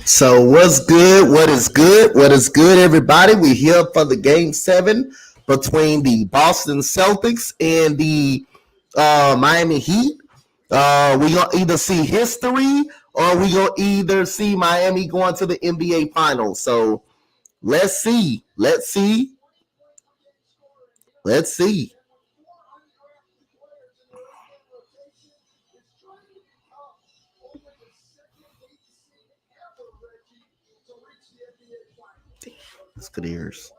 So what's good? What is good? What is good, everybody? We're here for the game 7 between the Boston Celtics and the Miami Heat. We gonna either see history or we gonna either see Miami going to the NBA Finals. So let's see. Let's see. Let's see. It's good ears.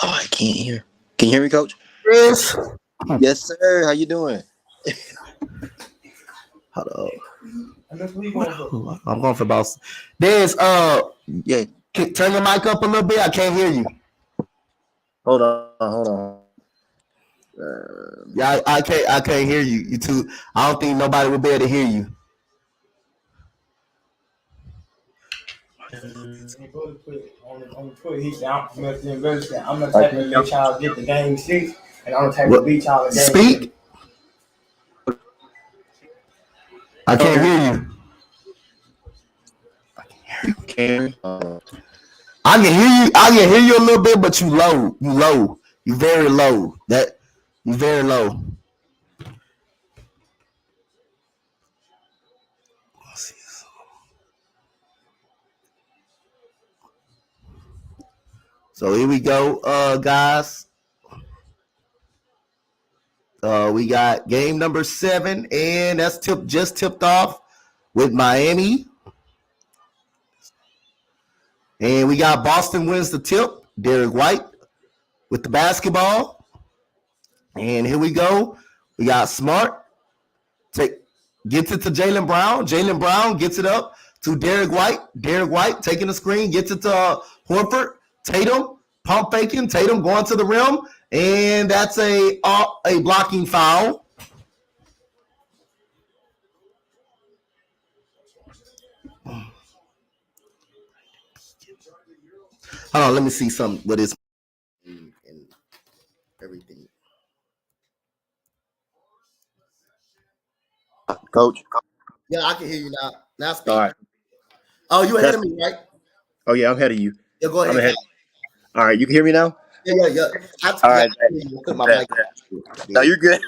Oh, I can't hear. Can you hear me, Coach? Yes. Yes, sir. How you doing? Hold on. I'm going for Boston. There's Yeah. turn your mic up a little bit. I can't hear you. Hold on. Yeah, I can't hear you. You too. I don't think nobody will be able to hear you. I'm the type of bitch y'all get the game 6, and I'm the type of bitch y'all speak. I can't hear you. Can I can hear you. I can hear you a little bit, but you low. You low. You very low. You very low. So here we go, guys. We got game number 7, and that's just tipped off with Miami. And we got Boston wins the tip. Derek White with the basketball. And here we go. We got Smart. Gets it to Jaylen Brown. Jaylen Brown gets it up to Derek White. Derek White taking the screen, gets it to Horford. Tatum, pump faking. Tatum going to the rim. And that's a blocking foul. Hold on, let me see something with this and everything. Coach? Yeah, I can hear you now. Now speak. All right. Oh, you ahead of me, right? Oh, yeah, I'm ahead of you. Yeah, go ahead. I'm ahead. All right, you can hear me now? Yeah. All right. Put my mic. No, you're good.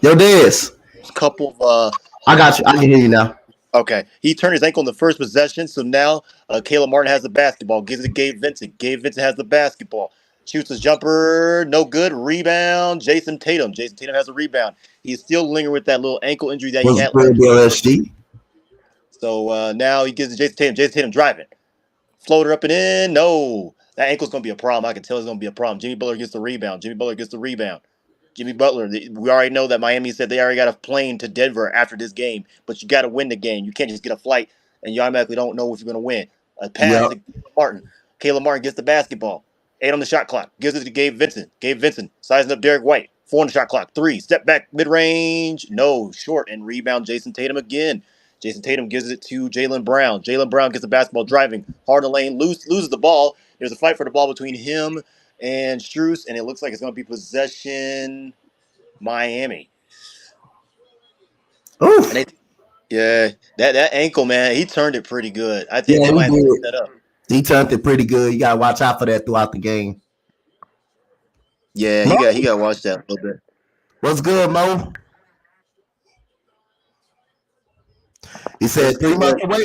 Yo, Dez. Couple of I got you. I can hear you now. Okay. He turned his ankle in the first possession, so now Caleb Martin has the basketball. Gives it to Gabe Vincent. Gabe Vincent has the basketball. Shoots his jumper, no good. Rebound, Jason Tatum. Jason Tatum has a rebound. He's still lingering with that little ankle injury that he What's had good, last year. LSG? So now he gives it to Jason Tatum. Jason Tatum driving. Floater up and in. No. That ankle's going to be a problem. I can tell it's going to be a problem. Jimmy Butler gets the rebound. Jimmy Butler, we already know that Miami said they already got a plane to Denver after this game, but you got to win the game. You can't just get a flight and you automatically don't know if you're going to win. A pass to Caleb Martin. Caleb Martin gets the basketball. 8 on the shot clock. Gives it to Gabe Vincent. Gabe Vincent sizing up Derek White. 4 on the shot clock. 3. Step back mid-range. No. Short and rebound Jason Tatum again. Jason Tatum gives it to Jaylen Brown. Jaylen Brown gets the basketball driving. Hard in the lane. Loses the ball. There's a fight for the ball between him and Strus, and it looks like it's going to be possession Miami. Oof. Yeah, that ankle, man, he turned it pretty good. I think they might have set that up. He turned it pretty good. You gotta watch out for that throughout the game. Yeah, he got to watch that a little bit. What's good, Mo? He said 3 months away.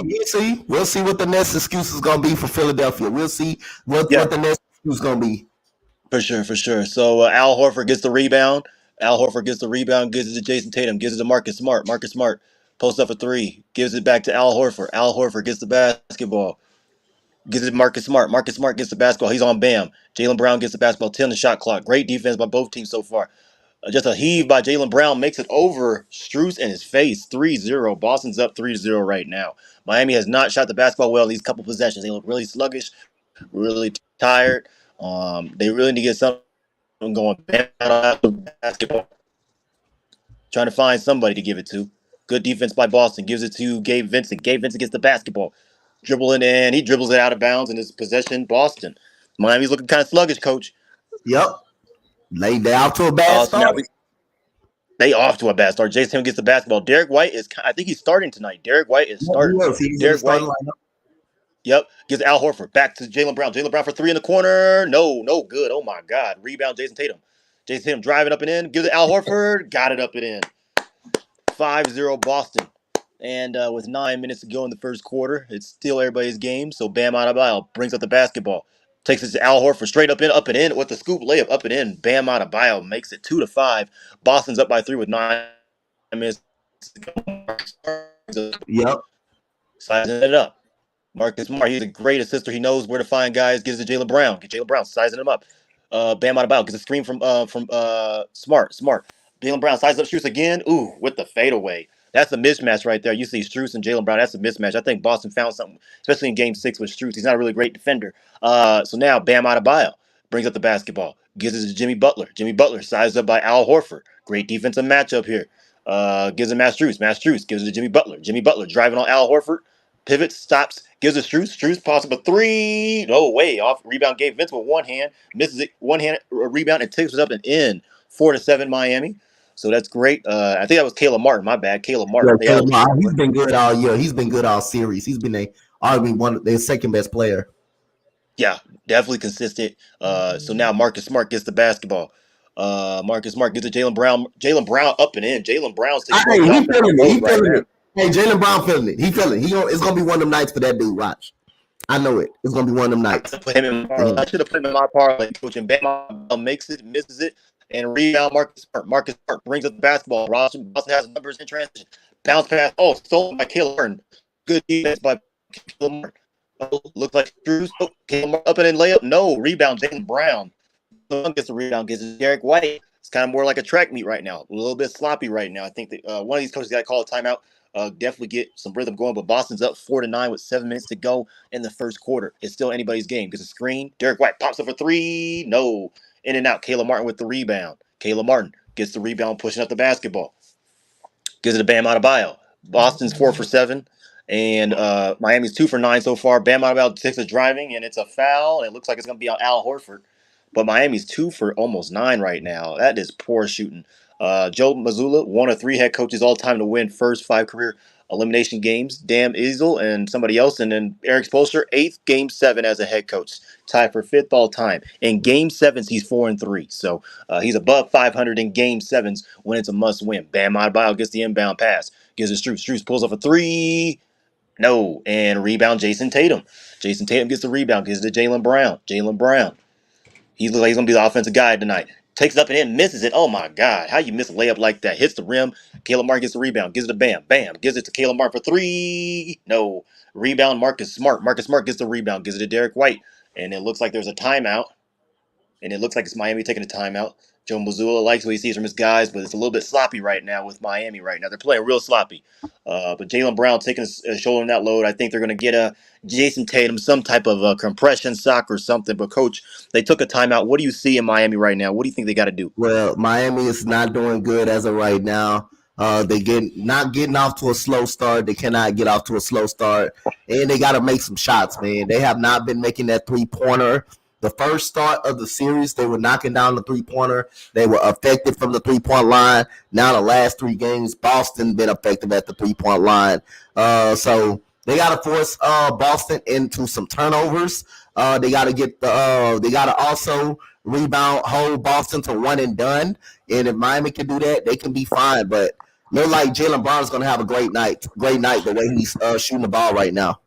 We'll see what the next excuse is gonna be for Philadelphia. We'll see what the next excuse is gonna be. For sure. So Al Horford gets the rebound. Gives it to Jason Tatum. Gives it to Marcus Smart. Post up for three. Gives it back to Al Horford. Al Horford gets the basketball. Gives it to Marcus Smart. Marcus Smart gets the basketball. He's on Bam. Jaylen Brown gets the basketball. 10 the shot clock. Great defense by both teams so far. Just a heave by Jaylen Brown makes it over Strus in his face. 3-0. Boston's up 3-0 right now. Miami has not shot the basketball well these couple possessions. They look really sluggish, really tired. They really need to get something going. Bam out of basketball. Trying to find somebody to give it to. Good defense by Boston. Gives it to Gabe Vincent. Gabe Vincent gets the basketball. Dribbling in. He dribbles it out of bounds in his possession. Boston. Miami's looking kind of sluggish, coach. Yep. They off to a bad So now start. they off to a bad start. Jason Tatum gets the basketball. Derek White is, I think he's starting tonight. Derek White is starting. He's in the Derek starting White, lineup. yep, gives Al Horford back to Jaylen Brown. Jaylen Brown for three in the corner. No good. Oh my God. Rebound, Jason Tatum. Jason Tatum driving up and in. Gives it Al Horford. Got it up and in. 5-0 Boston. And with 9 minutes to go in the first quarter, it's still everybody's game. So Bam Adebayo brings up the basketball. Takes it to Al Horford, straight up and in with the scoop layup, up and in. Bam Adebayo makes it 2-5. Boston's up by 3 with 9 minutes to go. Yep. Sizing it up. Marcus Smart, he's a great assister. He knows where to find guys. Gives it to Jaylen Brown. Get Jaylen Brown sizing him up. Bam Adebayo gets a screen from Smart. Jaylen Brown sizes up Strus again. Ooh, with the fadeaway. That's a mismatch right there. You see Strus and Jaylen Brown. That's a mismatch. I think Boston found something, especially in Game 6 with Strus. He's not a really great defender. So now Bam Adebayo brings up the basketball. Gives it to Jimmy Butler. Jimmy Butler sized up by Al Horford. Great defensive matchup here. Gives it Matt Strus. Matt Strus gives it to Jimmy Butler. Jimmy Butler driving on Al Horford. Pivots, stops, gives it Strus. Strus possible three. No way off. Rebound gave Vince with one hand. Misses it. One hand rebound and takes it up and in. 4-7 Miami. So that's great. I think that was Caleb Martin. My bad. Caleb Martin. Yeah, he's been good all year. He's been good all series. He's been their second best player. Yeah, definitely consistent. So now Marcus Smart gets the basketball. Marcus Smart gets to Jaylen Brown. Jaylen Brown up and in. Jaylen Brown's He feeling it. Hey, Jaylen Brown feeling it. He feeling it. It's gonna be one of them nights for that dude. Watch. I know it. It's gonna be one of them nights. I should have put him in my parlay, coach. And Bam makes it, misses it, and rebound. Marcus Smart brings up the basketball. Boston has numbers in transition. Bounce pass. Oh, stolen by Caleb Martin. Good defense by Caleb Martin. Oh, looks like Strus. Oh, Caleb Martin up and in layup. No rebound. Jaylen Brown gets the rebound. Gets it Derek White. It's kind of more like a track meet right now. A little bit sloppy right now. I think that one of these coaches got to call a timeout. Definitely get some rhythm going. But Boston's up 4-9 with 7 minutes to go in the first quarter. It's still anybody's game. Gets a screen. Derek White pops up for three. No. In and out. Caleb Martin with the rebound. Caleb Martin gets the rebound, pushing up the basketball. Gives it to Bam Adebayo. Boston's 4 for 7. And Miami's 2 for 9 so far. Bam Adebayo takes a driving, and it's a foul. And it looks like it's going to be on Al Horford. But Miami's 2 for almost 9 right now. That is poor shooting. Joe Mazzulla, one of 3 head coaches all time to win first 5 career elimination games. Dan Issel and somebody else. And then Eric Spoelstra, 8th Game 7 as a head coach. Tied for 5th all time. In Game 7s, he's 4-3. So he's above 500 in Game 7s when it's a must win. Bam Adebayo gets the inbound pass. Gives it Strus. Strus pulls off a 3. No. And rebound Jason Tatum. Jason Tatum gets the rebound. Gives it to Jaylen Brown. Jaylen Brown. He looks like he's going to be the offensive guy tonight. Takes it up and in, misses it. Oh, my God. How you miss a layup like that? Hits the rim. Caleb Martin gets the rebound. Gives it to Bam. Bam. Gives it to Caleb Martin for 3. No. Rebound, Marcus Smart. Marcus Smart gets the rebound. Gives it to Derek White. And it looks like there's a timeout. And it looks like it's Miami taking a timeout. Joe Mazzulla likes what he sees from his guys, but it's a little bit sloppy right now with Miami right now. They're playing real sloppy. But Jaylen Brown taking a shoulder in that load. I think they're going to get Jason Tatum some type of compression sock or something. But, Coach, they took a timeout. What do you see in Miami right now? What do you think they got to do? Well, Miami is not doing good as of right now. Not getting off to a slow start. They cannot get off to a slow start. And they got to make some shots, man. They have not been making that three-pointer. The first start of the series, they were knocking down the three-pointer. They were effective from the three-point line. Now the last 3 games, Boston been effective at the three-point line. So they got to force Boston into some turnovers. They got to also rebound, hold Boston to one and done. And if Miami can do that, they can be fine. But look like Jaylen Brown is going to have a great night the way he's shooting the ball right now.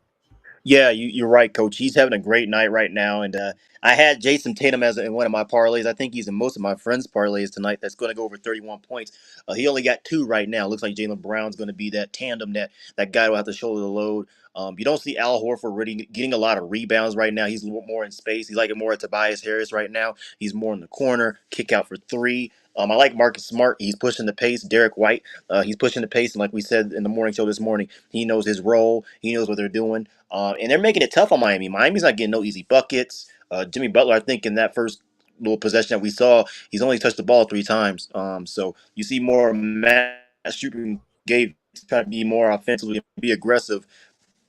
Yeah, you're right, Coach. He's having a great night right now, and I had Jason Tatum as in one of my parlays. I think he's in most of my friends' parlays tonight. That's going to go over 31 points. He only got two right now. Looks like Jaylen Brown's going to be that tandem that guy will have to shoulder the load. You don't see Al Horford really getting a lot of rebounds right now. He's a little more in space. He's like it more at Tobias Harris right now. He's more in the corner, kick out for three. I like Marcus Smart. He's pushing the pace. Derek White, he's pushing the pace, and like we said in the morning show this morning, he knows his role. He knows what they're doing. And they're making it tough on Miami. Miami's not getting no easy buckets. Jimmy Butler, I think, in that first little possession that we saw, he's only touched the ball three times. So you see more Matt Shooting Gabe trying to be more offensively, be aggressive,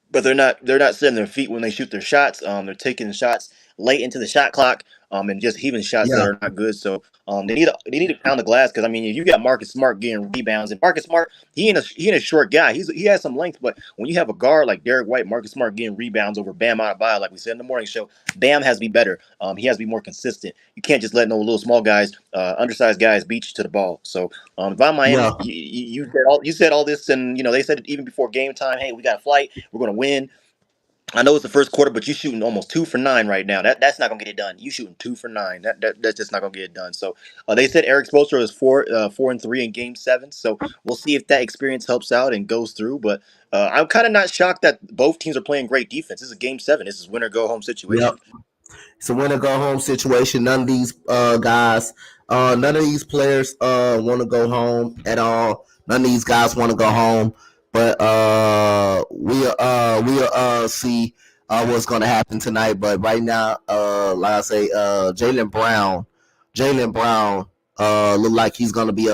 but they're not setting their feet when they shoot their shots. They're taking shots late into the shot clock, and just heaving shots that Yeah, are not good. So they need to pound the glass because I mean, if you got Marcus Smart getting rebounds, and Marcus Smart he ain't a short guy. He has some length, but when you have a guard like Derek White, Marcus Smart getting rebounds over Bam Adebayo, like we said in the morning show, Bam has to be better. He has to be more consistent. You can't just let no little small guys, undersized guys, beat you to the ball. So if I'm yeah, Miami, you said all this, and they said it even before game time. Hey, we got a flight. We're gonna win. I know it's the first quarter, but you're shooting almost 2 for 9 right now. That's not gonna get it done. You shooting 2 for 9. That's just not gonna get it done. So they said Eric Spoelstra is 4 and 3 in Game 7. So we'll see if that experience helps out and goes through. But I'm kind of not shocked that both teams are playing great defense. This is Game 7. This is winner go home yeah. situation. It's a winner go home situation. None of these guys, none of these players want to go home at all. None of these guys want to go home. But we'll see what's going to happen tonight. But right now, like I say, Jaylen Brown, look like he's going to be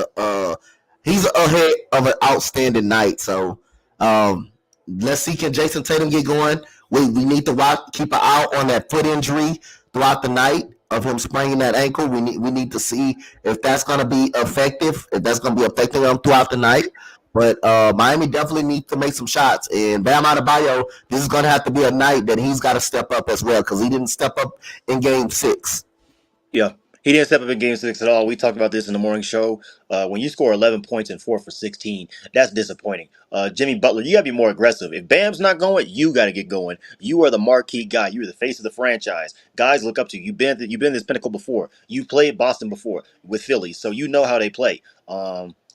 he's ahead of an outstanding night. So let's see, can Jason Tatum get going? We need to keep an eye on that foot injury throughout the night of him spraining that ankle. We need to see if that's going to be effective, if that's going to be affecting him throughout the night. But Miami definitely needs to make some shots. And Bam Adebayo, this is going to have to be a night that he's got to step up as well because he didn't step up in Game 6. Yeah. He didn't step up in Game 6 at all. We talked about this in the morning show. When you score 11 points and 4 for 16, that's disappointing. Jimmy Butler, you got to be more aggressive. If Bam's not going, you got to get going. You are the marquee guy. You're the face of the franchise. Guys look up to you. You've been this pinnacle before. You played Boston before with Philly, so you know how they play.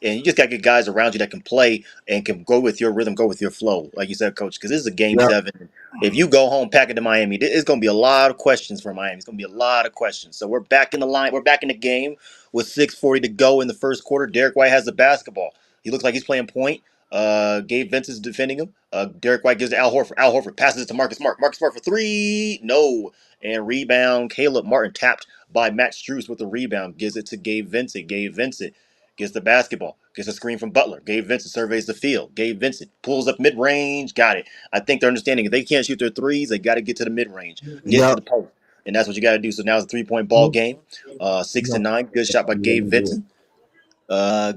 And you just got to get guys around you that can play and can go with your rhythm, go with your flow, like you said, Coach, because this is a Game Yep. 7. If you go home, pack it to Miami, it's going to be a lot of questions for Miami. It's going to be a lot of questions. So we're back in the line. We're back in the game with 6:40 to go in the first quarter. Derek White has the basketball. He looks like he's playing point. Gabe Vincent's defending him. Derek White gives it to Al Horford. Al Horford passes it to Marcus Smart. Marcus Smart for three. No. And rebound. Caleb Martin tapped by Matt Strus with the rebound. Gives it to Gabe Vincent. Gabe Vincent gets the basketball. Gets a screen from Butler. Gabe Vincent surveys the field. Gabe Vincent pulls up mid-range. Got it. I think they're understanding if they can't shoot their threes, they got to get to the mid-range. Get to Yep. the post. And that's what you got to do. So now it's a three-point ball game. 6-9. Good shot by Gabe Vincent.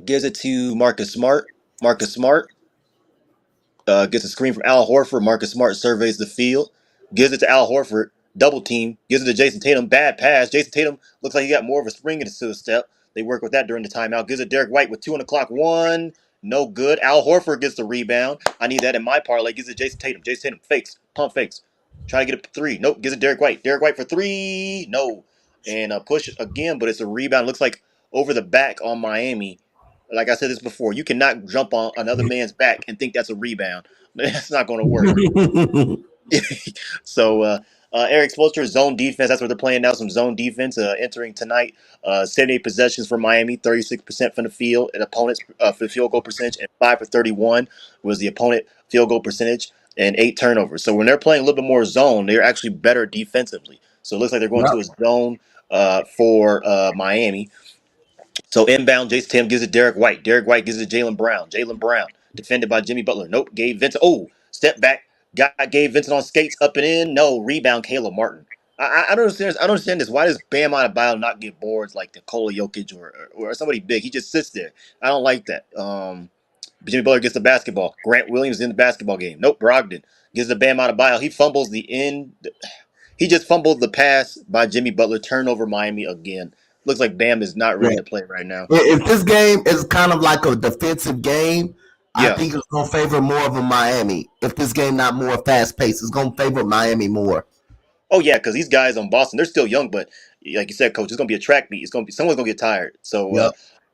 Gives it to Marcus Smart. Marcus Smart gets a screen from Al Horford. Marcus Smart surveys the field. Gives it to Al Horford. Double team. Gives it to Jason Tatum. Bad pass. Jason Tatum looks like he got more of a spring into his step. They work with that during the timeout. Gives it Derek White with 2 on the clock. One. No good. Al Horford gets the rebound. I need that in my parlay. Gives it Jason Tatum. Jason Tatum fakes. Pump fakes. Try to get a three. Nope. Gives it Derek White. Derek White for three. No. And push again, but it's a rebound. Looks like over the back on Miami. Like I said this before, you cannot jump on another man's back and think that's a rebound. That's not going to work. So Eric Spoelstra, zone defense. That's what they're playing now. Some zone defense entering tonight. 78 possessions for Miami, 36% from the field. And opponents for the field goal percentage, and 5 for 31 was the opponent field goal percentage, and 8 turnovers. So when they're playing a little bit more zone, they're actually better defensively. So it looks like they're going Yep. to a zone for Miami. So inbound, Jason Tatum gives it Derek White. Derek White gives it Jaylen Brown. Jaylen Brown defended by Jimmy Butler. Nope. Gabe Vincent. Oh, step back. Got Gabe Vincent on skates up and in. No rebound. Caleb Martin. I don't understand. I don't understand this. Why does Bam Adebayo not get boards like Nikola Jokic or somebody big? He just sits there. I don't like that. Jimmy Butler gets the basketball. Grant Williams in the basketball game. Nope. Brogdon gives the Bam Adebayo. He fumbles the end. He just fumbled the pass by Jimmy Butler. Turnover Miami again. Looks like Bam is not ready Yeah. to play right now. If this game is kind of like a defensive game, I think it's going to favor more of a Miami. If this game not more fast paced, it's going to favor Miami more. Oh yeah, because these guys on Boston, they're still young, but like you said, Coach, it's gonna be a track meet. It's gonna be someone's gonna get tired. So Yep.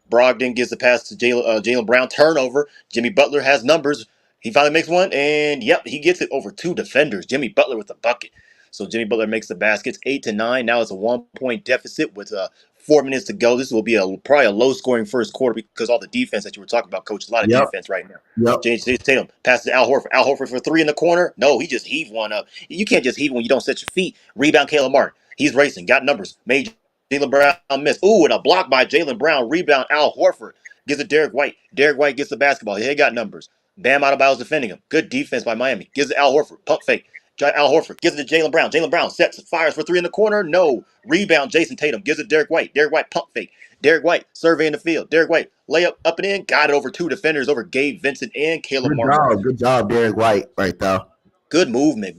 Brogdon gives the pass to Jaylen Brown. Turnover. Jimmy Butler has numbers. He finally makes one, and yep, he gets it over two defenders. Jimmy Butler with the bucket. So Jimmy Butler makes the baskets 8-9. Now it's a 1 point deficit with 4 minutes to go. This will be probably a low scoring first quarter because all the defense that you were talking about, Coach. A lot of Yep. defense right now. Yep. Jason Tatum passes to Al Horford. Al Horford for three in the corner. No, he just heaved one up. You can't just heave when you don't set your feet. Rebound, Caleb Martin. He's racing. Got numbers. Made Jaylen Brown miss. Ooh, and a block by Jaylen Brown. Rebound, Al Horford. Gives it Derek White. Derek White gets the basketball. He got numbers. Bam Adebayo's defending him. Good defense by Miami. Gives it Al Horford. Pump fake. Al Horford gives it to Jaylen Brown. Jaylen Brown sets, fires for three in the corner. No. Rebound, Jason Tatum. Gives it Derek White. Derek White pump fake. Derek White surveying the field. Derek White layup up and in. Got it over two defenders over Gabe Vincent and Caleb Martin. Good job, Derek White, right there. Good movement.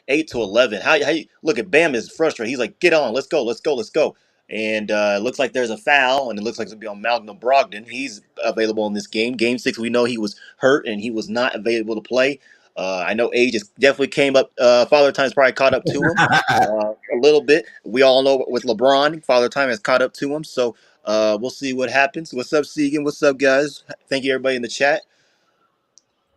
8-11. How you look at Bam is frustrated. He's like, get on, let's go. And it looks like there's a foul, and it looks like it's gonna be on Malcolm Brogdon. He's available in this game. Game 6, we know he was hurt and he was not available to play. I know age is definitely came up. Father Time's probably caught up to him a little bit. We all know with LeBron, Father Time has caught up to him. So we'll see what happens. What's up, Segan? What's up, guys? Thank you, everybody in the chat.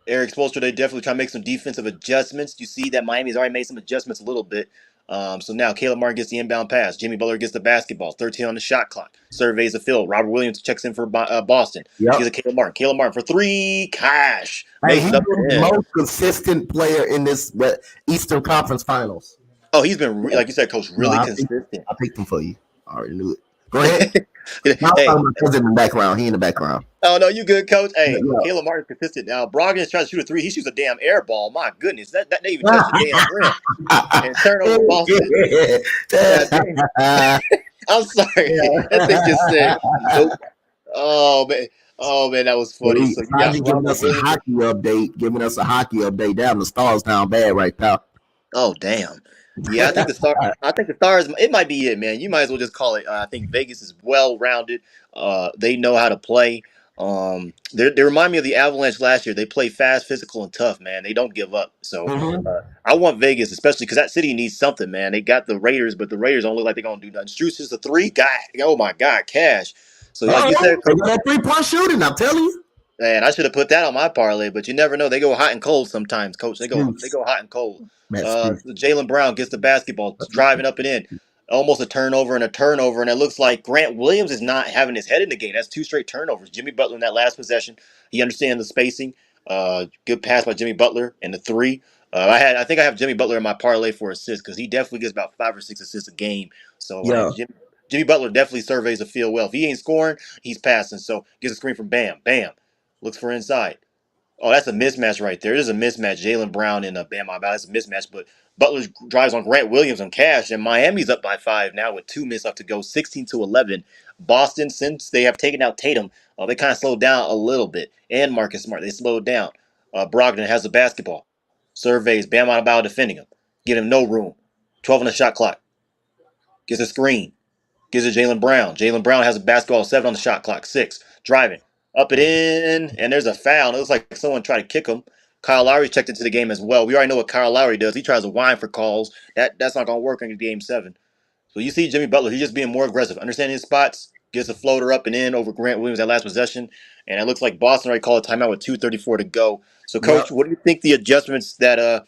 Eric Spoelstra, they definitely try to make some defensive adjustments. You see that Miami's already made some adjustments a little bit. So now Caleb Martin gets the inbound pass. Jimmy Butler gets the basketball. 13 on the shot clock. Surveys the field. Robert Williams checks in for Boston. Yep. Gives it Caleb Martin. Caleb Martin for three. Cash. Hey, he's the most consistent player in this Eastern Conference Finals. Oh, he's been, like you said, Coach, really consistent. I picked him for you. I already knew it. Go ahead. Hey. My cousin in the background. He in the background. Oh, no, you good, Coach. Hey, Yeah. Caleb Martin's consistent. Now, Brogdon is trying to shoot a three. He shoots a damn air ball. My goodness. That didn't even touch the damn rim. And turnover Boston. I'm sorry. Yeah. That thing just said, nope. Oh, man, that was funny. So, giving us a hockey update. Damn, the Stars down bad right now. Oh, damn. Yeah, I think the Stars, it might be it, man. You might as well just call it. I think Vegas is well-rounded. They know how to play. They remind me of the Avalanche last year. They play fast, physical, and tough, man. They don't give up. So I want Vegas, especially because that city needs something, man. They got the Raiders, but the Raiders don't look like they're going to do nothing. Strus is a three guy. Oh, my God, Cash. So like you said, they got 3-point shooting, I'm telling you. Man, I should have put that on my parlay, but you never know. They go hot and cold sometimes, Coach. They go hot and cold. Jaylen Brown gets the basketball, driving up and in. Almost a turnover, and it looks like Grant Williams is not having his head in the game. That's 2 straight turnovers. Jimmy Butler in that last possession, he understands the spacing. Good pass by Jimmy Butler and the three. I think I have Jimmy Butler in my parlay for assists because he definitely gets about 5 or 6 assists a game. So Jimmy Butler definitely surveys the field well. If he ain't scoring, he's passing. So gets a screen from Bam. Looks for inside. Oh, that's a mismatch right there. It is a mismatch. Jaylen Brown and Bam Adebayo. That's a mismatch. But Butler drives on Grant Williams on Cash, and Miami's up by 5 now with 2 minutes left to go, 16-11. Boston, since they have taken out Tatum, they kind of slowed down a little bit. And Marcus Smart, they slowed down. Brogdon has the basketball. Surveys Bam Adebayo defending him. Get him no room. 12 on the shot clock. Gets a screen. Gives it Jaylen Brown. Jaylen Brown has a basketball, 7 on the shot clock, 6. Driving. Up and in, and there's a foul. It looks like someone tried to kick him. Kyle Lowry checked into the game as well. We already know what Kyle Lowry does. He tries to whine for calls. That's not going to work in Game 7. So you see Jimmy Butler, he's just being more aggressive, understanding his spots, gets a floater up and in over Grant Williams that last possession, and it looks like Boston already called a timeout with 2:34 to go. So, Coach, what do you think the adjustments that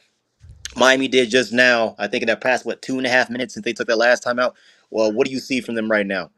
Miami did just now, I think in that past, 2.5 minutes since they took that last timeout, well, what do you see from them right now?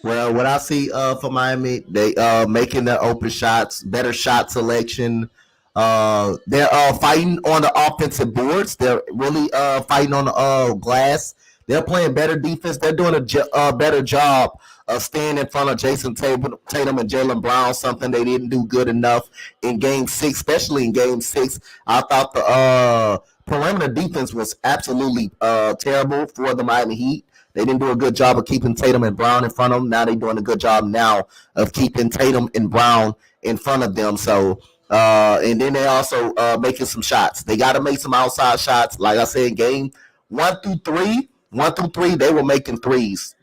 Well, what I see for Miami, they making their open shots, better shot selection. They're fighting on the offensive boards. They're really fighting on the glass. They're playing better defense. They're doing a better job of staying in front of Jason Tatum and Jaylen Brown, something they didn't do good enough in Game 6, especially in Game 6. I thought the perimeter defense was absolutely terrible for the Miami Heat. They didn't do a good job of keeping Tatum and Brown in front of them. Now they're doing a good job now of keeping Tatum and Brown in front of them. So, and then they also making some shots. They got to make some outside shots. Like I said, game 1 through 3, they were making threes.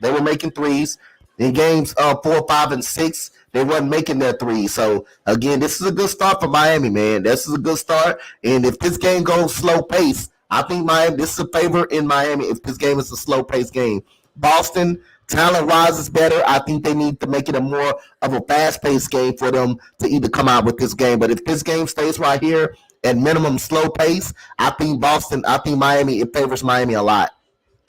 In games 4, 5, and 6, they wasn't making their three. So again, this is a good start for Miami, man. This is a good start. And if this game goes slow pace, I think Miami. This is a favor in Miami. If this game is a slow pace game, Boston talent rises better. I think they need to make it a more of a fast paced game for them to either come out with this game. But if this game stays right here at minimum slow pace, I think Boston. I think Miami. It favors Miami a lot.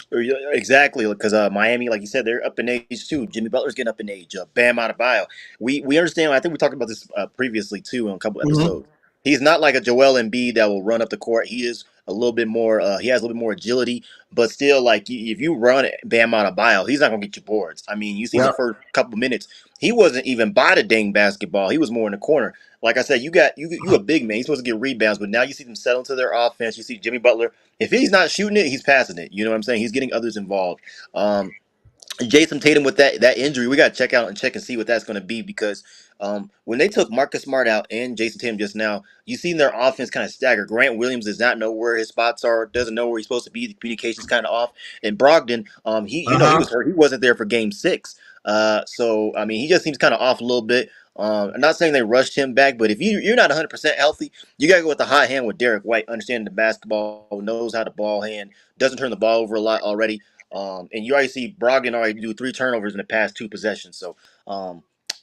Exactly, because Miami, like you said, they're up in age too. Jimmy Butler's getting up in age. Bam Adebayo. We understand. I think we talked about this previously too in a couple Mm-hmm. episodes. He's not like a Joel Embiid that will run up the court. He is a little bit more. He has a little bit more agility, but still, like if you run Bam Adebayo, he's not gonna get you boards. I mean, you see the Yep. first couple minutes, he wasn't even by the dang basketball. He was more in the corner. Like I said, you a big man. He's supposed to get rebounds, but now you see them settle into their offense. You see Jimmy Butler. If he's not shooting it, he's passing it. You know what I'm saying? He's getting others involved. Um, Jason Tatum with that injury, we got to check and see what that's going to be because when they took Marcus Smart out and Jason Tatum just now, you seen their offense kind of stagger. Grant Williams does not know where his spots are, doesn't know where he's supposed to be. The communication's kind of off. And Brogdon, he Uh-huh. was hurt. He wasn't there for Game 6. So I mean, he just seems kind of off a little bit. I'm not saying they rushed him back, but if you're not 100% healthy, you gotta go with the hot hand with Derek White, understanding the basketball, knows how to ball hand, doesn't turn the ball over a lot already. And you already see Brogdon already do 3 turnovers in the past 2 possessions. So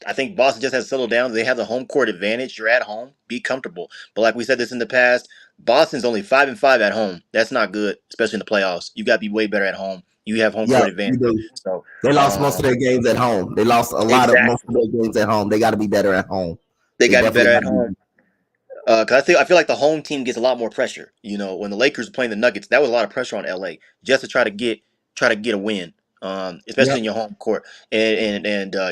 I think Boston just has to settle down. They have the home court advantage. You're at home. Be comfortable. But like we said this in the past, Boston's only 5-5 at home. That's not good, especially in the playoffs. You got to be way better at home. You have home Yeah, court you advantage. do. So They lost most of their games at home. They lost a lot of most exactly, of their games at home. They got to be better at home. they They got to be definitely better got at to home. be. Because I feel like the home team gets a lot more pressure. You know, when the Lakers were playing the Nuggets, that was a lot of pressure on LA just to try to get a win, especially Yep. in your home court. And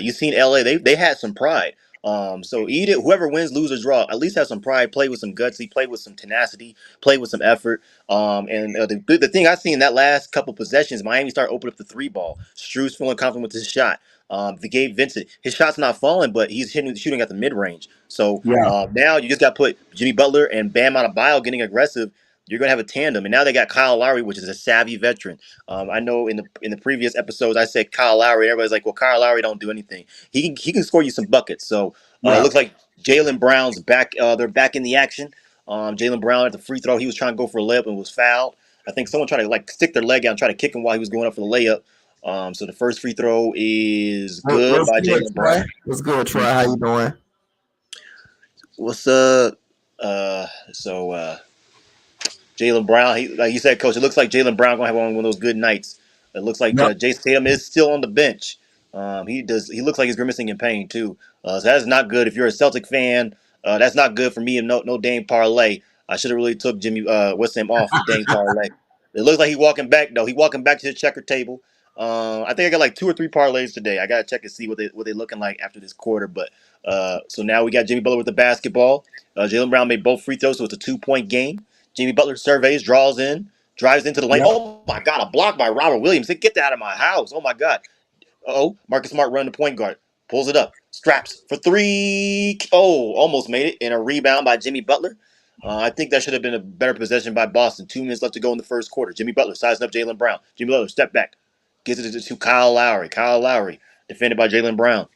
you've seen LA; they had some pride. So either whoever wins, lose or draw, at least have some pride. Play with some gutsy, play with some tenacity, play with some effort. And the thing I seen in that last couple possessions, Miami started opening up the 3 ball. Struess feeling confident with his shot. The Gabe Vincent, his shot's not falling, but he's shooting at the mid range. So Yeah. now you just got to put Jimmy Butler and Bam Adebayo getting aggressive. You're gonna have a tandem, and now they got Kyle Lowry, which is a savvy veteran. I know in the previous episodes I said Kyle Lowry. Everybody's like, "Well, Kyle Lowry don't do anything. He can score you some buckets." So it Yeah. looks like Jaylen Brown's back. They're back in the action. Jaylen Brown at the free throw, he was trying to go for a layup and was fouled. I think someone tried to like stick their leg out and try to kick him while he was going up for the layup. So the first free throw is good What's by good, Jaylen Brown. Troy? What's good, Troy? How you doing? What's up? So Jaylen Brown, like you said, Coach, it looks like Jaylen Brown gonna have one of those good nights. It looks like Yep. Jason Tatum is still on the bench. He looks like he's grimacing in pain too. So that is not good. If you're a Celtic fan, that's not good for me. And no Dame parlay. I should have really took Jimmy what's name off the Dame parlay. It looks like he's walking back though. He walking back to the checker table. I think I got like 2 or 3 parlays today. I gotta check and see what they looking like after this quarter. But so now we got Jimmy Butler with the basketball. Jaylen Brown made both free throws, so it's a 2-point game. Jimmy Butler surveys, draws in, drives into the lane. Yep. Oh my God, a block by Robert Williams. Get that out of my house. Oh my God. Oh, Marcus Smart running the point guard. Pulls it up. Straps for 3. Oh, almost made it. And a rebound by Jimmy Butler. I think that should have been a better possession by Boston. 2 minutes left to go in the first quarter. Jimmy Butler sizing up Jaylen Brown. Jimmy Butler, step back. Gives it to Kyle Lowry. Kyle Lowry, defended by Jaylen Brown.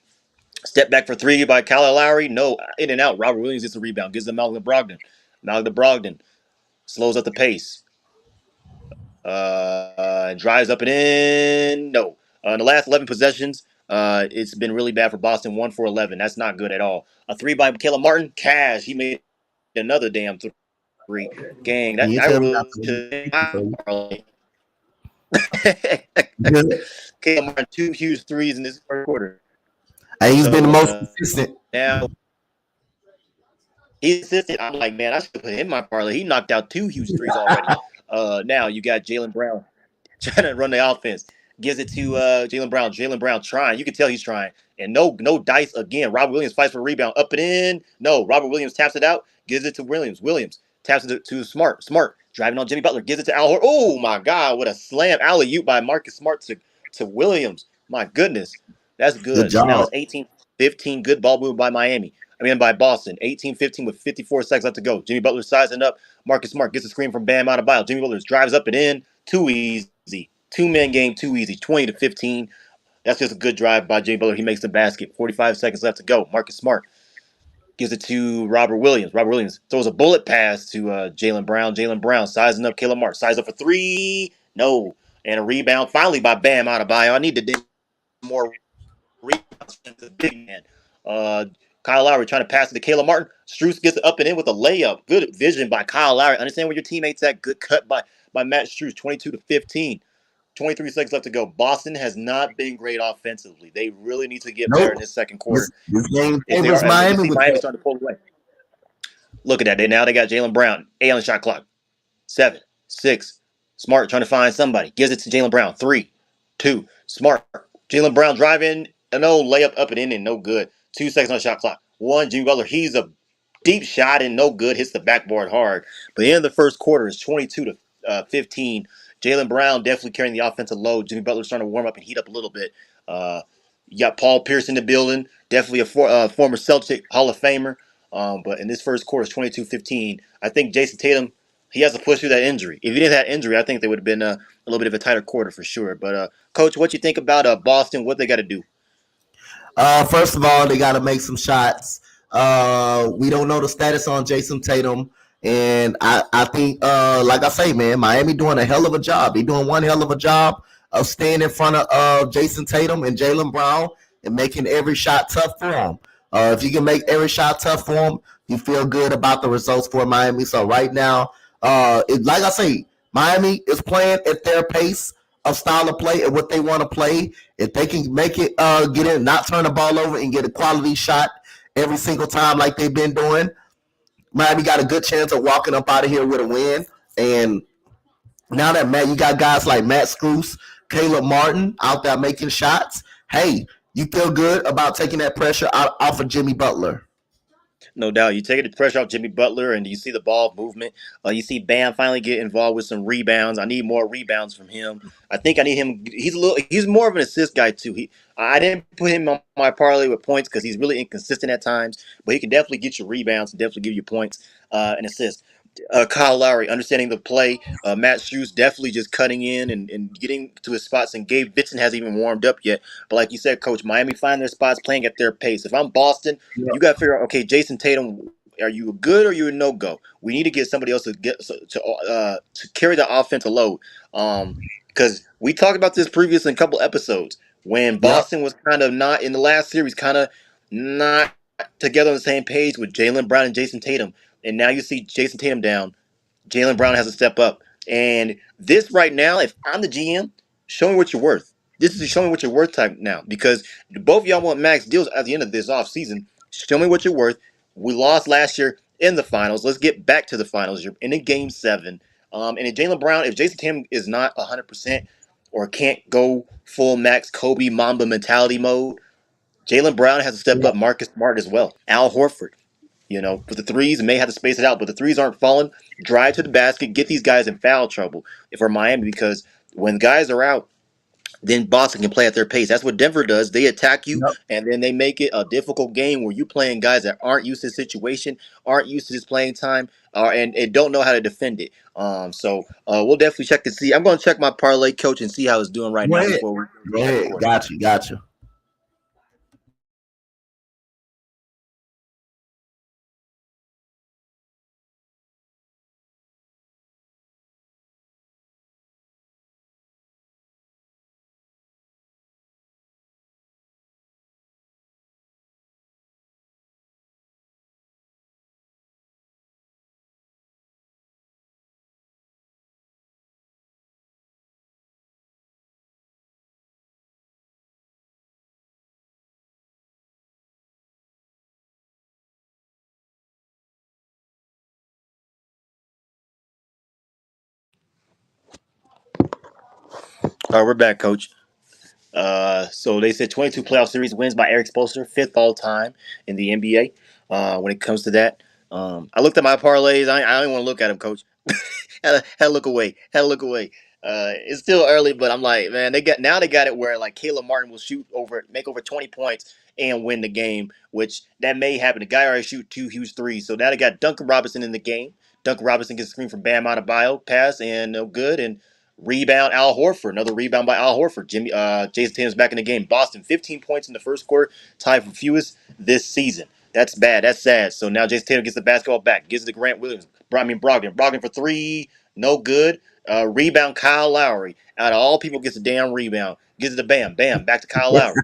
Step back for 3 by Kyle Lowry. No, in and out. Robert Williams gets the rebound. Gives them Malcolm Brogdon. Malcolm Brogdon slows up the pace. Drives up and in. No. In the last 11 possessions, it's been really bad for Boston. 1 for 11. That's not good at all. A 3 by Caleb Martin. Cash. He made another damn 3. Gang. Can That you I tell me really not to should. for you? Good. Caleb Martin 2 huge threes in this first quarter. And he's been the So most consistent. now he's assistant. I'm like, man, I should put him in my parlay. He knocked out 2 huge threes already. Now you got Jaylen Brown trying to run the offense. Gives it to Jaylen Brown. Jaylen Brown trying. You can tell he's trying. And no dice again. Robert Williams fights for a rebound. Up and in. No. Robert Williams taps it out. Gives it to Williams. Williams taps it to Smart. Smart driving on Jimmy Butler. Gives it to Al Horford. Oh my God! What a slam alley-oop by Marcus Smart to Williams. My goodness, that's Good good. So now job. it's 18-15. Good ball move by Miami. By Boston. 18-15 with 54 seconds left to go. Jimmy Butler sizing up. Marcus Smart gets a screen from Bam Adebayo. Jimmy Butler drives up and in. Too easy. 2-man game, too easy. 20-15. That's just a good drive by Jimmy Butler. He makes the basket. 45 seconds left to go. Marcus Smart gives it to Robert Williams. Robert Williams throws a bullet pass to Jaylen Brown. Jaylen Brown sizing up Caleb Martin. Size up for three. No. And a rebound finally by Bam Adebayo. I need to dig more rebounds from the big man. Kyle Lowry trying to pass it to Caleb Martin. Strus gets it up and in with a layup. Good vision by Kyle Lowry. Understand where your teammates at. Good cut by Matt Strus. 22-15. 23 seconds left to go. Boston has not been great offensively. They really need to get better in Nope. this second quarter. This game If they favors are, and you Miami see with Miami that. starting to pull away. Look at that. Now they got Jaylen Brown. 8 on the shot clock. 7, 6. Smart trying to find somebody. Gives it to Jaylen Brown. 3, 2. Smart. Jaylen Brown driving. No layup up and in and no good. 2 seconds on the shot clock. 1. Jimmy Butler. He's a deep shot and no good. Hits the backboard hard. But the end of the first quarter is 22-15. Jaylen Brown definitely carrying the offensive load. Jimmy Butler's starting to warm up and heat up a little bit. You got Paul Pierce in the building. Definitely a former Celtic Hall of Famer. But in this first quarter, it's 22-15. I think Jason Tatum, he has to push through that injury. If he didn't have that injury, I think they would have been a little bit of a tighter quarter for sure. But, Coach, what you think about Boston, what they got to do? First of all, they got to make some shots. We don't know the status on Jason Tatum. And I think, like I say, man, Miami doing a hell of a job. They doing one hell of a job of staying in front of Jason Tatum and Jaylen Brown and making every shot tough for them. If you can make every shot tough for them, you feel good about the results for Miami. So right now, like I say, Miami is playing at their pace of style of play and what they want to play. If they can make it, get in, not turn the ball over and get a quality shot every single time like they've been doing, Miami got a good chance of walking up out of here with a win. And now that you got guys like Matt Strus, Caleb Martin out there making shots, hey, you feel good about taking that pressure off of Jimmy Butler. No doubt. You take the pressure off Jimmy Butler, and you see the ball movement. You see Bam finally get involved with some rebounds. I need more rebounds from him. I think I need him. He's more of an assist guy too. I didn't put him on my parlay with points because he's really inconsistent at times, but he can definitely get you rebounds and definitely give you points and assists. Kyle Lowry understanding the play. Matt Strus definitely just cutting in and getting to his spots. And Gabe Vincent hasn't even warmed up yet. But like you said, Coach, Miami find their spots playing at their pace. If I'm Boston, you got to figure out, okay, Jason Tatum, are you a good or are you a no go? We need to get somebody else to carry the offensive load. Because we talked about this previous in a couple episodes when Boston was kind of not in the last series, kind of not together on the same page with Jaylen Brown and Jason Tatum. And now you see Jason Tatum down. Jaylen Brown has to step up. And this right now, if I'm the GM, show me what you're worth. This is a show me what you're worth type now because both of y'all want max deals at the end of this offseason. Show me what you're worth. We lost last year in the finals. Let's get back to the finals. You're in a game 7. And if Jaylen Brown, if Jason Tatum is not 100% or can't go full max Kobe Mamba mentality mode, Jaylen Brown has to step up. Marcus Smart as well. Al Horford. But the threes may have to space it out, but the threes aren't falling. Drive to the basket, get these guys in foul trouble for Miami because when guys are out, then Boston can play at their pace. That's what Denver does. They attack you, and then they make it a difficult game where you're playing guys that aren't used to the situation, aren't used to this playing time, and don't know how to defend it. So we'll definitely check to see. I'm going to check my parlay coach and see how it's doing right now before we Go ahead. Got you. All right, we're back, Coach. So they said 22 playoff series wins by Eric Spoelstra, 5th all time in the NBA. When it comes to that, I looked at my parlays. I don't even want to look at them, Coach. had to look away. It's still early, but I'm like, man, they got it where like Caleb Martin will make over 20 points and win the game, which that may happen. The guy already shoot 2 huge threes, so now they got Duncan Robinson in the game. Duncan Robinson gets a screen from Bam Adebayo, pass and no good, and Rebound, Al Horford. Another rebound by Al Horford. Jason Tatum's back in the game. Boston, 15 points in the first quarter, tied for fewest this season. That's bad. That's sad. So now Jason Tatum gets the basketball back. Gives it to Grant Williams. Brogdon. Brogdon for three. No good. Rebound, Kyle Lowry. Out of all people, gets a damn rebound. Gives it to Bam. Bam. Back to Kyle Lowry.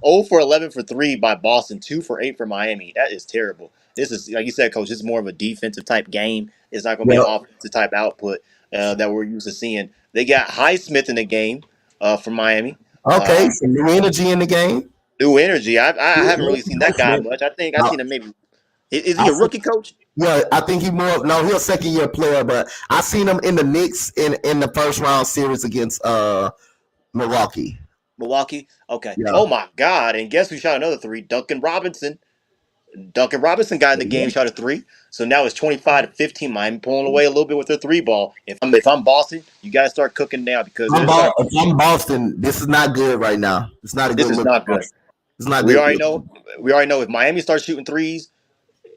0 for 11 for 3 by Boston, 2 for 8 for Miami. That is terrible. This is, like you said, Coach, this is more of a defensive type game. It's not going to be an Yep. offensive type output that we're used to seeing. They got Highsmith in the game from Miami. Okay, some new energy in the game. New energy. I haven't really seen that guy Highsmith. much. I think I've seen him maybe. Is he a rookie, Coach? Yeah, I think he's he's a second year player, but I seen him in the Knicks in the first round series against Milwaukee. Milwaukee? Okay. Yeah. Oh, my God. And guess who shot another three? Duncan Robinson. Duncan Robinson got in the game, shot a three. So now it's 25-15. Miami pulling away a little bit with their three ball. If I'm Boston, you got to start cooking now because If I'm Boston, this is not good right now. It's not a good this is look. not good. It's not We good. already know. We already know if Miami starts shooting threes,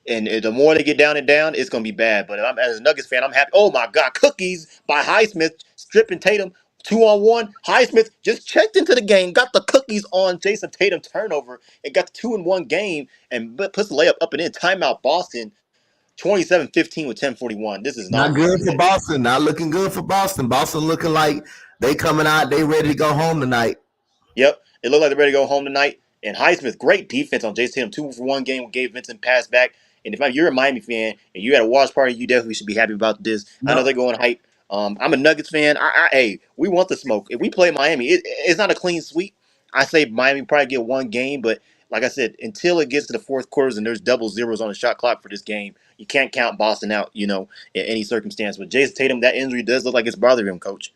and the more they get down and down, it's gonna be bad. But if I'm as a Nuggets fan, I'm happy. Oh my God, cookies by Highsmith stripping Tatum 2-on-1. Highsmith just checked into the game, got the cookies on Jason Tatum turnover, and got the 2-1 game, and puts the layup up and in. Timeout Boston. 27-15 with 10:41. This is Not not good looking for good. Boston. Not looking good for Boston. Boston looking like they coming out. They ready to go home tonight. Yep, it looked like they're ready to go home tonight. And Highsmith, great defense on Jason Tatum. 2 for 1 game, gave Vincent pass back. And if you're a Miami fan and you had a watch party, you definitely should be happy about this. I know they're going hype. I'm a Nuggets fan. Hey, we want the smoke. If we play Miami, it's not a clean sweep. I say Miami probably get one game, but like I said, until it gets to the fourth quarters and there's double zeros on the shot clock for this game, you can't count Boston out, in any circumstance. But Jason Tatum, that injury does look like it's bothering him, Coach.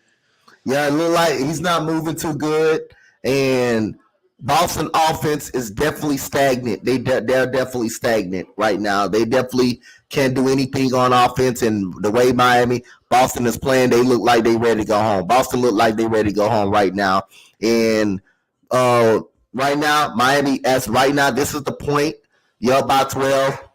Yeah, it look like he's not moving too good, and Boston offense is definitely stagnant. They're definitely stagnant right now. They definitely can't do anything on offense, and the way Boston is playing, they look like they ready to go home. Boston look like they ready to go home right now, and right now Miami, as right now, this is the point. You're up by 12.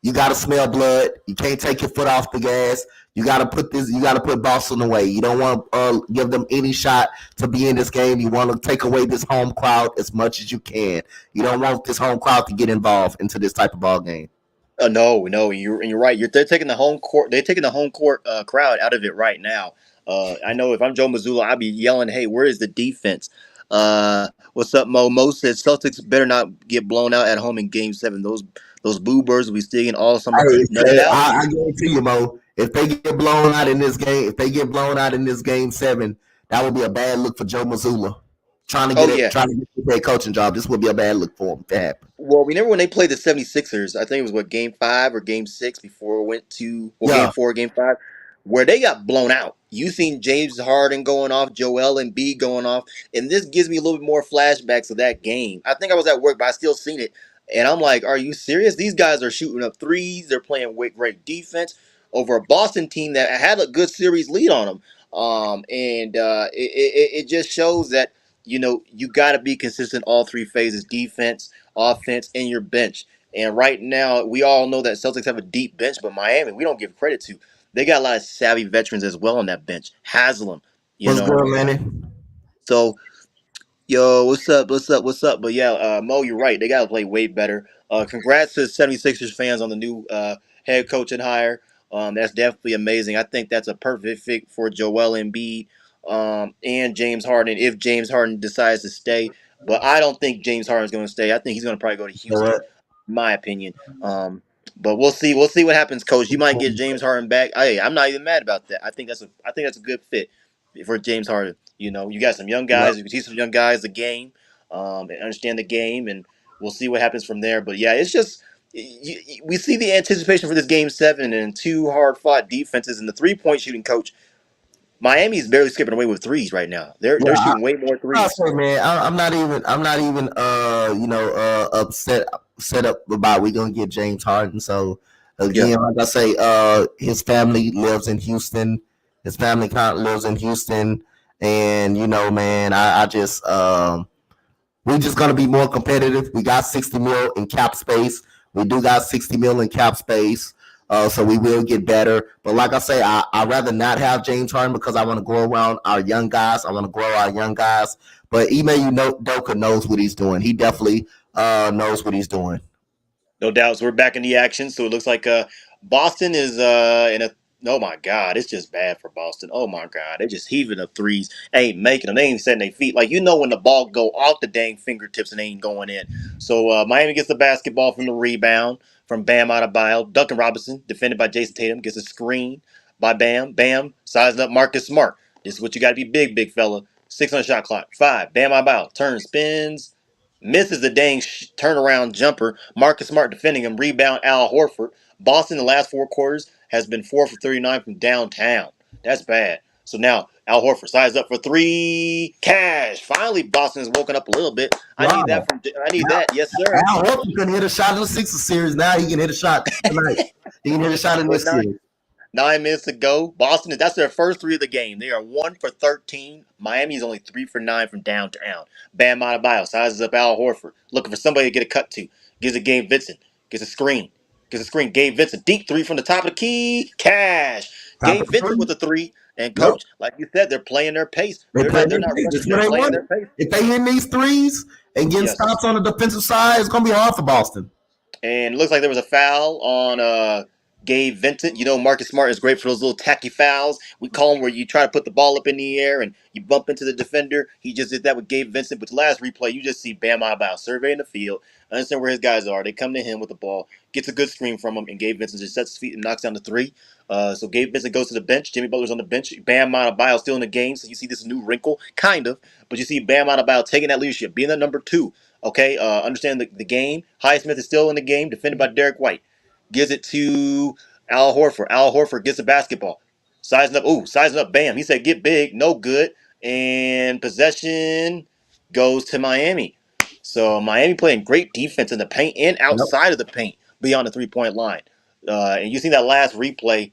You got to smell blood. You can't take your foot off the gas. You got to put this. You got to put Boston away. You don't want to give them any shot to be in this game. You want to take away this home crowd as much as you can. You don't want this home crowd to get involved into this type of ball game. No, you're right. They're taking the home court. They're taking the home court crowd out of it right now. I know if I'm Joe Mazzulla, I'd be yelling, "Hey, where is the defense?" What's up, Mo? Mo says Celtics better not get blown out at home in Game 7. Those boo birds will be stinging all summer. No doubt. I guarantee you, Mo. If they get blown out in this game, Game 7, that would be a bad look for Joe Mazzulla. Trying to get a great coaching job. This would be a bad look for him to happen. Well, remember when they played the 76ers, I think it was Game 5 or Game 6 before it went to Game 4, Game 5, where they got blown out. You seen James Harden going off, Joel Embiid going off, and this gives me a little bit more flashbacks of that game. I think I was at work, but I still seen it. And I'm like, are you serious? These guys are shooting up threes. They're playing great defense over a Boston team that had a good series lead on them. It just shows that, you got to be consistent all three phases: defense, offense, and your bench. And right now, we all know that Celtics have a deep bench, but Miami, we don't give credit to. They got a lot of savvy veterans as well on that bench. Haslam, What's good, Manny? So, yo, what's up? But yeah, Mo, you're right. They got to play way better. Congrats to 76ers fans on the new head coach and hire. That's definitely amazing. I think that's a perfect fit for Joel Embiid and James Harden if James Harden decides to stay. But I don't think James Harden's going to stay. I think he's going to probably go to Houston, in my opinion. But we'll see. We'll see what happens, Coach. You might get James Harden back. Hey, I'm not even mad about that. I think that's a good fit for James Harden. You got some young guys. You can teach some young guys the game, and understand the game, and we'll see what happens from there. But yeah, it's just we see the anticipation for this Game 7 and two hard-fought defenses and the three-point shooting, Coach. Miami's barely skipping away with threes right now. They're shooting way more threes. Say, man, I'm not even upset up about we're gonna get James Harden. So again, like I say, his family lives in Houston. His family lives in Houston, and man, I just we're just gonna be more competitive. We got $60 million in cap space. We do got $60 million in cap space. So we will get better. But like I say, I'd rather not have James Harden because I want to grow around our young guys. I want to grow our young guys. But Ime Udoka knows what he's doing. He definitely knows what he's doing. No doubt. So we're back in the action. So it looks like Boston is in a. Oh my God, it's just bad for Boston. Oh my God, they're just heaving up threes, ain't making them. They ain't setting their feet. Like when the ball go off the dang fingertips and they ain't going in. So Miami gets the basketball from the rebound from Bam Adebayo. Duncan Robinson, defended by Jason Tatum, gets a screen by Bam. Bam sizing up Marcus Smart. This is what you got to be big fella. 6 on the shot clock. 5. Bam Adebayo turns, spins, misses the dang turnaround jumper. Marcus Smart defending him. Rebound Al Horford. Boston in the last 4 quarters has been 4 for 39 from downtown. That's bad. So now Al Horford size up for 3. Cash. Finally, Boston has woken up a little bit. I need Wow. that. Yes, sir. Al Horford couldn't hit a shot in the Sixers series. Now he can hit a shot tonight. He can hit a shot in this series. 9 minutes to go. Boston, that's their first 3 of the game. They are 1 for 13. Miami's only 3 for 9 from downtown. Bam Adebayo sizes up Al Horford, looking for somebody to get a cut to. Gives it Gabe Vincent. Gets a screen. Gabe Vincent. Deep 3 from the top of the key. Cash. Top of Gabe the Vincent three. with a 3. And Yep. coach, like you said, they're playing their pace. They They're play not their rushing. pace. That's They're what they playing want. their pace. If they hit these threes and getting Yes. stops on the defensive side, it's gonna be hard for Boston. And it looks like there was a foul on Gabe Vincent. Marcus Smart is great for those little tacky fouls. We call them where you try to put the ball up in the air and you bump into the defender. He just did that with Gabe Vincent. But the last replay, you just see Bam Adebayo surveying the field, understand where his guys are. They come to him with the ball, gets a good screen from him, and Gabe Vincent just sets his feet and knocks down the 3. So Gabe Vincent goes to the bench. Jimmy Butler's on the bench. Bam Adebayo still in the game. So you see this new wrinkle, kind of. But you see Bam Adebayo taking that leadership, being that number 2. Okay, understand the game. Highsmith is still in the game, defended by Derek White. Gives it to Al Horford. Al Horford gets the basketball. Sizing up. Bam. He said, get big. No good. And possession goes to Miami. So Miami playing great defense in the paint and Yep. outside of the paint beyond the 3-point line. And you see that last replay.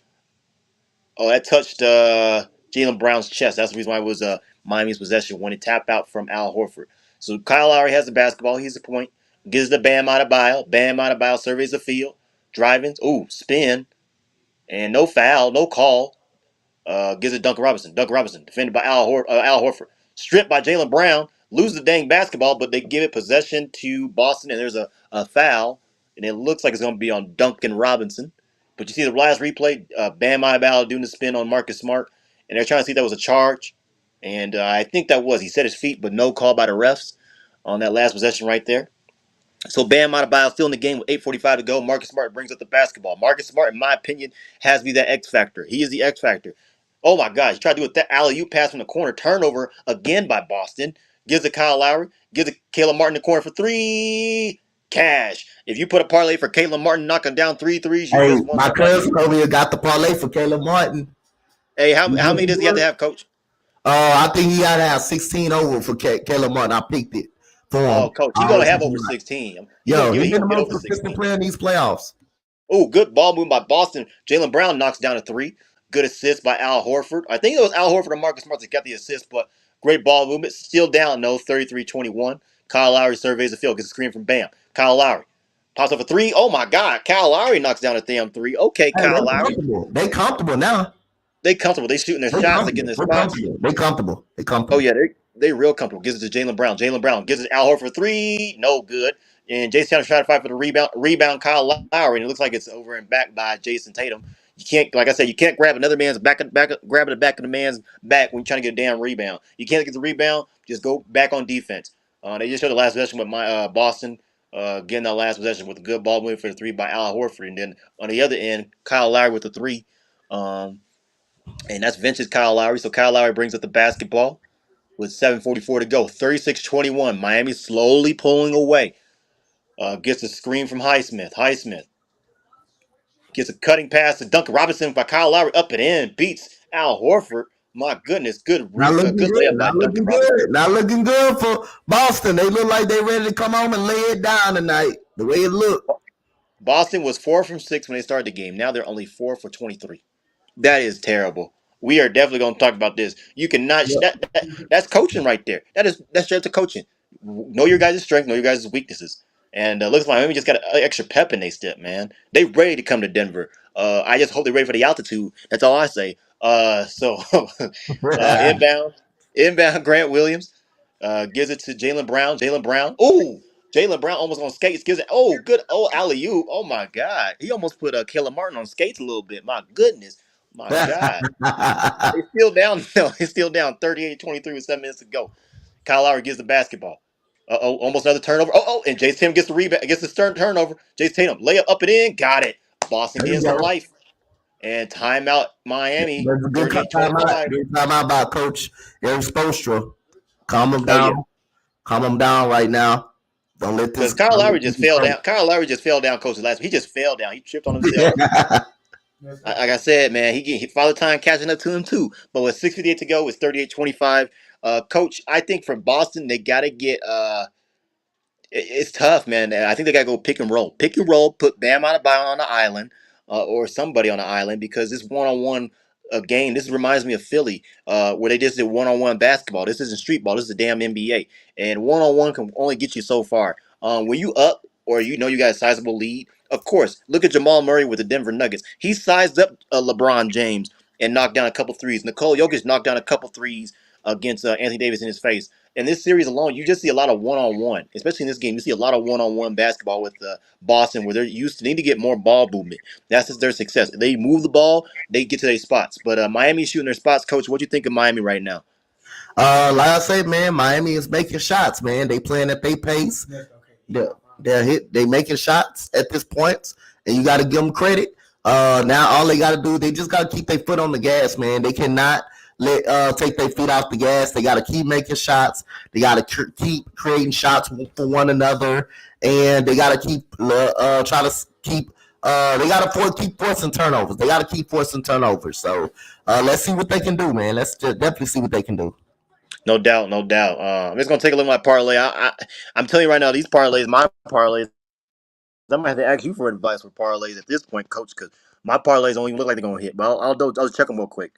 Oh, that touched Jaylen Brown's chest. That's the reason why it was Miami's possession when it tapped out from Al Horford. So Kyle Lowry has the basketball. He's the point. Gives the Bam Adebayo. Bam Adebayo surveys the field. Driving. Spin. And no foul. No call. Gives it Duncan Robinson. Defended by Al Horford. Stripped by Jaylen Brown. Lose the dang basketball, but they give it possession to Boston, and there's a foul. And it looks like it's going to be on Duncan Robinson. But you see the last replay, Bam Adebayo doing the spin on Marcus Smart, and they're trying to see if that was a charge. And I think that was. He set his feet, but no call by the refs on that last possession right there. So Bam Adebayo still in the game with 8:45 to go. Marcus Smart brings up the basketball. Marcus Smart, in my opinion, has to be that X factor. He is the X factor. Oh my gosh, he tried to do that alley-oop pass from the corner. Turnover again by Boston. Gives it Kyle Lowry. Gives it Caleb Martin in the corner for 3. Cash. If you put a parlay for Caleb Martin knocking down 3 threes, you just won My some money. cousin over here got the parlay for Caleb Martin. Hey, how many does he have to have, Coach? I think he had to have 16 over for Caleb Martin. I picked it for him. Oh, Coach, he's going to have over 16. He's Yo, going he's to been the get most over consistent 16. player in these playoffs. Oh, good ball movement by Boston. Jaylen Brown knocks down a 3. Good assist by Al Horford. I think it was Al Horford and Marcus Smart that got the assist, but great ball movement. Still down, no, 33-21. Kyle Lowry surveys the field, gets a screen from Bam. Kyle Lowry pops up a 3. Oh, my God. Kyle Lowry knocks down a damn 3. Okay, Hey, Kyle Lowry. They comfortable now. They comfortable. They shooting their shots. They getting their spots. They comfortable. Oh, yeah, they real comfortable. Gives it to Jaylen Brown. Jaylen Brown gives it to Al Horford 3. No good. And Jason Tatum trying to fight for the rebound. Rebound Kyle Lowry, and it looks like it's over and back by Jason Tatum. You can't, like I said, you can't grab another man's grabbing the back of the man's back when you're trying to get a damn rebound. You can't get the rebound. Just go back on defense. They just showed the last possession with my Boston getting that last possession with a good ball moving for the 3 by Al Horford, and then on the other end, Kyle Lowry with the 3. And that's vintage Kyle Lowry. So Kyle Lowry brings up the basketball with 7:44 to go. 36-21. Miami slowly pulling away. Gets a screen from Highsmith. Highsmith gets a cutting pass to Duncan Robinson by Kyle Lowry. Up and in. Beats Al Horford. My goodness. Good layup by Duncan Robinson. Not looking good for Boston. They look like they're ready to come home and lay it down tonight. The way it looked. Boston was 4 from 6 when they started the game. Now they're only 4 for 23. That is terrible. We are definitely going to talk about this. You cannot. That's coaching right there. That's straight to coaching. Know your guys' strength. Know your guys' weaknesses. And looks like Miami just got an extra pep in their step, man. They ready to come to Denver. I just hope they're ready for the altitude. That's all I say. So inbound Grant Williams gives it to Jalen Brown. Jalen Brown. Ooh, Jalen Brown almost on skates. Gives it. Oh, good. Oh, alley oop. Oh my God. He almost put Caleb Martin on skates a little bit. My goodness. My God. They still down. No, he's still down 38-23 with 7 minutes to go. Kyle Lowry gives the basketball. Almost another turnover. And Jason Tatum gets the rebound, gets the turnover. Jason Tatum layup up and in, got it. Boston There you getting some go. life. And timeout Miami, That's a good timeout. 38-25. Good timeout by Coach Eric Spoelstra. Calm him Oh yeah. down. Calm him down right now. Don't let Because this. Kyle Don't Lowry let just this fell down. Kyle Lowry just fell down, coach's last. He just fell down. He tripped on himself. yeah. Like I said, man, Father Time catching up to him too. But with 6:58 to go, it's 38-25. Coach, I think for Boston, they gotta get it's tough, man. I think they gotta go pick and roll. Pick and roll. Put Bam Adebayo on the island, or somebody on the island, because this one-on-one game. This reminds me of Philly, where they just did one-on-one basketball. This isn't street ball. This is the damn NBA, and one-on-one can only get you so far. When you up or you got a sizable lead, of course. Look at Jamal Murray with the Denver Nuggets. He sized up LeBron James and knocked down a couple threes. Nikola Jokic knocked down a couple threes against Anthony Davis in his face. In this series alone, you just see a lot of one-on-one, especially in this game. You see a lot of one-on-one basketball with Boston, where they're used to need to get more ball movement. That's just their success. They move the ball, they get to their spots. But Miami's shooting their spots. Coach, what do you think of Miami right now? Like I said, man, Miami is making shots, man. They playing at their pace. They making shots at this point, and you got to give them credit. Now all they got to do, they just got to keep their foot on the gas, man. They cannot let take their feet off the gas. They got to keep making shots. They got to keep creating shots for one another, and they got to keep try to keep. They got to keep forcing turnovers. They got to keep forcing turnovers. So let's see what they can do, man. Let's just definitely see what they can do. No doubt, no doubt. I'm just gonna take a look at my parlay. I'm telling you right now, these parlays, my parlays, I might have to ask you for advice for parlays at this point, Coach, because my parlays don't even look like they're gonna hit. But I'll check them real quick.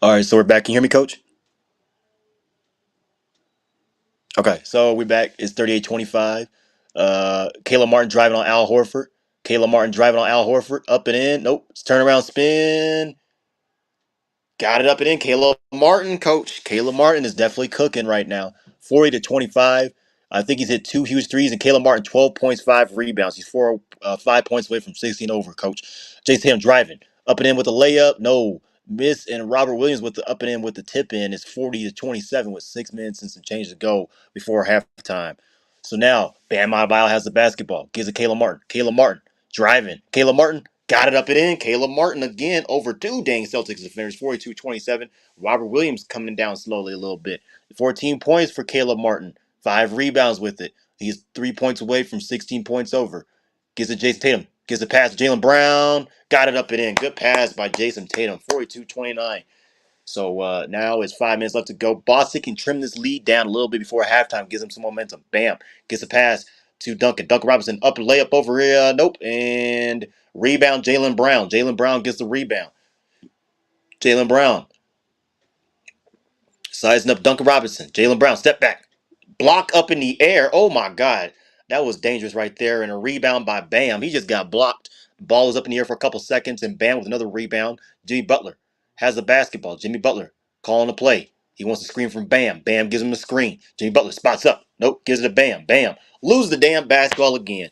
All right, so we're back. Can you hear me, Coach? Okay, so we're back. It's 38-25. Kayla Martin driving on Al Horford. Kayla Martin driving on Al Horford. Up and in. Nope. It's turnaround spin. Got it up and in. Kayla Martin, coach. Kayla Martin is definitely cooking right now. 40-25. I think he's hit 2 huge threes, and Kayla Martin 12 points, 5 rebounds. He's 5 points away from 16 over, coach. Jason Tatum driving. Up and in with a layup. No. Miss, and Robert Williams with the up and in with the tip in is 40-27 with 6 minutes and some change to go before halftime. So now Bam Adebayo has the basketball. Gives it Kayla Martin. Kayla Martin driving. Caleb Martin got it up and in. Caleb Martin again over two dang Celtics defenders, 42-27. Robert Williams coming down slowly a little bit. 14 points for Caleb Martin. 5 rebounds with it. He's 3 points away from 16 points over. Gives it Jason Tatum. Gives a pass to Jaylen Brown. Got it up and in. Good pass by Jason Tatum. 42-29. So now it's 5 minutes left to go. Boston can trim this lead down a little bit before halftime. Gives them some momentum. Bam. Gets a pass to Duncan. Duncan Robinson up a layup over here. Nope. And rebound Jaylen Brown. Jaylen Brown gets the rebound. Jaylen Brown sizing up Duncan Robinson. Jaylen Brown step back. Block up in the air. Oh my God. That was dangerous right there. And a rebound by Bam. He just got blocked. Ball was up in the air for a couple seconds. And Bam with another rebound. Jimmy Butler has the basketball. Jimmy Butler calling the play. He wants to screen from Bam. Bam gives him a screen. Jimmy Butler spots up. Nope. Gives it to Bam. Bam. Lose the damn basketball again.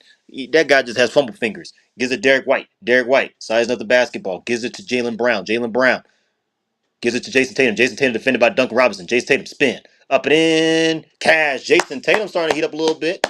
That guy just has fumble fingers. Gives it Derek White. Derek White sizing up the basketball. Gives it to Jaylen Brown. Jaylen Brown gives it to Jason Tatum. Jason Tatum defended by Duncan Robinson. Jason Tatum spin. Up and in. Cash. Jason Tatum starting to heat up a little bit.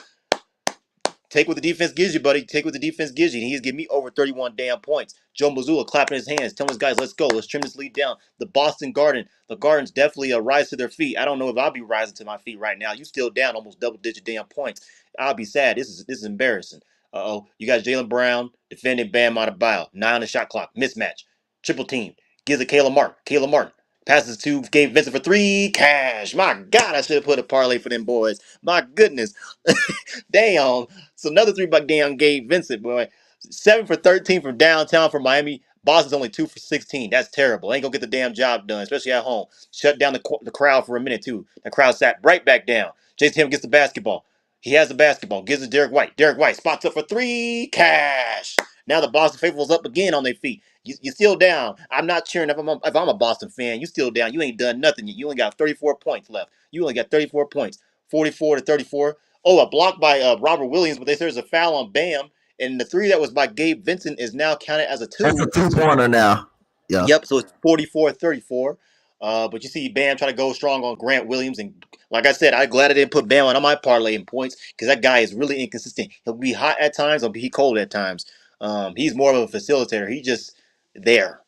Take what the defense gives you, buddy. Take what the defense gives you. And he's giving me over 31 damn points. Joe Mazzulla clapping his hands, telling his guys, let's go. Let's trim this lead down. The Gardens definitely rise to their feet. I don't know if I'll be rising to my feet right now. You still down almost double-digit damn points. I'll be sad. This is embarrassing. Uh-oh. You got Jaylen Brown defending Bam Adebayo. 9 on the shot clock. Mismatch. Triple team. Gives it Caleb Martin. Caleb Martin passes to Gabe Vincent for 3. Cash. My God, I should have put a parlay for them boys. My goodness. Damn. So another 3 by damn Gabe Vincent, boy. 7 for 13 from downtown for Miami. Boston's only 2 for 16. That's terrible. Ain't gonna get the damn job done, especially at home. Shut down the crowd for a minute, too. The crowd sat right back down. Jason Tatum gets the basketball. He has the basketball. Gives it to Derek White. Derek White spots up for 3. Cash. Now the Boston faithful's up again on their feet. You're still down. I'm not cheering if I'm a Boston fan. You still down. You ain't done nothing yet. You only got 34 points left. You only got 34 points. 44-34. Oh, a block by Robert Williams, but they say there's a foul on Bam. And the 3 that was by Gabe Vincent is now counted as a 2. That's a 2-pointer now. Yeah. Yep, so it's 44-34. But you see Bam trying to go strong on Grant Williams. And like I said, I'm glad I didn't put Bam on my parlay in points because that guy is really inconsistent. He'll be hot at times, he'll be cold at times. He's more of a facilitator. He's just there,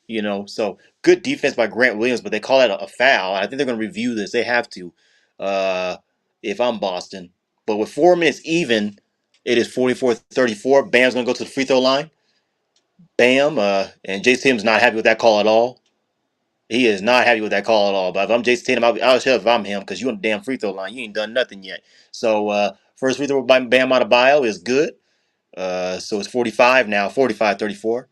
So good defense by Grant Williams, but they call that a foul. I think they're going to review this. They have to if I'm Boston. But with 4 minutes even, it is 44-34. Bam's going to go to the free throw line. Bam. And Jason Tatum's not happy with that call at all. He is not happy with that call at all. But if I'm Jason Tatum, I'll shut up if I'm him because you on the damn free throw line. You ain't done nothing yet. So first free throw by Bam Adebayo is good. So it's 45 now, 45-34.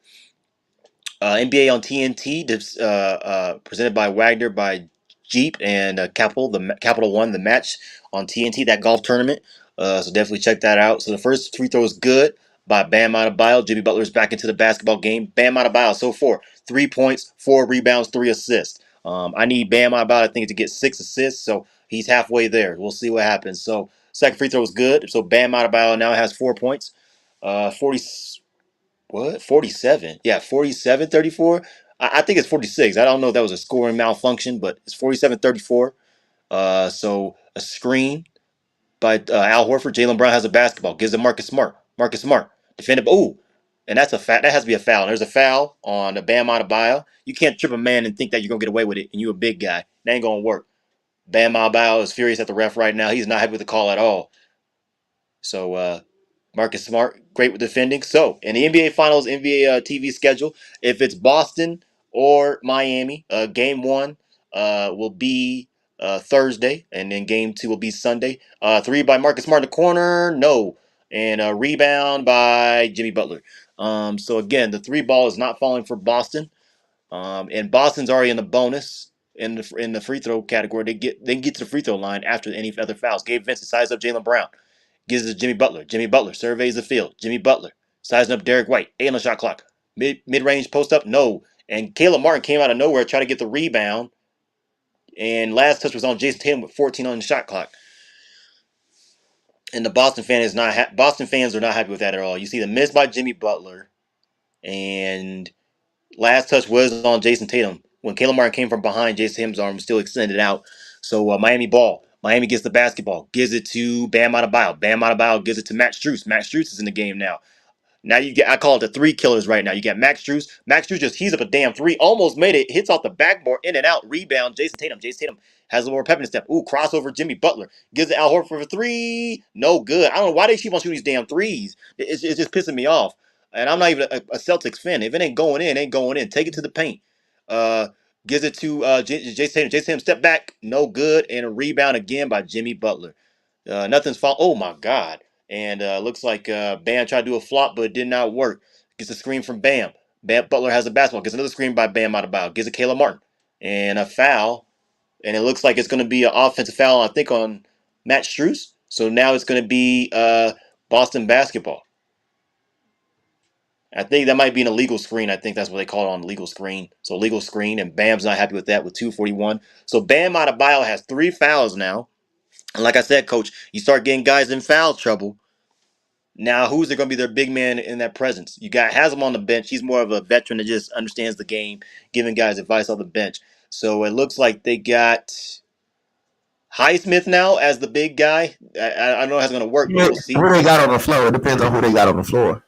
NBA on TNT, presented by Wagner by Jeep and Capital One, the match on TNT, that golf tournament. So definitely check that out. So the first free throw is good by Bam Adebayo. Jimmy Butler's back into the basketball game. Bam Adebayo so far 3 points, 4 rebounds, 3 assists. I need Bam Adebayo, I think, to get 6 assists. So he's halfway there. We'll see what happens. So second free throw is good. So Bam Adebayo now has 4 points. 47? Yeah, 47-34. I think it's 46. I don't know if that was a scoring malfunction, but it's 47-34. So a screen by Al Horford. Jaylen Brown has a basketball. Gives it Marcus Smart. Marcus Smart defended. Ooh, and that's a that has to be a foul. There's a foul on the Bam Adebayo. You can't trip a man and think that you're gonna get away with it, and you're a big guy. That ain't gonna work. Bam Adebayo is furious at the ref right now. He's not happy with the call at all. So Marcus Smart, great with defending. So in the NBA Finals, NBA TV schedule, if it's Boston or Miami, Game 1 will be Thursday, and then Game 2 will be Sunday. 3 by Marcus Smart in the corner, no, and a rebound by Jimmy Butler. So again, the 3 ball is not falling for Boston, and Boston's already in the bonus in the free throw category. They can get to the free throw line after any other fouls. Gabe Vincent sized up Jaylen Brown. Gives it to Jimmy Butler. Jimmy Butler surveys the field. Jimmy Butler sizing up Derek White. 8 on the shot clock. Mid-range post up, no. And Caleb Martin came out of nowhere, tried to get the rebound. And last touch was on Jason Tatum with 14 on the shot clock. And the Boston fans are not happy with that at all. You see the miss by Jimmy Butler, and last touch was on Jason Tatum. When Caleb Martin came from behind, Jason Tatum's arm was still extended out. So Miami ball. Miami gets the basketball, gives it to Bam Adebayo. Bam Adebayo gives it to Matt Strus. Matt Strus is in the game now. Now you get, I call it the three killers right now. You got Max Strus. Max Strus just he's up a damn three, almost made it, hits off the backboard, in and out, rebound. Jason Tatum. Jason Tatum has a little more pep in his step. Ooh, crossover. Jimmy Butler gives it Al Horford for three. No good. I don't know why they keep on shooting these damn threes. It's just pissing me off. And I'm not even a Celtics fan. If it ain't going in, it ain't going in. Take it to the paint. Uh, gives it to Jason Tatum. Jason Tatum step back, no good, and a rebound again by Jimmy Butler. Nothing's fall. Oh my God. And looks like Bam tried to do a flop, but it did not work. Gets a screen from Bam. Bam Butler has a basketball. Gets another screen by Bam out of bounds. Gives it Caleb Martin. And a foul. And it looks like it's going to be an offensive foul, I think, on Matt Strus. So now it's going to be Boston basketball. I think that might be an illegal screen. I think that's what they call it on legal screen. So legal screen, and Bam's not happy with that with 2:41. So Bam Adebayo has 3 fouls now. And like I said, Coach, you start getting guys in foul trouble. Now, who's going to be their big man in that presence? You got Haslam on the bench. He's more of a veteran that just understands the game, giving guys advice on the bench. So it looks like they got Highsmith now as the big guy. I don't know how it's going to work, but we'll see. Who they got on the floor? It depends on who they got on the floor.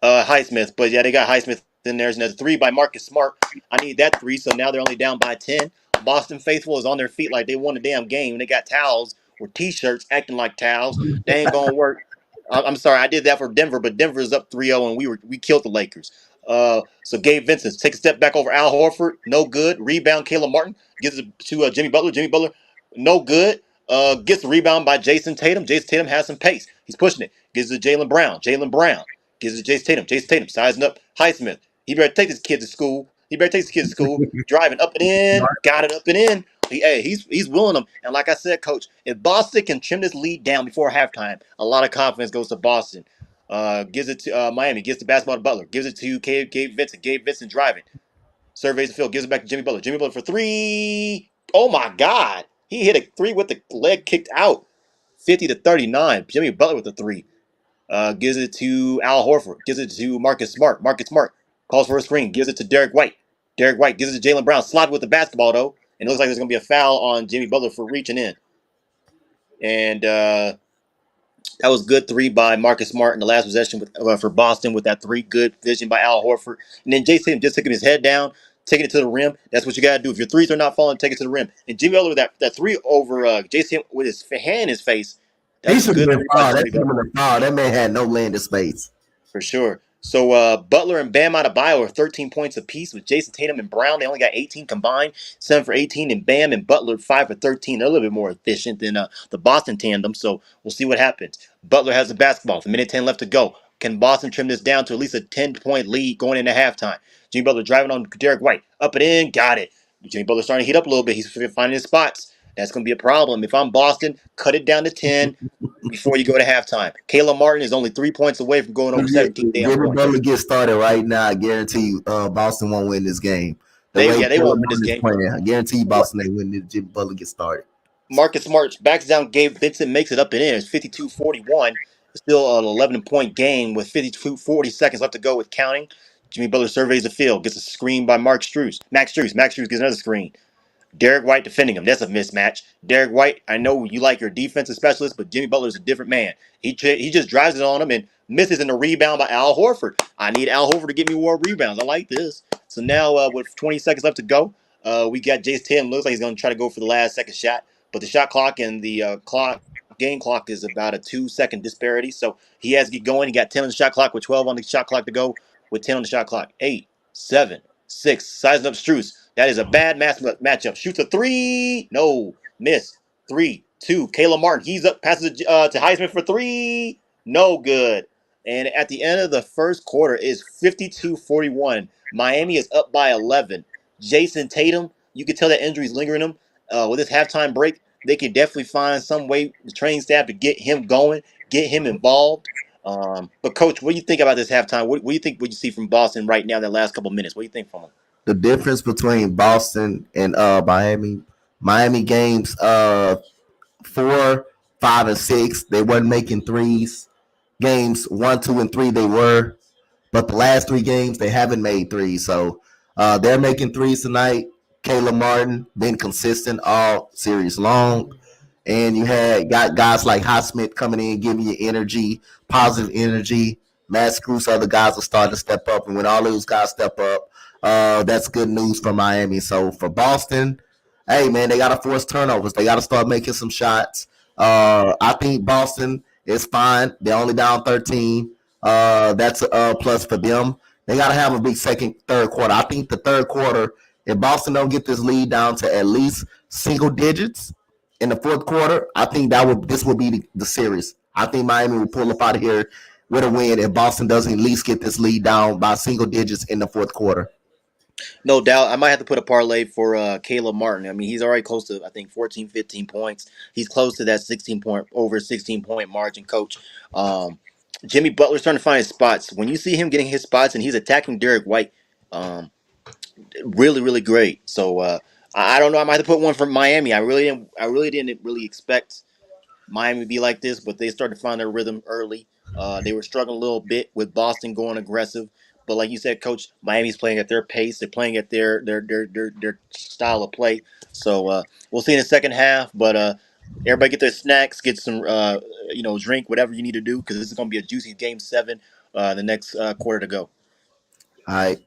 Highsmith, but yeah, they got Highsmith in there. And there's a 3 by Marcus Smart. I need that 3, so now they're only down by 10. Boston Faithful is on their feet like they won the damn game. They got towels or T-shirts acting like towels. They ain't going to work. I'm sorry, I did that for Denver, but Denver is up 3-0, and we killed the Lakers. So Gabe Vincent takes a step back over Al Horford, no good. Rebound, Caleb Martin gives it to Jimmy Butler. Jimmy Butler, no good. Gets the rebound by Jason Tatum. Jason Tatum has some pace. He's pushing it. Gives it to Jaylen Brown. Jaylen Brown gives it to Jason Tatum. Jason Tatum sizing up Highsmith. He better take this kid to school. Driving up and in. Got it up and in. He's willing them. And like I said, Coach, if Boston can trim this lead down before halftime, a lot of confidence goes to Boston. Gives it to Miami. Gives the basketball to Butler. Gives it to Gabe Vincent. Gabe Vincent driving. Surveys the field. Gives it back to Jimmy Butler. Jimmy Butler for 3. Oh my God! He hit a 3 with the leg kicked out. 50-39. Jimmy Butler with the 3. Gives it to Al Horford. Gives it to Marcus Smart. Marcus Smart calls for a screen. Gives it to Derek White. Derek White gives it to Jaylen Brown. Slotted with the basketball, though. And it looks like there's going to be a foul on Jimmy Butler for reaching in. And that was good 3 by Marcus Smart in the last possession for Boston with that 3. Good vision by Al Horford. And then Jason just taking his head down, taking it to the rim. That's what you got to do. If your 3s are not falling, take it to the rim. And Jimmy Butler with that 3 over Jason with his hand in his face. He should have been fouled. That man had no landing space. For sure. So Butler and Bam Adebayo are 13 points apiece with Jason Tatum and Brown. They only got 18 combined, 7 for 18, and Bam and Butler 5 for 13. They're a little bit more efficient than the Boston tandem, so we'll see what happens. Butler has the basketball with 1:10 left to go. Can Boston trim this down to at least a 10-point lead going into halftime? Jimmy Butler driving on Derek White. Up and in, got it. Jimmy Butler starting to heat up a little bit. He's finding his spots. That's going to be a problem. If I'm Boston, cut it down to 10 before you go to halftime. Caleb Martin is only 3 points away from going over 17 damn points. Butler get started right now. I guarantee you Boston won't win this game. They won't win this game. I guarantee you Boston ain't win this. Jimmy Butler get started. Marcus Smart backs down. Gabe Vincent makes it up and in. It's 52-41. It's still an 11-point game with 40 seconds left to go with counting. Jimmy Butler surveys the field, gets a screen by Max Strus. Max Strus gets another screen. Derek White defending him. That's a mismatch. Derek White, I know you like your defensive specialist, but Jimmy Butler is a different man. He just drives it on him and misses in the rebound by Al Horford. I need Al Horford to give me more rebounds. I like this. So now with 20 seconds left to go, we got Jason Tatum. Looks like he's going to try to go for the last second shot. But the shot clock and the game clock is about a 2-second disparity. So he has to get going. He got 10 on the shot clock with 12 on the shot clock to go with 10 on the shot clock. 8, 7, 6. Sizing up Strus. That is a bad matchup. Shoots a 3. No. Miss. 3, 2. Caleb Martin. He's up. Passes to Highsmith for 3. No good. And at the end of the first quarter is 52-41. Miami is up by 11. Jason Tatum, you can tell that injury is lingering him. With this halftime break, they can definitely find some way, the training staff, to get him going, get him involved. But, Coach, what do you think about this halftime? What do you think you see from Boston right now in the last couple of minutes? What do you think from them? The difference between Boston and Miami games 4, 5, and 6, they weren't making threes. Games 1, 2, and 3 they were, but the last 3 games they haven't made threes. So they're making threes tonight. Caleb Martin been consistent all series long, and you got guys like Highsmith coming in, giving you energy, positive energy. Max Cruz, other guys are starting to step up, and when all those guys step up, that's good news for Miami. So for Boston, hey man, they got to force turnovers. They got to start making some shots. I think Boston is fine. They're only down 13. That's a plus for them. They got to have a big third quarter. I think the third quarter, if Boston don't get this lead down to at least single digits in the fourth quarter, I think this will be the series. I think Miami will pull up out of here with a win if Boston doesn't at least get this lead down by single digits in the fourth quarter. No doubt. I might have to put a parlay for Caleb Martin. I mean, he's already close to, I think, 14, 15 points. He's close to that 16 point margin, coach. Jimmy Butler's starting to find his spots. When you see him getting his spots and he's attacking Derek White, um, really, really great. So I don't know. I might have to put one from Miami. I really didn't really expect Miami be like this, but they started to find their rhythm early. They were struggling a little bit with Boston going aggressive, but like you said, Coach, Miami's playing at their pace. They're playing at their style of play. So we'll see in the second half. But everybody get their snacks, get some drink, whatever you need to do, because this is going to be a juicy game 7. The next quarter to go. All right.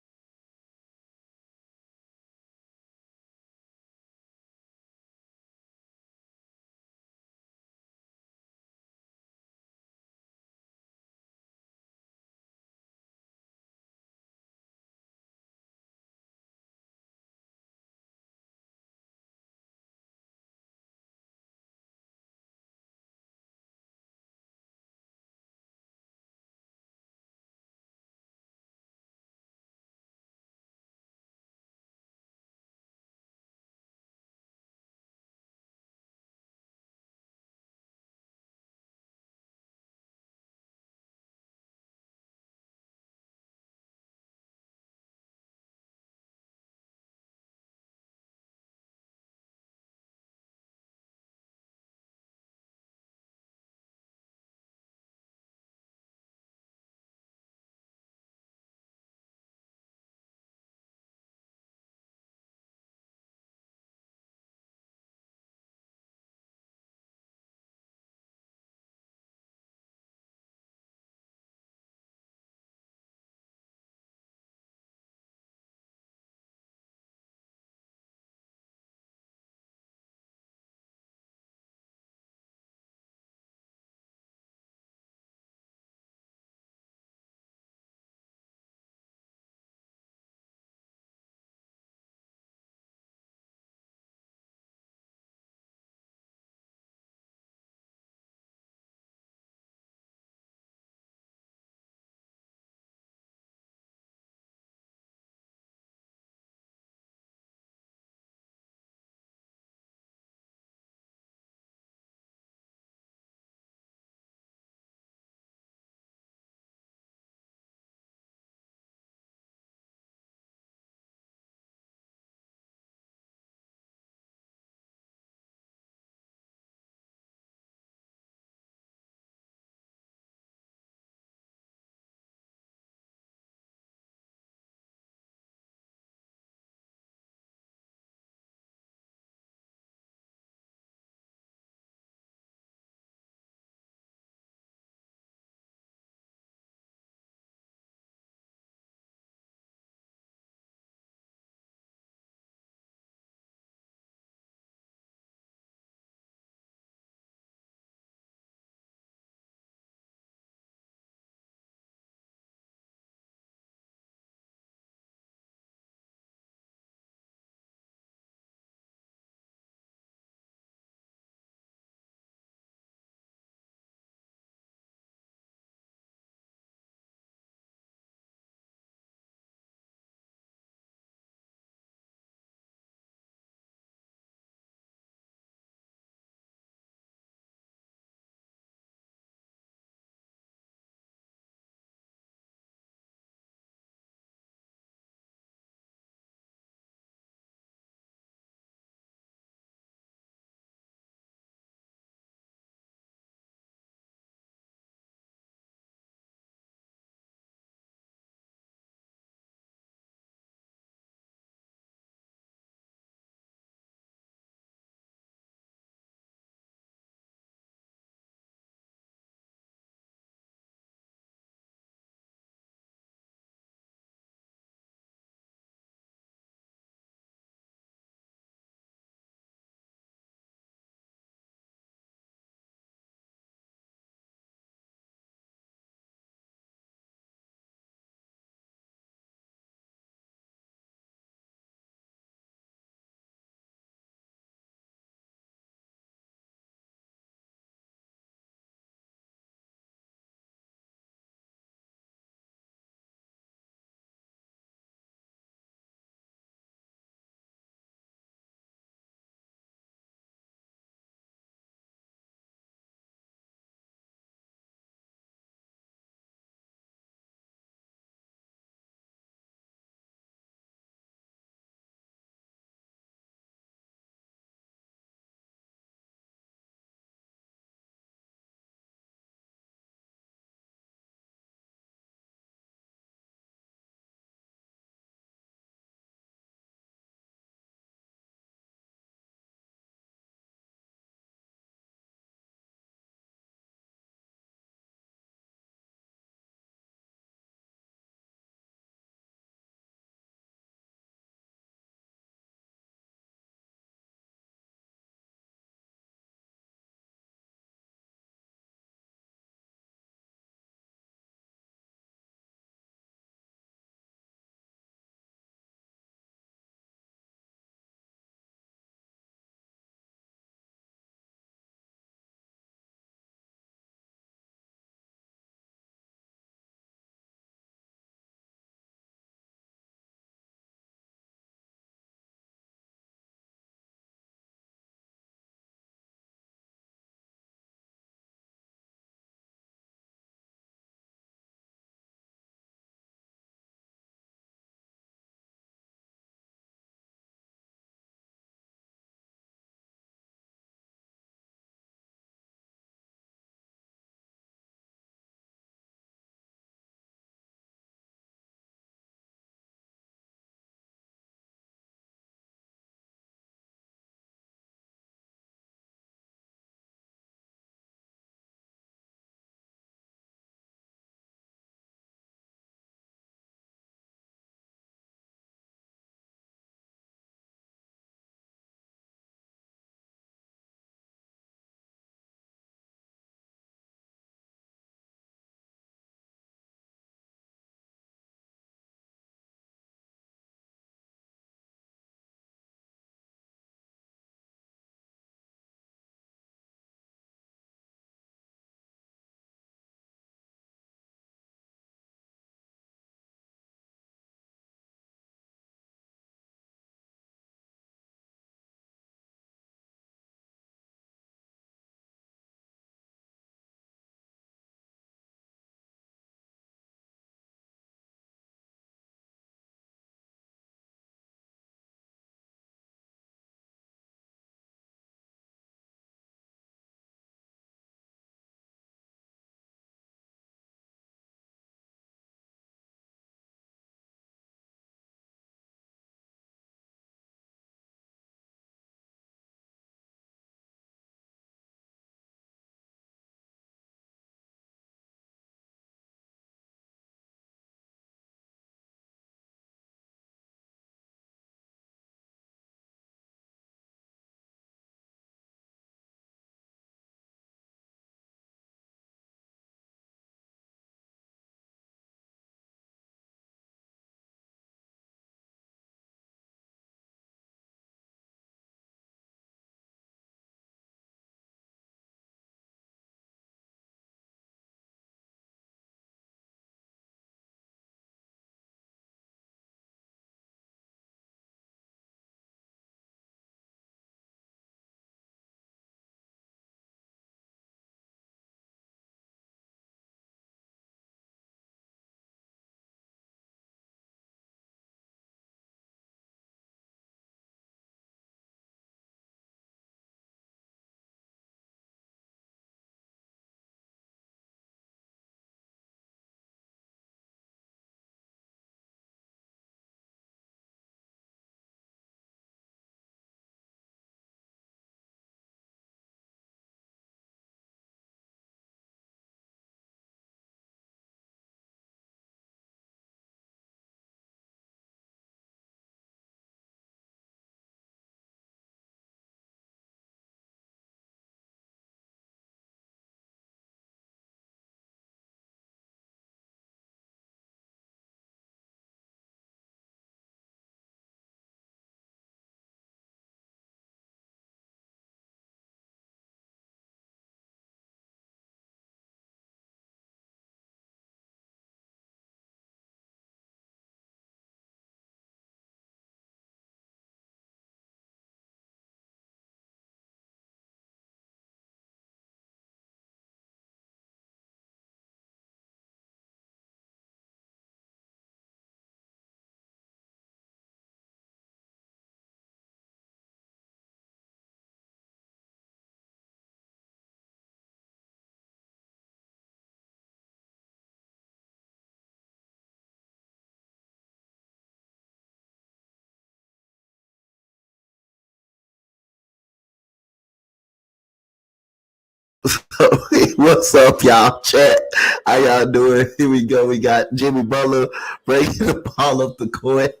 What's up, y'all? Chat. How y'all doing? Here we go. We got Jimmy Butler breaking the ball up the court.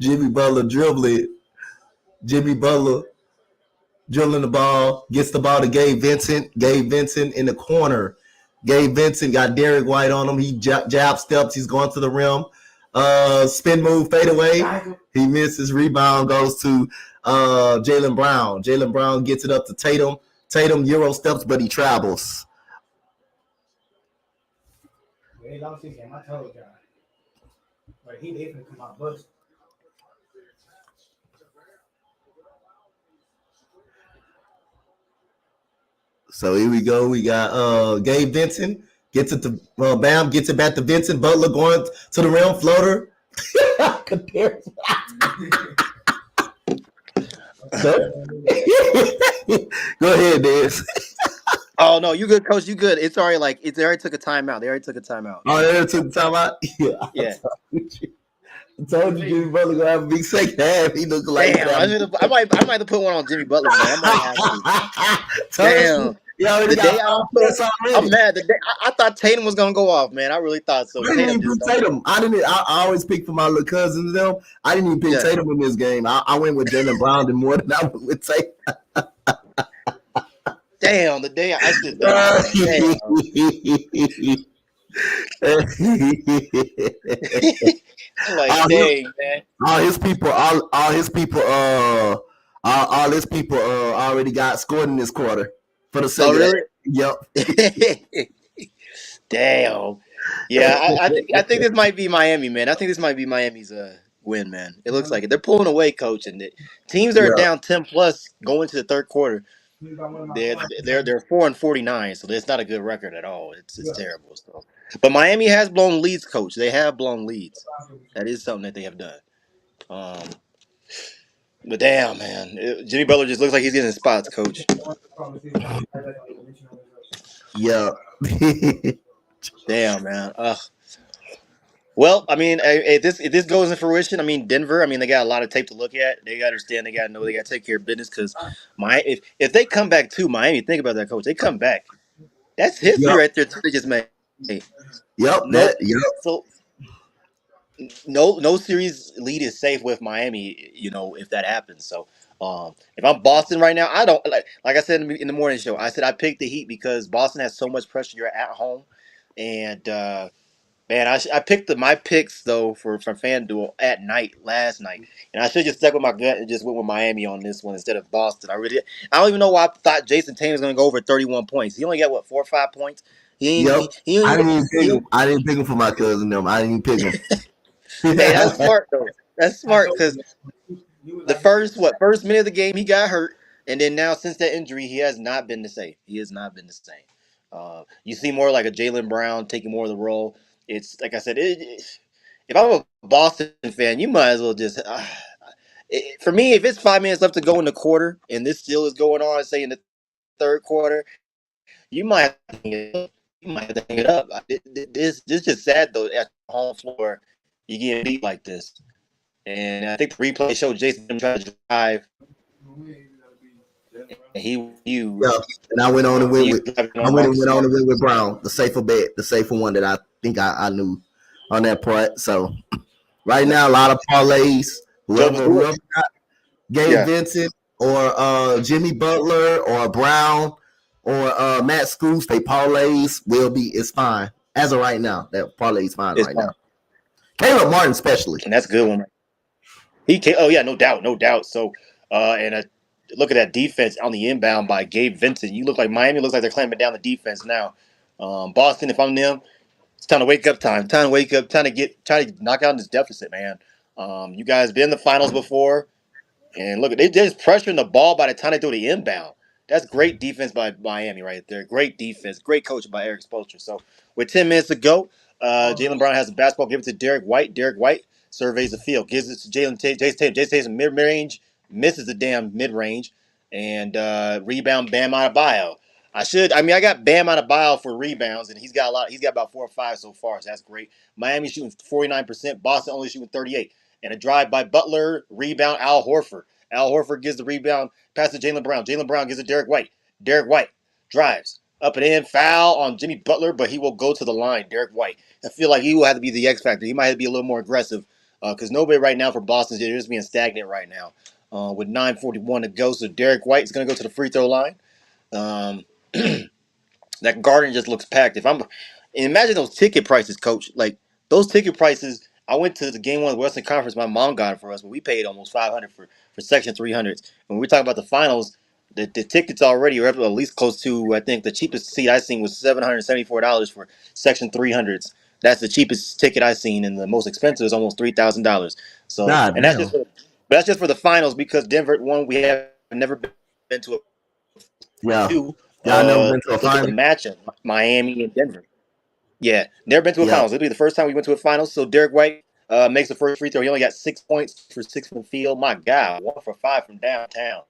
Jimmy Butler dribbling. Jimmy Butler dribbling the ball. Gets the ball to Gabe Vincent. Gabe Vincent in the corner. Gabe Vincent got Derek White on him. He jab steps. He's going to the rim. Spin move, fade away. He misses. Rebound goes to Jaylen Brown. Jaylen Brown gets it up to Tatum. Tatum Euro steps, but he travels. They lost this game. I told y'all. But he definitely come out bust. So here we go. We got Gabe Vincent gets it to Bam, gets it back to Vincent. Butler going to the rim, floater. Go ahead, Dez. Oh no, you good, coach? You good? It's already they already took a timeout. They already took a timeout. Oh, they took the time out. Yeah. I told you Jimmy Butler gonna have a big second half. He look like Damn, I might have to put one on Jimmy Butler, man. I might have to. Damn. You already The got day I'm mad. The day I thought Tatum was gonna go off, man. I really thought so. I didn't even pick Tatum. I always pick for my little cousins and them. I didn't even pick Tatum in this game. I went with Jaylen Brown and more than I went with Tatum. Damn, the day I should. I'm like, dang, man. All his people already got scored in this quarter for the second. Oh, really? Yep. Damn. Yeah, I think this might be Miami, man. I think this might be Miami's win, man. It looks like it. They're pulling away, coach, and teams that are down 10 plus going to the third quarter. They're 4-49, so that's not a good record at all. It's terrible. So, but Miami has blown leads, coach. They have blown leads. That is something that they have done. But damn, man, Jimmy Butler just looks like he's getting spots, coach. Yeah. Damn, man. Well, I mean, if this goes in fruition, I mean, Denver, I mean, they got a lot of tape to look at. They got to understand. They got to know. They got to take care of business because if they come back to Miami, think about that, coach. They come back. That's history right there. They just made. Yep. So no series lead is safe with Miami. You know, if that happens. So if I'm Boston right now, I don't like I said in the morning show. I said I picked the Heat because Boston has so much pressure. You're at home, and. Man, I picked my picks though for FanDuel at night last night, and I should just stuck with my gut and just went with Miami on this one instead of Boston. I don't even know why I thought Jason Tatum was going to go over 31 points. He only got 4 or 5 points. He I didn't even pick him for my cousin. Them. I didn't even pick him. Hey, that's smart though. That's smart because the first minute of the game he got hurt, and then now since that injury he has not been the same. He has not been the same. You see more like a Jaylen Brown taking more of the role. It's like I said, if I'm a Boston fan, you might as well just. For me, if it's 5 minutes left to go in the quarter and this still is going on, say in the third quarter, you might have to hang it up. You might have to hang it up. This is just sad though. At the home floor, you get beat like this, and I think the replay showed Jason trying to drive. And I went on and went with Brown, the safer bet, the safer one that I think I knew on that part. So right now, a lot of parlays. Whoever got Gabe Vincent or Jimmy Butler or Brown or Matt Scoops, they parlays is fine as of right now. That parlay is fine right now. Caleb Martin, especially, and that's a good one. No doubt. So and look at that defense on the inbound by Gabe Vincent. You look like Miami looks like they're clamping down the defense now. Boston, if I'm them, it's time to wake up. Time to wake up. Try to knock out this deficit, man. You guys been in the finals before, and look, they're just pressuring the ball by the time they do the inbound. That's great defense by Miami right there. Great defense. Great coaching by Eric Spoelstra. So with 10 minutes to go, Jaylen Brown has the basketball. Give it to Derek White. Derek White surveys the field. Gives it to Jason Tatum. Jason Tatum mid-range. Misses the damn mid-range. And rebound Bam Adebayo. I got Bam Adebayo for rebounds, and he's got about 4 or 5 so far, so that's great. Miami shooting 49%. Boston only shooting 38%. And a drive by Butler. Rebound Al Horford. Al Horford gives the rebound. Pass to Jaylen Brown. Jaylen Brown gives it to Derek White. Derek White drives. Up and in, foul on Jimmy Butler, but he will go to the line. Derek White. I feel like he will have to be the X factor. He might have to be a little more aggressive because nobody right now for Boston is just being stagnant right now with 9:41 to go. So Derek White is going to go to the free throw line. Um, that garden just looks packed. Imagine those ticket prices, Coach. Like those ticket prices. I went to the Game 1 Western Conference. My mom got it for us, but we paid almost $500 for Section 300s. When we're talking about the finals, the tickets already are up at least close to. I think the cheapest seat I seen was $774 for Section 300s. That's the cheapest ticket I seen, and the most expensive is almost $3,000. So, God and damn. that's just for the finals because Denver one we have never been to it. Yeah. Two, Y'all never been to a look at the final? matchup, Miami and Denver. Yeah, never been to a Yeah. finals. It'll be the first time we went to a finals. So Derek White makes the first free throw. He only got 6 points for 6 from the field. My God, 1 for 5 from downtown.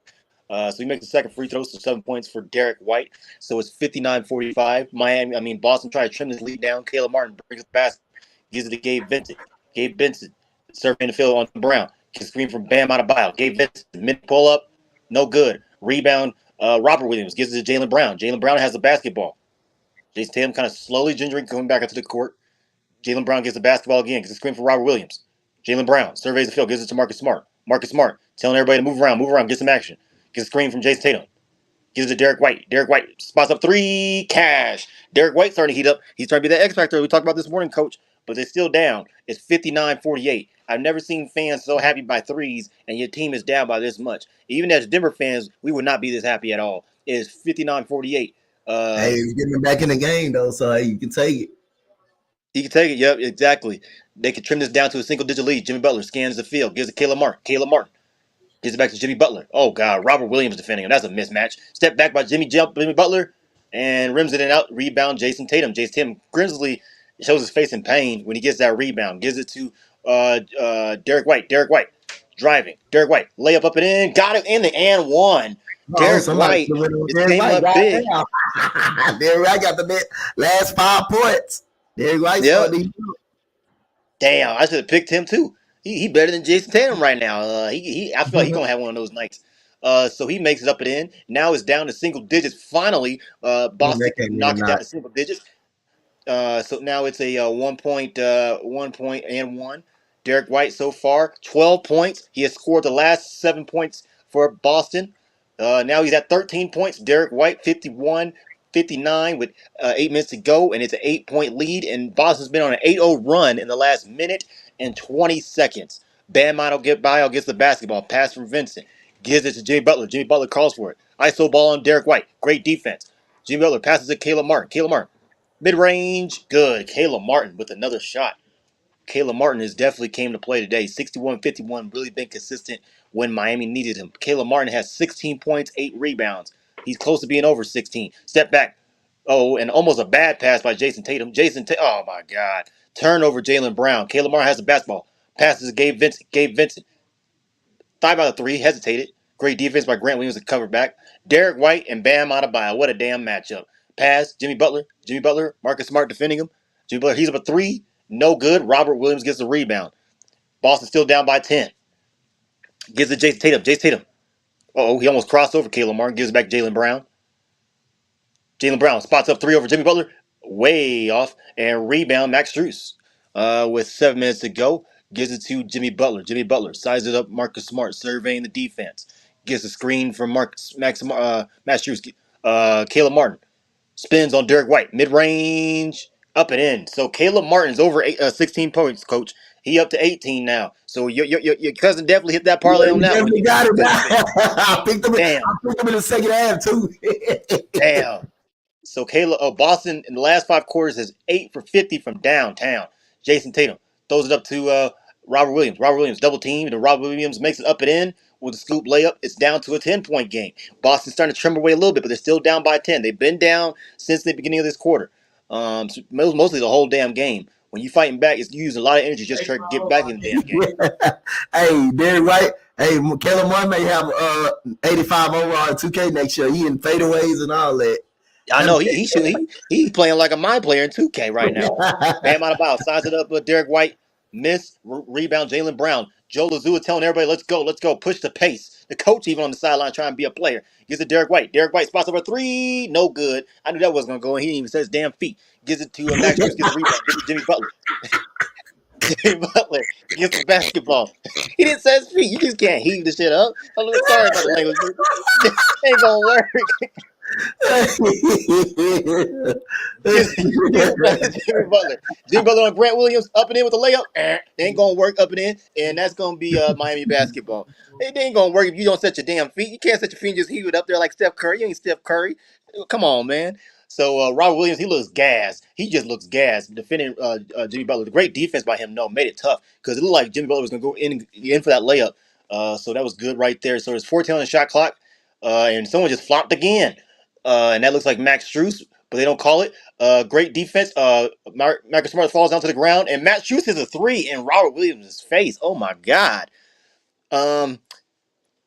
So he makes the second free throw, so 7 points for Derek White. So it's 59-45. Boston trying to trim this lead down. Caleb Martin brings the basket, gives it to Gabe Vincent. Gabe Vincent surfing the field on Brown. Gets screen from Bam Adebayo. Gabe Vincent, mid pull up, no good. Rebound, Robert Williams gives it to Jaylen Brown. Jaylen Brown has the basketball. Jason Tatum kind of slowly gingering coming back into the court. Jaylen Brown gets the basketball again, gets a screen for Robert Williams. Jaylen Brown surveys the field, gives it to Marcus Smart. Marcus Smart telling everybody to move around, get some action. Gets a screen from Jason Tatum. Gives it to Derek White. Derek White spots up three, cash. Derek White starting to heat up. He's trying to be that X factor we talked about this morning, Coach, but they're still down. It's 59-48. I've never seen fans so happy by threes, and your team is down by this much. Even as Denver fans, we would not be this happy at all. It is 59-48. Hey, you're getting back in the game though, so hey, you can take it. He can take it. Yep, exactly. They can trim this down to a single-digit lead. Jimmy Butler scans the field, gives it to Caleb Martin. Caleb Martin gives it back to Jimmy Butler. Oh, God. Robert Williams defending him. That's a mismatch. Step back by Jimmy Butler and rims it in out. Rebound, Jason Tatum. Jason Tatum Grimsley shows his face in pain when he gets that rebound. Gives it to Derek White. Derek White driving. Derek White. Layup up and in. Got it in the and one. Oh, Derek somebody White just Derek came White. up big. Derek White got the last 5 points. Derek White Yep. started. Damn, I should have picked him too. He better than Jason Tatum right now. I feel like he's gonna have one of those nights. So he makes it up and in. Now it's down to single digits. Finally, Boston That came in knocked it down tonight. to single digits. So now it's a 1 point and one. Derek White so far 12 points. He has scored the last 7 points for Boston. Now he's at 13 points. Derek White 51-59 with 8 minutes to go, and it's an 8-point lead. And Boston's been on an 8-0 run in the last minute and 20 seconds. Bam Adebayo gets the basketball. Pass from Vincent. Gives it to Jimmy Butler. Jimmy Butler calls for it. ISO ball on Derek White. Great defense. Jimmy Butler passes to Caleb Martin. Caleb Martin. Mid-range, good. Caleb Martin with another shot. Caleb Martin has definitely came to play today. 61-51, really been consistent when Miami needed him. Caleb Martin has 16 points, 8 rebounds. He's close to being over 16. Step back. Oh, and almost a bad pass by Jason Tatum. Oh, my God. Turnover, Jaylen Brown. Caleb Martin has the basketball. Passes to Gabe Vincent. Gabe Vincent. Thought about a three, hesitated. Great defense by Grant Williams to cover back. Derek White and Bam Adebayo. What a damn matchup. Pass, Jimmy Butler. Jimmy Butler, Marcus Smart defending him. Jimmy Butler, he's up a three. No good. Robert Williams gets the rebound. Boston still down by 10. Gives it to Jason Tatum. Jason Tatum. Uh-oh, he almost crossed over Caleb Martin. Gives it back to Jaylen Brown. Jaylen Brown spots up three over Jimmy Butler. Way off. And rebound, Max Strus. With 7 minutes to go. Gives it to Jimmy Butler. Jimmy Butler sizes it up. Marcus Smart surveying the defense. Gets a screen from Max Strus. Caleb Martin spins on Derek White. Mid-range. Up and in. So Caleb Martin's over 16 points, Coach. He up to 18 now. So your cousin definitely hit that parlay on You that one. definitely got it. Damn. I picked him in the second half too. Damn. So Boston in the last 5 quarters is 8 for 50 from downtown. Jason Tatum throws it up to Robert Williams. Robert Williams double teamed, and Robert Williams makes it up and in with a scoop layup. It's down to a 10-point game. Boston's starting to tremble away a little bit, but they're still down by 10. They've been down since the beginning of this quarter. Mostly the whole damn game. When you fighting back, you use a lot of energy just trying to get back in the damn game. Hey, Derek White. Hey, Caleb Martin may have 85 overall in 2K next year. He in fadeaways and all that. I know he's playing like a my player in 2K right now. Bam Adebayo size it up with Derek White. Miss rebound Jaylen Brown. Joe Lazua telling everybody, let's go, push the pace. The coach even on the sideline trying to be a player. Gives it to Derek White. Derek White spots over three. No good. I knew that wasn't going to go in. He didn't even set his damn feet. Gives it to Max Strus. Gets the rebound. Gives it to Jimmy Butler. Jimmy Butler gets the basketball. He didn't set his feet. You just can't heave the shit up. I'm sorry about the language, but it ain't going to work. Gives it back to Jimmy Butler. Jimmy Butler on Grant Williams up and in with a layup. They ain't gonna work up and in, and that's gonna be Miami basketball. It ain't gonna work if you don't set your damn feet. You can't set your feet and just heave it up there like Steph Curry. You ain't Steph Curry. Come on, man. So Robert Williams, he looks gassed. He just looks gassed. Defending Jimmy Butler. The great defense by him, no, made it tough because it looked like Jimmy Butler was gonna go in for that layup. So that was good right there. So there's 14 on the shot clock, and someone just flopped again. And that looks like Max Strus, but they don't call it. Great defense. Marcus Smart falls down to the ground, and Matt Strus is a three in Robert Williams' face. Oh my God. Um,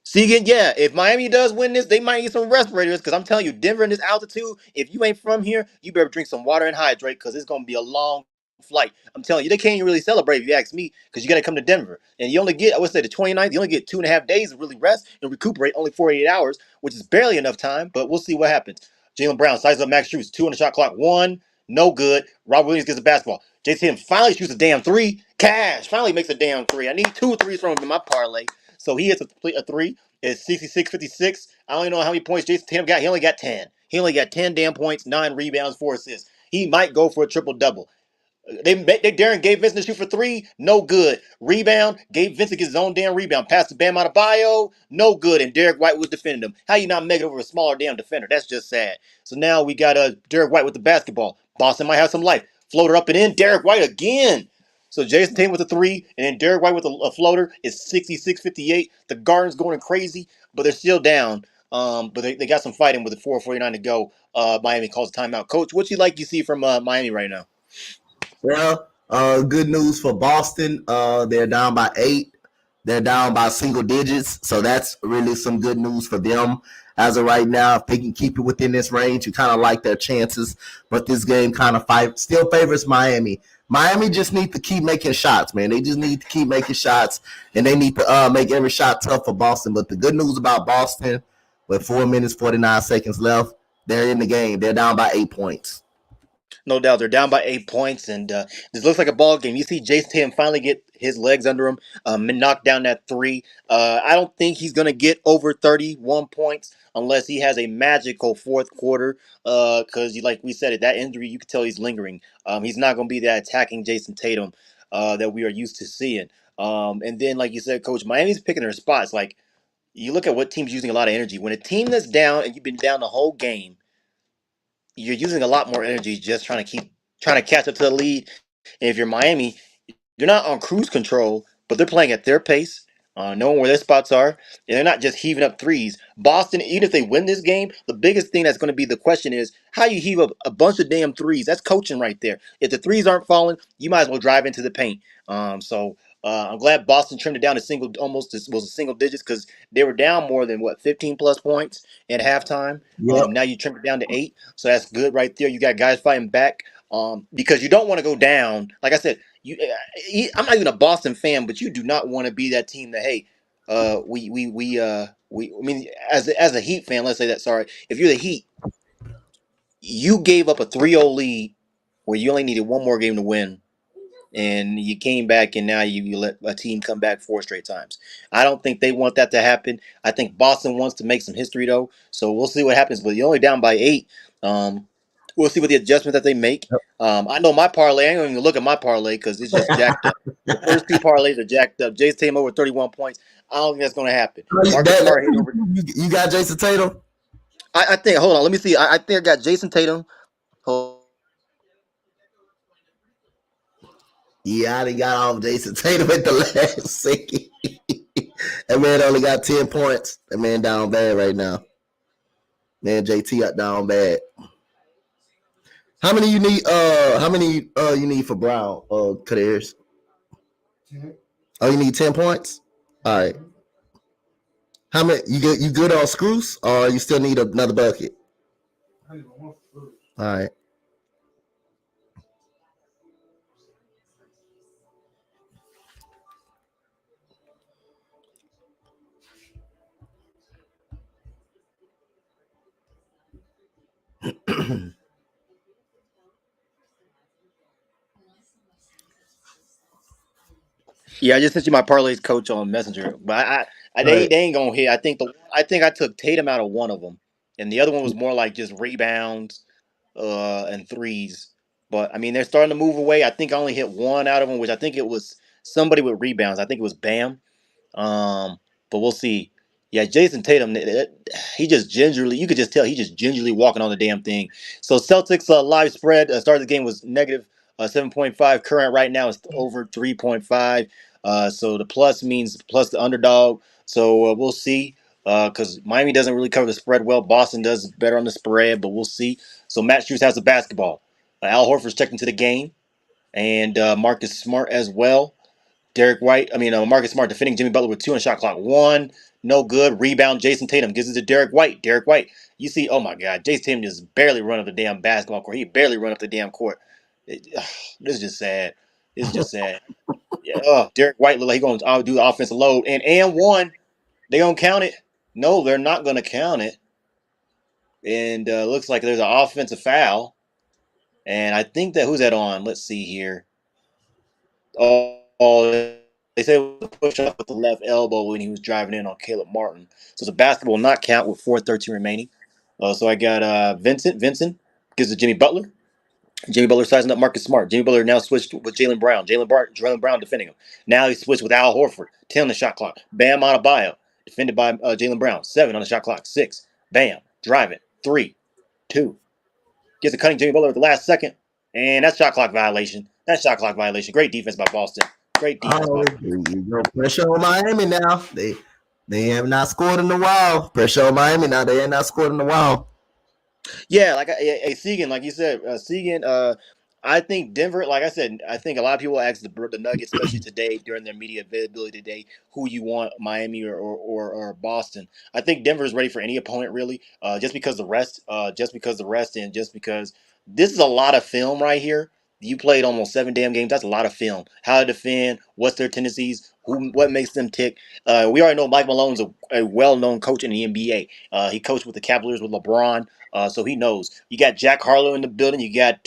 See again, yeah. If Miami does win this, they might need some respirators because I'm telling you, Denver in this altitude. If you ain't from here, you better drink some water and hydrate because it's gonna be a long flight. I'm telling you, they can't even really celebrate if you ask me because you got to come to Denver and you only get, I would say, the 29th. You only get 2.5 days to really rest and recuperate, only 48 hours, which is barely enough time. But we'll see what happens. Jalen Brown sizes up Max Strus, 2 on the shot clock, 1, no good. Robert Williams gets the basketball. Jason finally shoots a damn three. Cash finally makes a damn three. I need 2 threes from him in my parlay. So he hits a three. It's 66-56. I don't even know how many points Jason Tatum got. He only got 10. He only got 10 damn points, 9 rebounds, 4 assists. He might go for a triple-double. They Darren gave Vincent to shoot for 3, no good. Rebound, gave Vincent his own damn rebound. Passed to Bam Adebayo, no good. And Derek White was defending him. How you not make it over a smaller damn defender? That's just sad. So now we got Derek White with the basketball. Boston might have some life. Floater up and in. Derek White again. So Jason Tatum with a 3, and then Derek White with a floater is 66-58. The Garden's going crazy, but they're still down. But they got some fighting with the 4:49 to go. Miami calls a timeout. Coach, what you see from Miami right now? Well, good news for Boston. They're down by 8. They're down by single digits, so that's really some good news for them as of right now. If they can keep it within this range, you kind of like their chances. But this game kind of still favors Miami. Miami just need to keep making shots, man. They just need to keep making shots, and they need to make every shot tough for Boston. But the good news about Boston, with 4 minutes 49 seconds left, they're in the game. They're down by 8 points. No doubt, they're down by 8 points, and this looks like a ball game. You see Jason Tatum finally get his legs under him, and knock down that 3. I don't think he's going to get over 31 points unless he has a magical fourth quarter, because like we said, that injury, you can tell he's lingering. He's not going to be that attacking Jason Tatum that we are used to seeing. And then, like you said, Coach, Miami's picking their spots. Like, you look at what team's using a lot of energy. When a team that's down and you've been down the whole game, you're using a lot more energy just trying to catch up to the lead. And if you're Miami, they're not on cruise control, but they're playing at their pace, knowing where their spots are, and they're not just heaving up threes. Boston, even if they win this game, the biggest thing that's going to be the question is how you heave up a bunch of damn threes. That's coaching right there. If the threes aren't falling, you might as well drive into the paint. I'm glad Boston trimmed it down to single digits because they were down more than 15 plus points at halftime. Yep. Now you trimmed it down to 8, so that's good right there. You got guys fighting back because you don't want to go down. Like I said, I'm not even a Boston fan, but you do not want to be that team that I mean, as a Heat fan, let's say that. Sorry, if you're the Heat, you gave up a 3-0 lead where you only needed one more game to win, and you came back, and now you let a team come back 4 straight times. I don't think they want that to happen. I think Boston wants to make some history though, so we'll see what happens. But you're only down by 8. We'll see what the adjustments that they make. I know my parlay. I ain't even look at my parlay because it's just jacked up. The first 2 parlays are jacked up. Jason Tatum over 31 points. I don't think that's going to happen. Marcus Smart hitting over. You got Jason Tatum? I think. Hold on. Let me see. I think I got Jason Tatum. Hold. Yeah, I done got off Jason Tatum at the last second. That man only got 10 points. That man down bad right now. Man, JT up down bad. How many you need? You need for Brown? Careers. Oh, you need 10 points. All right. How many? You good on Screws, or you still need another bucket? All right. Yeah, I just sent you my parlays coach on Messenger, but Right. they ain't gonna hit. I think I took Tatum out of one of them, and the other one was more like just rebounds, and threes. But I mean, they're starting to move away. I think I only hit one out of them, which I think it was somebody with rebounds. I think it was Bam. But we'll see. Yeah, Jason Tatum, he just gingerly, you could just tell he just gingerly walking on the damn thing. So Celtics live spread, start of the game was negative 7.5. Current right now is over 3.5. So the plus means plus the underdog. So we'll see. Because Miami doesn't really cover the spread well. Boston does better on the spread, but we'll see. So Matt Strus has the basketball. Al Horford's checked into the game, and Marcus Smart as well. Marcus Smart defending Jimmy Butler with 2 on shot clock. One, no good. Rebound, Jason Tatum gives it to Derek White. Derek White, you see, oh my God, Jason Tatum just barely run up the damn basketball court. He barely run up the damn court. This is just sad. This is just sad. Yeah, Derek White look like he's going to do the offensive load. And one, they going to count it? No, they're not going to count it. And looks like there's an offensive foul. And I think that, who's that on? Let's see here. They say it was a push up with the left elbow when he was driving in on Caleb Martin. So the basketball will not count with 4:13 remaining. So I got Vincent. Vincent gives it to Jimmy Butler. Jimmy Butler sizing up Marcus Smart. Jimmy Butler now switched with Jaylen Brown. Jaylen Brown defending him. Now he switched with Al Horford. 10 on the shot clock. Bam Adebayo defended by Jaylen Brown. 7 on the shot clock. 6. Bam. Drive it. 3, 2. Gets a cutting Jimmy Butler at the last second. And that's shot clock violation. That's shot clock violation. Great defense by Boston. Great defense by Boston. You go pressure on Miami now. They have not scored in a while. Pressure on Miami now. They have not scored in a while. Yeah, Segan, like you said, Segan. I think Denver, like I said, I think a lot of people ask the Nuggets, especially today during their media availability today, who you want, Miami or Boston. I think Denver is ready for any opponent really, just because the rest, and just because this is a lot of film right here. You played almost 7 damn games. That's a lot of film. How to defend, what's their tendencies, what makes them tick. We already know Mike Malone's a well-known coach in the NBA. He coached with the Cavaliers with LeBron. So he knows. You got Jack Harlow in the building. You got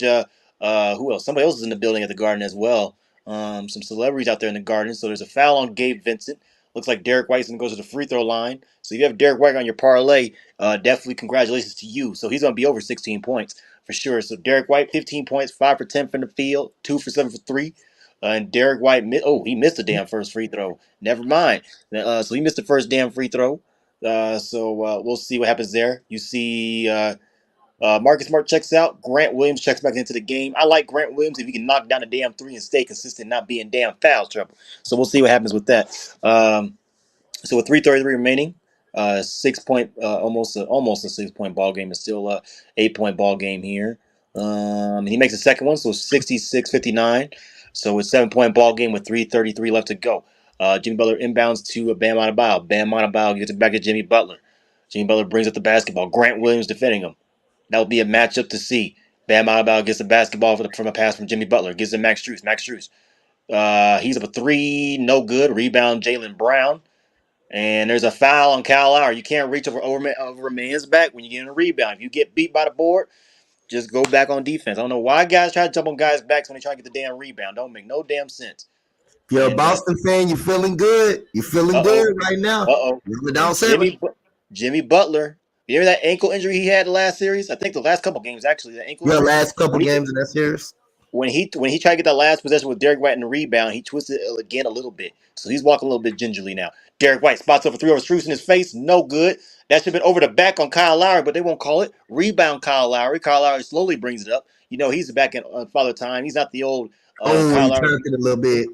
who else? Somebody else is in the building at the Garden as well. Some celebrities out there in the Garden. So there's a foul on Gabe Vincent. Looks like Derek White's going to go to the free throw line. So if you have Derek White on your parlay, definitely congratulations to you. So he's going to be over 16 points for sure. So Derek White, 15 points, 5 for 10 from the field, 2 for 7 for 3. And Derek White, he missed the damn first free throw. Never mind. So he missed the first damn free throw. So we'll see what happens there. You see Marcus Smart checks out. Grant Williams checks back into the game. I like Grant Williams if he can knock down a damn 3 and stay consistent, not be in damn foul trouble. So we'll see what happens with that. So with 3:33 remaining, 6 point, almost a 6 point ball game. It's still a 8 point ball game here. He makes a second one, so 66-59. So it's 7 point ball game with 3:33 left to go. Jimmy Butler inbounds to Bam Adebayo. Bam Adebayo gets it back to Jimmy Butler. Jimmy Butler brings up the basketball. Grant Williams defending him. That will be a matchup to see. Bam Adebayo gets the basketball from a pass from Jimmy Butler. Gives it Max Strus. Max Strus. He's up a 3, no good. Rebound Jaylen Brown. And there's a foul on Kyle Lowry. You can't reach over a man's back when you get in a rebound. If you get beat by the board, just go back on defense. I don't know why guys try to jump on guys' backs when they try to get the damn rebound. Don't make no damn sense. If you're a And Boston fan, you're feeling good. You're feeling good right now. You're down 7. Jimmy Butler. You remember that ankle injury he had the last series? I think the last couple games actually. The ankle injury. Last couple games in that series. When he tried to get that last possession with Derek White in the rebound, he twisted it again a little bit. So he's walking a little bit gingerly now. Derek White spots up a 3 over Strus in his face. No good. That should have been over the back on Kyle Lowry, but they won't call it. Rebound Kyle Lowry. Kyle Lowry slowly brings it up. You know, he's back in Father Time. He's not the old Kyle he Lowry. turned it a little bit.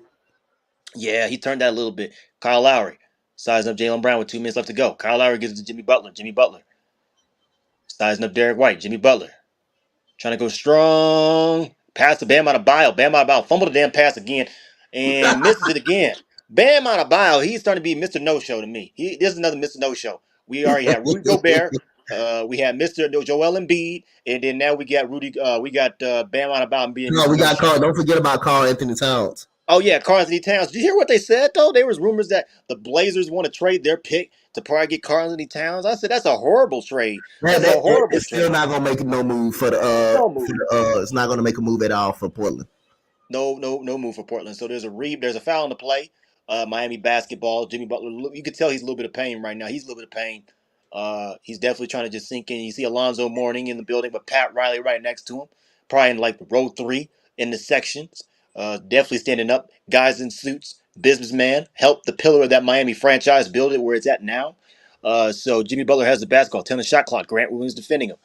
Yeah, he turned that a little bit. Kyle Lowry sizing up Jaylen Brown with 2 minutes left to go. Kyle Lowry gives it to Jimmy Butler. Jimmy Butler sizing up Derek White. Jimmy Butler trying to go strong. Pass to Bam Adebayo. Bam Adebayo fumbled the damn pass again and misses it again. Bam Adebayo, he's starting to be Mr. No-Show to me. This is another Mr. No-Show. We already had Rudy Gobert. We had Mr. Joel Embiid, and then now we got Bam Adebayo being. No, we got Carl. Don't forget about Karl Anthony Towns. Oh yeah, Karl Anthony Towns. Did you hear what they said though? There was rumors that the Blazers want to trade their pick to probably get Karl-Anthony Towns. I said that's a horrible trade. That, That's a that, that horrible it's still trade. not gonna make no move for the No move. it's not gonna make a move at all for Portland. No move for Portland. So there's a foul in the play. Miami basketball. Jimmy Butler. You could tell he's a little bit of pain right now. He's a little bit of pain. He's definitely trying to just sink in. You see Alonzo Mourning in the building, but Pat Riley right next to him, probably in like row 3 in the sections. Definitely standing up. Guys in suits. Businessman. Help the pillar of that Miami franchise build it where it's at now. So Jimmy Butler has the basketball. 10 the shot clock. Grant Williams defending him.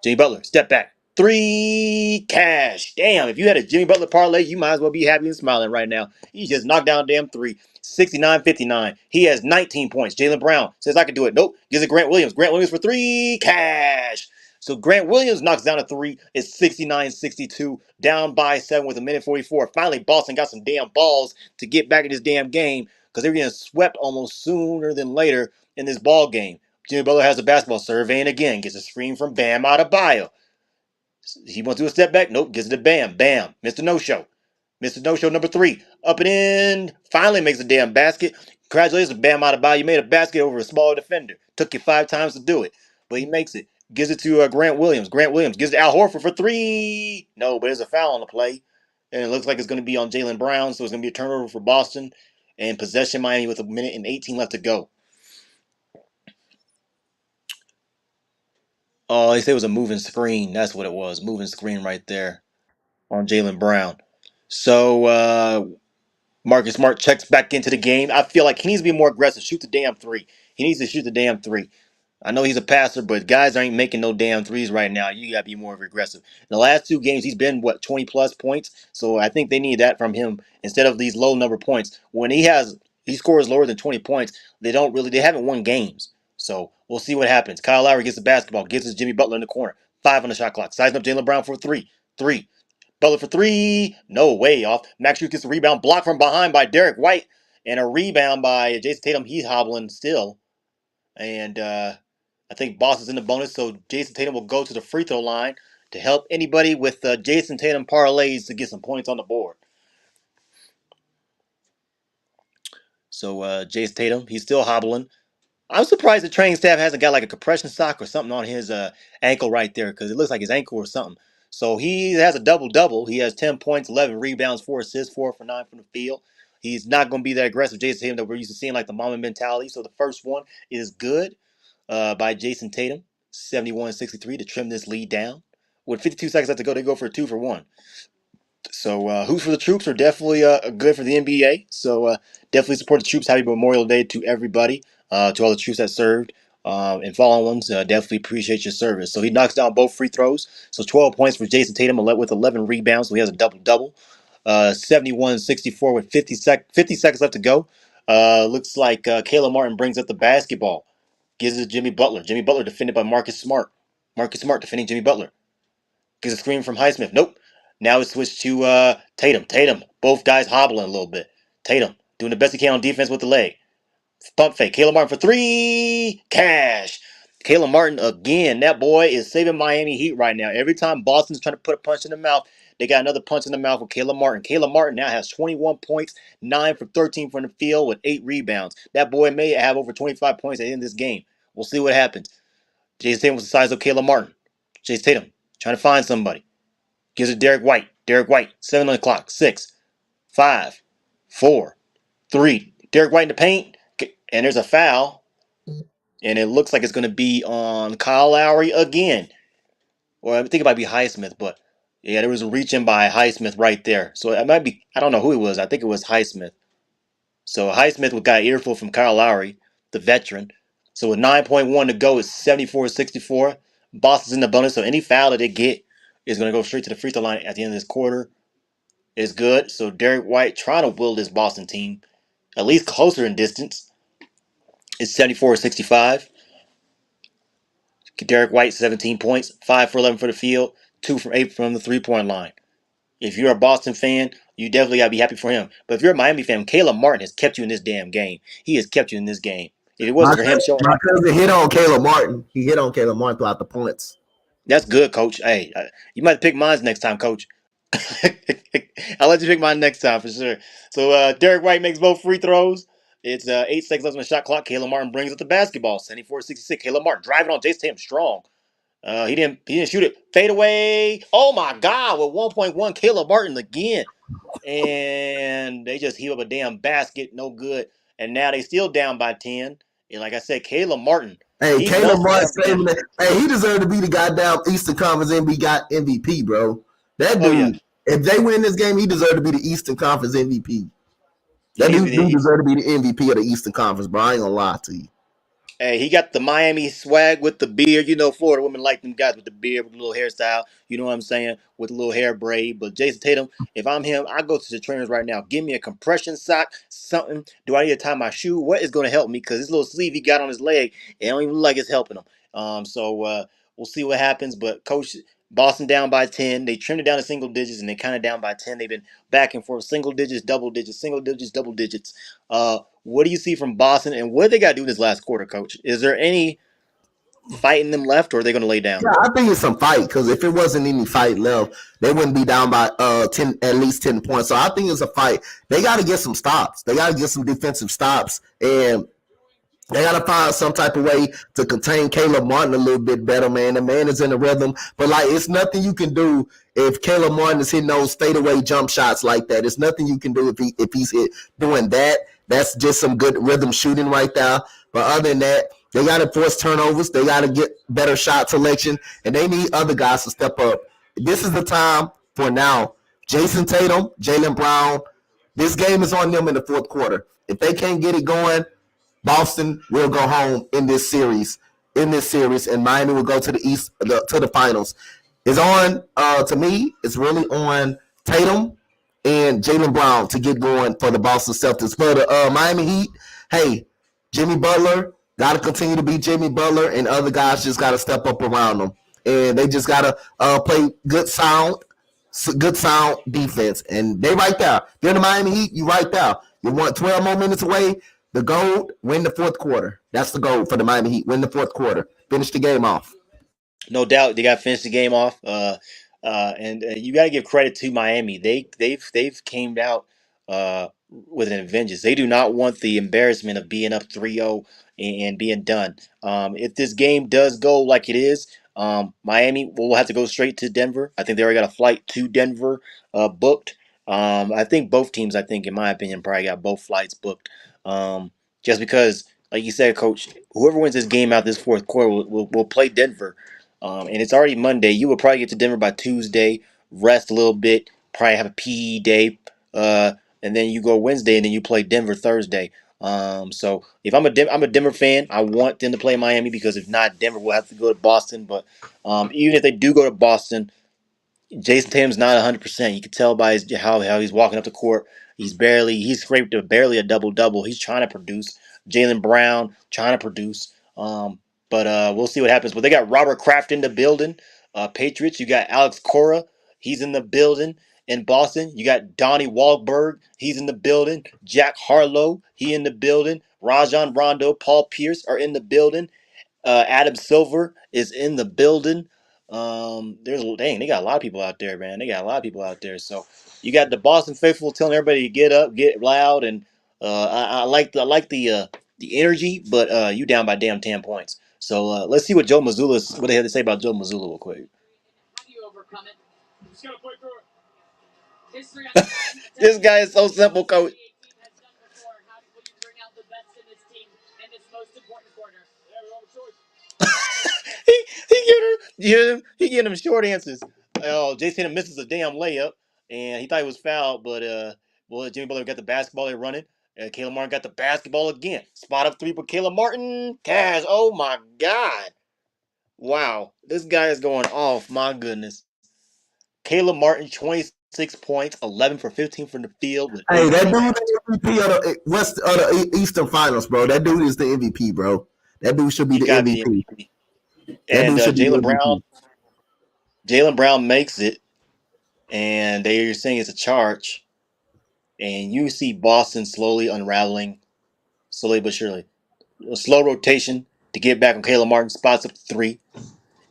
Jimmy Butler, step back. 3 cash. Damn, if you had a Jimmy Butler parlay, you might as well be happy and smiling right now. He just knocked down a damn 3. 69-59. He has 19 points. Jaylen Brown says I can do it. Nope. Gives it Grant Williams. Grant Williams for 3 cash. So Grant Williams knocks down a 3. It's 69-62. Down by 7 with a minute 44. Finally, Boston got some damn balls to get back in this damn game because they were getting swept almost sooner than later in this ball game. Jimmy Butler has the basketball, surveying again, gets a screen from Bam Adebayo. He wants to do a step back. Nope, gets it to Bam. Bam. Mr. No-Show. Mr. No-Show number 3. Up and in. Finally makes a damn basket. Congratulations, Bam Adebayo. You made a basket over a small defender. Took you 5 times to do it, but he makes it. Gives it to Grant Williams. Grant Williams gives it to Al Horford for 3. No, but there's a foul on the play. And it looks like it's going to be on Jaylen Brown, so it's going to be a turnover for Boston. And possession Miami with a minute and 18 left to go. Oh, they say it was a moving screen. That's what it was. Moving screen right there on Jaylen Brown. So Marcus Smart checks back into the game. I feel like he needs to be more aggressive. Shoot the damn 3. He needs to shoot the damn 3. I know he's a passer, but guys ain't making no damn 3s right now. You got to be more aggressive. In the last 2 games, he's been, 20 plus points. So I think they need that from him instead of these low number points. When he scores lower than 20 points, they haven't won games. So we'll see what happens. Kyle Lowry gets the basketball, gives it to Jimmy Butler in the corner. 5 on the shot clock. Sizing up Jaylen Brown for 3. 3. Butler for 3. No, way off. Max Strus gets the rebound. Blocked from behind by Derek White. And a rebound by Jason Tatum. He's hobbling still. And I think Boston's in the bonus, so Jason Tatum will go to the free throw line to help anybody with Jason Tatum parlays to get some points on the board. So Jason Tatum, he's still hobbling. I'm surprised the training staff hasn't got like a compression sock or something on his ankle right there because it looks like his ankle or something. So he has a double-double. He has 10 points, 11 rebounds, 4 assists, 4 for 9 from the field. He's not going to be that aggressive Jason Tatum that we're used to seeing, like the Mamba mentality. So the first one is good by Jason Tatum, 71-63 to trim this lead down. With 52 seconds left to go, they go for a 2 for 1. So hoops for the troops are definitely good for the NBA. So definitely support the troops. Happy Memorial Day to everybody, to all the troops that served. And following ones, definitely appreciate your service. So he knocks down both free throws. So 12 points for Jason Tatum with 11 rebounds. So he has a double-double. 71-64 with 50 seconds left to go. Looks like Caleb Martin brings up the basketball. Gives it to Jimmy Butler. Jimmy Butler defended by Marcus Smart. Marcus Smart defending Jimmy Butler. Gets a screen from Highsmith. Nope. Now it's switched to Tatum. Tatum. Both guys hobbling a little bit. Tatum doing the best he can on defense with the leg. Pump fake. Caleb Martin for 3. Cash. Caleb Martin again. That boy is saving Miami Heat right now. Every time Boston's trying to put a punch in the mouth, they got another punch in the mouth with Caleb Martin. Caleb Martin now has 21 points, 9 for 13 from the field with 8 rebounds. That boy may have over 25 points at the end of this game. We'll see what happens. Jason Tatum was the size of Caleb Martin. Jason Tatum trying to find somebody. Gives it Derek White. Derek White, 7 on the clock. 6, 5, 4, 3. Derek White in the paint. And there's a foul. And it looks like it's going to be on Kyle Lowry again. Or I think it might be Highsmith, but yeah, there was a reach in by Highsmith right there. So it might be, I don't know who it was. I think it was Highsmith. So Highsmith got an earful from Kyle Lowry, the veteran. So with 9.1 to go, it's 74-64. Boston's in the bonus, so any foul that they get is going to go straight to the free throw line at the end of this quarter. Is good. So Derek White trying to will this Boston team at least closer in distance. It's 74-65. Derek White, 17 points, 5 for 11 for the field, 2 for 8 from the three-point line. If you're a Boston fan, you definitely got to be happy for him. But if you're a Miami fan, Caleb Martin has kept you in this damn game. He has kept you in this game. If it wasn't for him showing my cousin hit on Caleb Martin. He hit on Caleb Martin throughout the points. That's good, Coach. Hey, you might pick mine next time, Coach. I'll let you pick mine next time for sure. So Derek White makes both free throws. It's 8 seconds left on the shot clock. Caleb Martin brings up the basketball. 74-66. Caleb Martin driving on Jason Tatum strong. He didn't shoot it. Fade away. Oh my God! With 1.1, Caleb Martin again, and they just heave up a damn basket. No good. And now they still down by 10. And like I said, Caleb Martin, Hey, he Caleb wants to Martin jump in. saving it. Hey, he deserved to be the goddamn Eastern Conference MVP, bro. That Oh yeah, dude, if they win this game, he deserved to be the Eastern Conference MVP. he That needs dude to be. deserved to be the MVP of the Eastern Conference, bro. I ain't gonna lie to you. Hey, he got the Miami swag with the beard. You know, Florida women like them guys with the beard, with the little hairstyle. You know what I'm saying? With the little hair braid. But Jason Tatum, if I'm him, I go to the trainers right now. Give me a compression sock, something. Do I need to tie my shoe? What is going to help me? Because this little sleeve he got on his leg, it don't even look like it's helping him. So we'll see what happens. But Coach, Boston down by 10. They trimmed it down to single digits, and they kind of down by 10. They've been back and forth, single digits, double digits, single digits, double digits. What do you see from Boston, and what they got to do in this last quarter, Coach? Is there any fight in them left, or are they going to lay down? Yeah, I think it's some fight because if it wasn't any fight left, they wouldn't be down by 10, at least 10 points. So I think it's a fight. They got to get some stops. They got to get some defensive stops, and they got to find some type of way to contain Caleb Martin a little bit better, man. The man is in the rhythm. But, like, it's nothing you can do if Caleb Martin is hitting those fadeaway jump shots like that. It's nothing you can do if he's doing that. That's just some good rhythm shooting right there. But other than that, they got to force turnovers. They got to get better shot selection. And they need other guys to step up. This is the time for now. Jason Tatum, Jaylen Brown, this game is on them in the fourth quarter. If they can't get it going, Boston will go home in this series, and Miami will go to the East, to the finals. It's on, to me, it's really on Tatum and Jaylen Brown to get going for the Boston Celtics. For the Miami Heat, hey, Jimmy Butler got to continue to be Jimmy Butler, and other guys just got to step up around them. And they just got to play good sound defense. And they right there. They're the Miami Heat, you right there. You want 12 more minutes away. The goal, win the fourth quarter. That's the goal for the Miami Heat. Win the fourth quarter. Finish the game off. No doubt, they got to finish the game off. And you got to give credit to Miami. They've came out with an vengeance. They do not want the embarrassment of being up 3-0 and being done. If this game does go like it is, Miami will have to go straight to Denver. I think they already got a flight to Denver booked. I think both teams, in my opinion, probably got both flights booked. Just because, like you said, Coach, whoever wins this game out this fourth quarter will play Denver. And it's already Monday. You will probably get to Denver by Tuesday, rest a little bit, probably have a PE day, and then you go Wednesday, and then you play Denver Thursday. So if I'm a Denver fan, I want them to play Miami because if not, Denver will have to go to Boston. But even if they do go to Boston, Jason Tatum's not 100%. You can tell by how he's walking up the court. He's scraped barely a double double. He's trying to produce. Jaylen Brown trying to produce. But we'll see what happens. But they got Robert Kraft in the building. Patriots. You got Alex Cora. He's in the building. In Boston, you got Donnie Wahlberg. He's in the building. Jack Harlow. He in the building. Rajon Rondo, Paul Pierce are in the building. Adam Silver is in the building. They got a lot of people out there, man. They got a lot of people out there. So you got the Boston faithful telling everybody to get up, get loud, and I like the energy, but you down by damn 10 points. So let's see what they have to say about Joe Mazzulla real quick. This guy is so simple, Coach. He giving him short answers. Oh, Jason misses a damn layup, and he thought he was fouled, but Jimmy Butler got the basketball. They're running. Caleb Martin got the basketball again. Spot up three for Caleb Martin. Cash. Oh my God! Wow, this guy is going off. My goodness. Caleb Martin, 26 points, 11 for 15 from the field with Hey, 8 that dude rebounds. is the MVP of the Eastern Finals, bro. That dude is the MVP, bro. That dude should be He's the got to be the MVP. MVP. That And dude should be the MVP. Jaylen Brown makes it, and they're saying it's a charge. And you see Boston slowly unraveling, slowly but surely. A slow rotation to get back on Caleb Martin, spots up to three.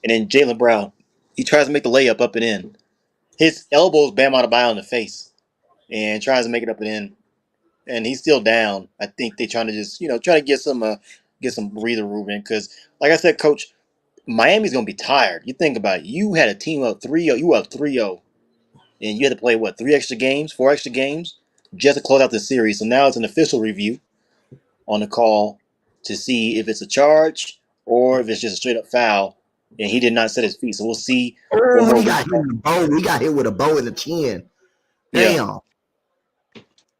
And then Jaylen Brown, he tries to make the layup up and in. His elbows Bam Adebayo in the face and tries to make it up and in. and he's still down. I think they're trying to just try to get some breather room in because, like I said, Coach, Miami's gonna be tired. You think about it. You had a team up 3-0. You were up 3-0, and you had to play what 4 extra games just to close out the series. So now it's an official review on the call to see if it's a charge or if it's just a straight up foul. And he did not set his feet. So we'll see what Oh, more he we got hit get. in the bow. He got hit with a bow in the chin. Yeah. Damn.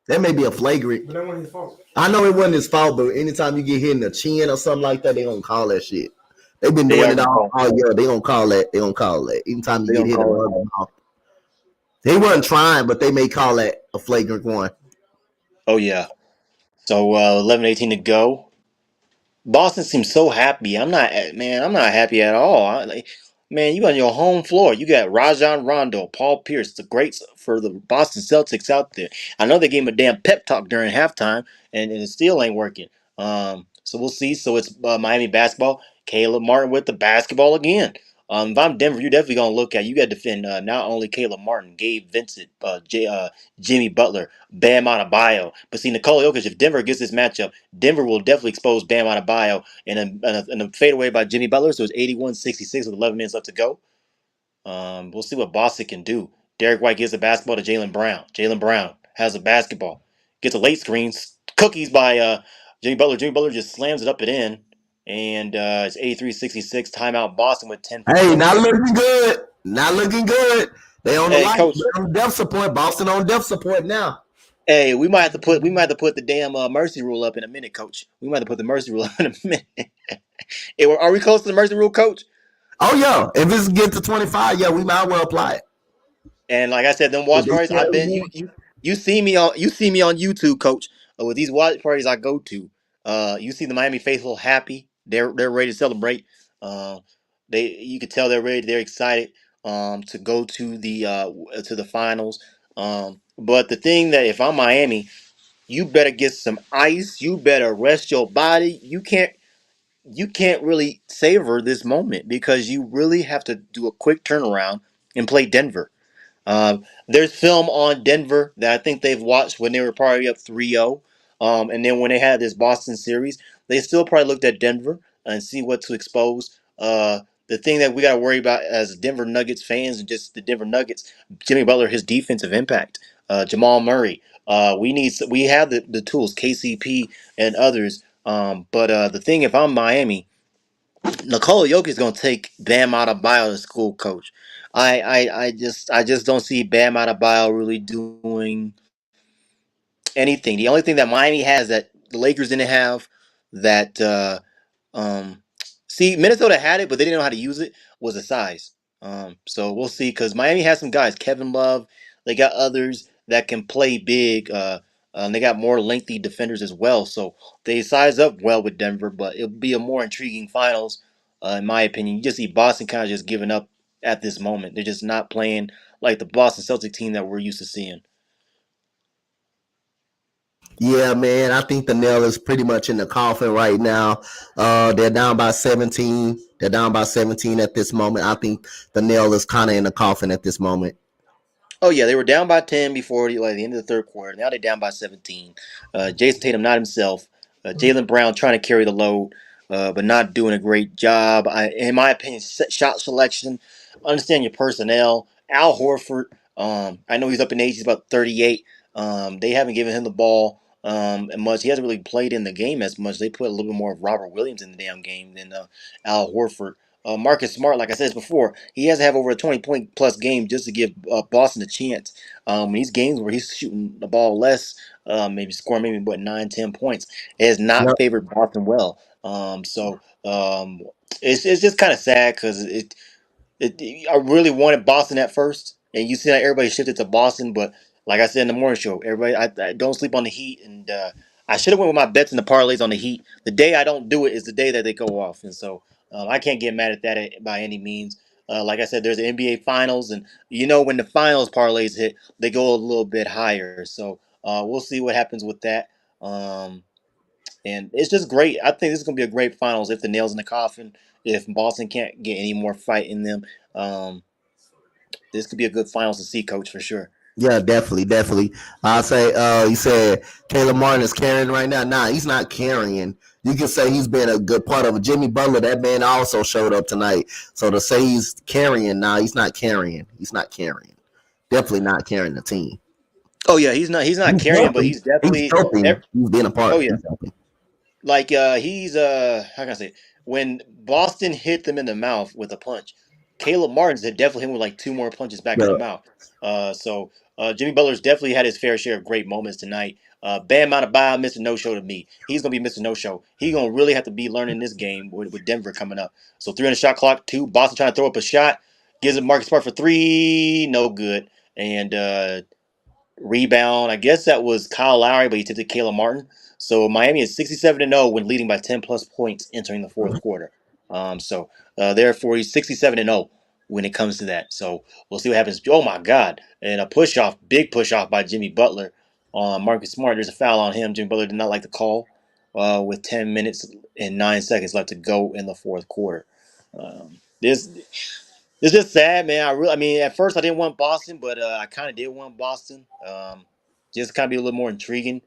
That may be a flagrant. But that wasn't his fault. I know it wasn't his fault, but anytime you get hit in the chin or something like that, they gonna call that shit. They've been They doing are it gonna call. all year. They gonna call that. They gonna call that. Anytime you They're get gonna hit call it. above the mouth, they weren't trying, but they may call that a flagrant one. Oh yeah. So 11:18 to go. Boston seems so happy. I'm not, man. I'm not happy at all. Man, you on your home floor. You got Rajon Rondo, Paul Pierce, the greats for the Boston Celtics out there. I know they gave him a damn pep talk during halftime, and it still ain't working. So we'll see. So it's Miami basketball. Caleb Martin with the basketball again. If I'm Denver, you're definitely gonna look at. You got to defend not only Caleb Martin, Gabe Vincent, Jimmy Butler, Bam Adebayo. But see, Nikola Jokic, if Denver gets this matchup, Denver will definitely expose Bam Adebayo in a fadeaway by Jimmy Butler. So it's 81-66 with 11 minutes left to go. We'll see what Boston can do. Derek White gives the basketball to Jaylen Brown. Jaylen Brown has the basketball. Gets a late screen. Cookies by Jimmy Butler. Jimmy Butler just slams it up and in. And it's 83-66. Timeout Boston with 10:50 Hey, left to not go. looking good. Not looking good. They on the Hey, light. coach. They on death support. Boston on death support now. Hey, we might have to put the damn mercy rule up in a minute, coach. We might have to put the mercy rule up in a minute. Hey, are we close to the mercy rule, coach? Oh yeah, if it's get to 25, yeah, we might well apply it. And like I said, them If watch they parties say I've been again, you see me on YouTube, coach. With these watch parties I go to, you see the Miami faithful happy. They're ready to celebrate. Uh, you could tell they're ready. They're excited to go to the finals. But the thing that if I'm Miami, you better get some ice. You better rest your body. You can't really savor this moment because you really have to do a quick turnaround and play Denver. There's film on Denver that I think they've watched when they were probably up 3-0. And then when they had this Boston series, they still probably looked at Denver and see what to expose. The thing that we got to worry about as Denver Nuggets fans and just the Denver Nuggets, Jimmy Butler, his defensive impact, Jamal Murray. We have the tools, KCP and others. But the thing, if I'm Miami, Nikola Jokic is going to take Bam Adebayo to school, coach. I just don't see Bam Adebayo really doing anything. The only thing that Miami has that the Lakers didn't have that um see Minnesota had it, but they didn't know how to use it was the size. So we'll see because Miami has some guys, Kevin Love. They got others that can play big. They got more lengthy defenders as well. So they size up well with Denver, but it'll be a more intriguing finals, in my opinion. You just see Boston kind of just giving up at this moment. They're just not playing like the Boston Celtic team that we're used to seeing. yeah, man, I think the nail is pretty much in the coffin right now. They're down by 17. They're down by 17 at this moment. I think the nail is kind of in the coffin at this moment. Oh yeah, they were down by 10 before the end of the third quarter. Now they're down by 17. Jason Tatum not himself. Jaylen Brown trying to carry the load, but not doing a great job. In my opinion, shot selection. Understand your personnel. Al Horford. I know he's up in age. He's about 38. They haven't given him the ball much. He hasn't really played in the game as much. They put a little bit more of Robert Williams in the damn game than Al Horford. Marcus Smart, like I said before, he has to have over a 20-point plus game just to give Boston a chance. These games where he's shooting the ball less, maybe scoring maybe what 9-10 points, it has not Yep. favored Boston well. It's just kind of sad because I really wanted Boston at first, and you see that everybody shifted to Boston. But like I said in the morning show, everybody, I don't sleep on the Heat, and I should have went with my bets and the parlays on the Heat. The day I don't do it is the day that they go off, and so I can't get mad at that by any means. Like I said, there's the NBA Finals, and when the finals parlays hit, they go a little bit higher. So we'll see what happens with that. Um, and it's just great. I think this is going to be a great finals if the nails in the coffin. If Boston can't get any more fight in them, this could be a good finals to see, coach, for sure. Yeah, definitely, definitely. I say, you said Caleb Martin is carrying right now. Nah, he's not carrying. You can say he's been a good part of it. Jimmy Butler, that man also showed up tonight. So to say he's carrying, nah, he's not carrying. He's not carrying. Definitely not carrying the team. Oh yeah, he's not He's carrying, but helping. he's He's definitely. helping. He's being a Oh part. yeah, He's helping. like he's how can I say, when Boston hit them in the mouth with a punch, Caleb Martin's had definitely hit him with like two more punches back in the Yeah. mouth. So Jimmy Butler's definitely had his fair share of great moments tonight. Bam Adebayo missed a no show to me. He's gonna be missing no show. He's gonna really have to be learning this game with Denver coming up. So 3 on the shot clock, two. Boston trying to throw up a shot, gives it Marcus Smart for three, no good. And rebound. I guess that was Kyle Lowry, but he tipped to Caleb Martin. So Miami is 67-0 when leading by 10 plus points entering the fourth quarter. Therefore, he's 67-0 when it comes to that. So we'll see what happens. Oh my God! And a push off, big push off by Jimmy Butler on Marcus Smart. There's a foul on him. Jimmy Butler did not like the call with 10 minutes and 9 seconds left to go in the fourth quarter. This it's just sad, man. I mean, at first I didn't want Boston, but I kind of did want Boston. Just kind of be a little more intriguing.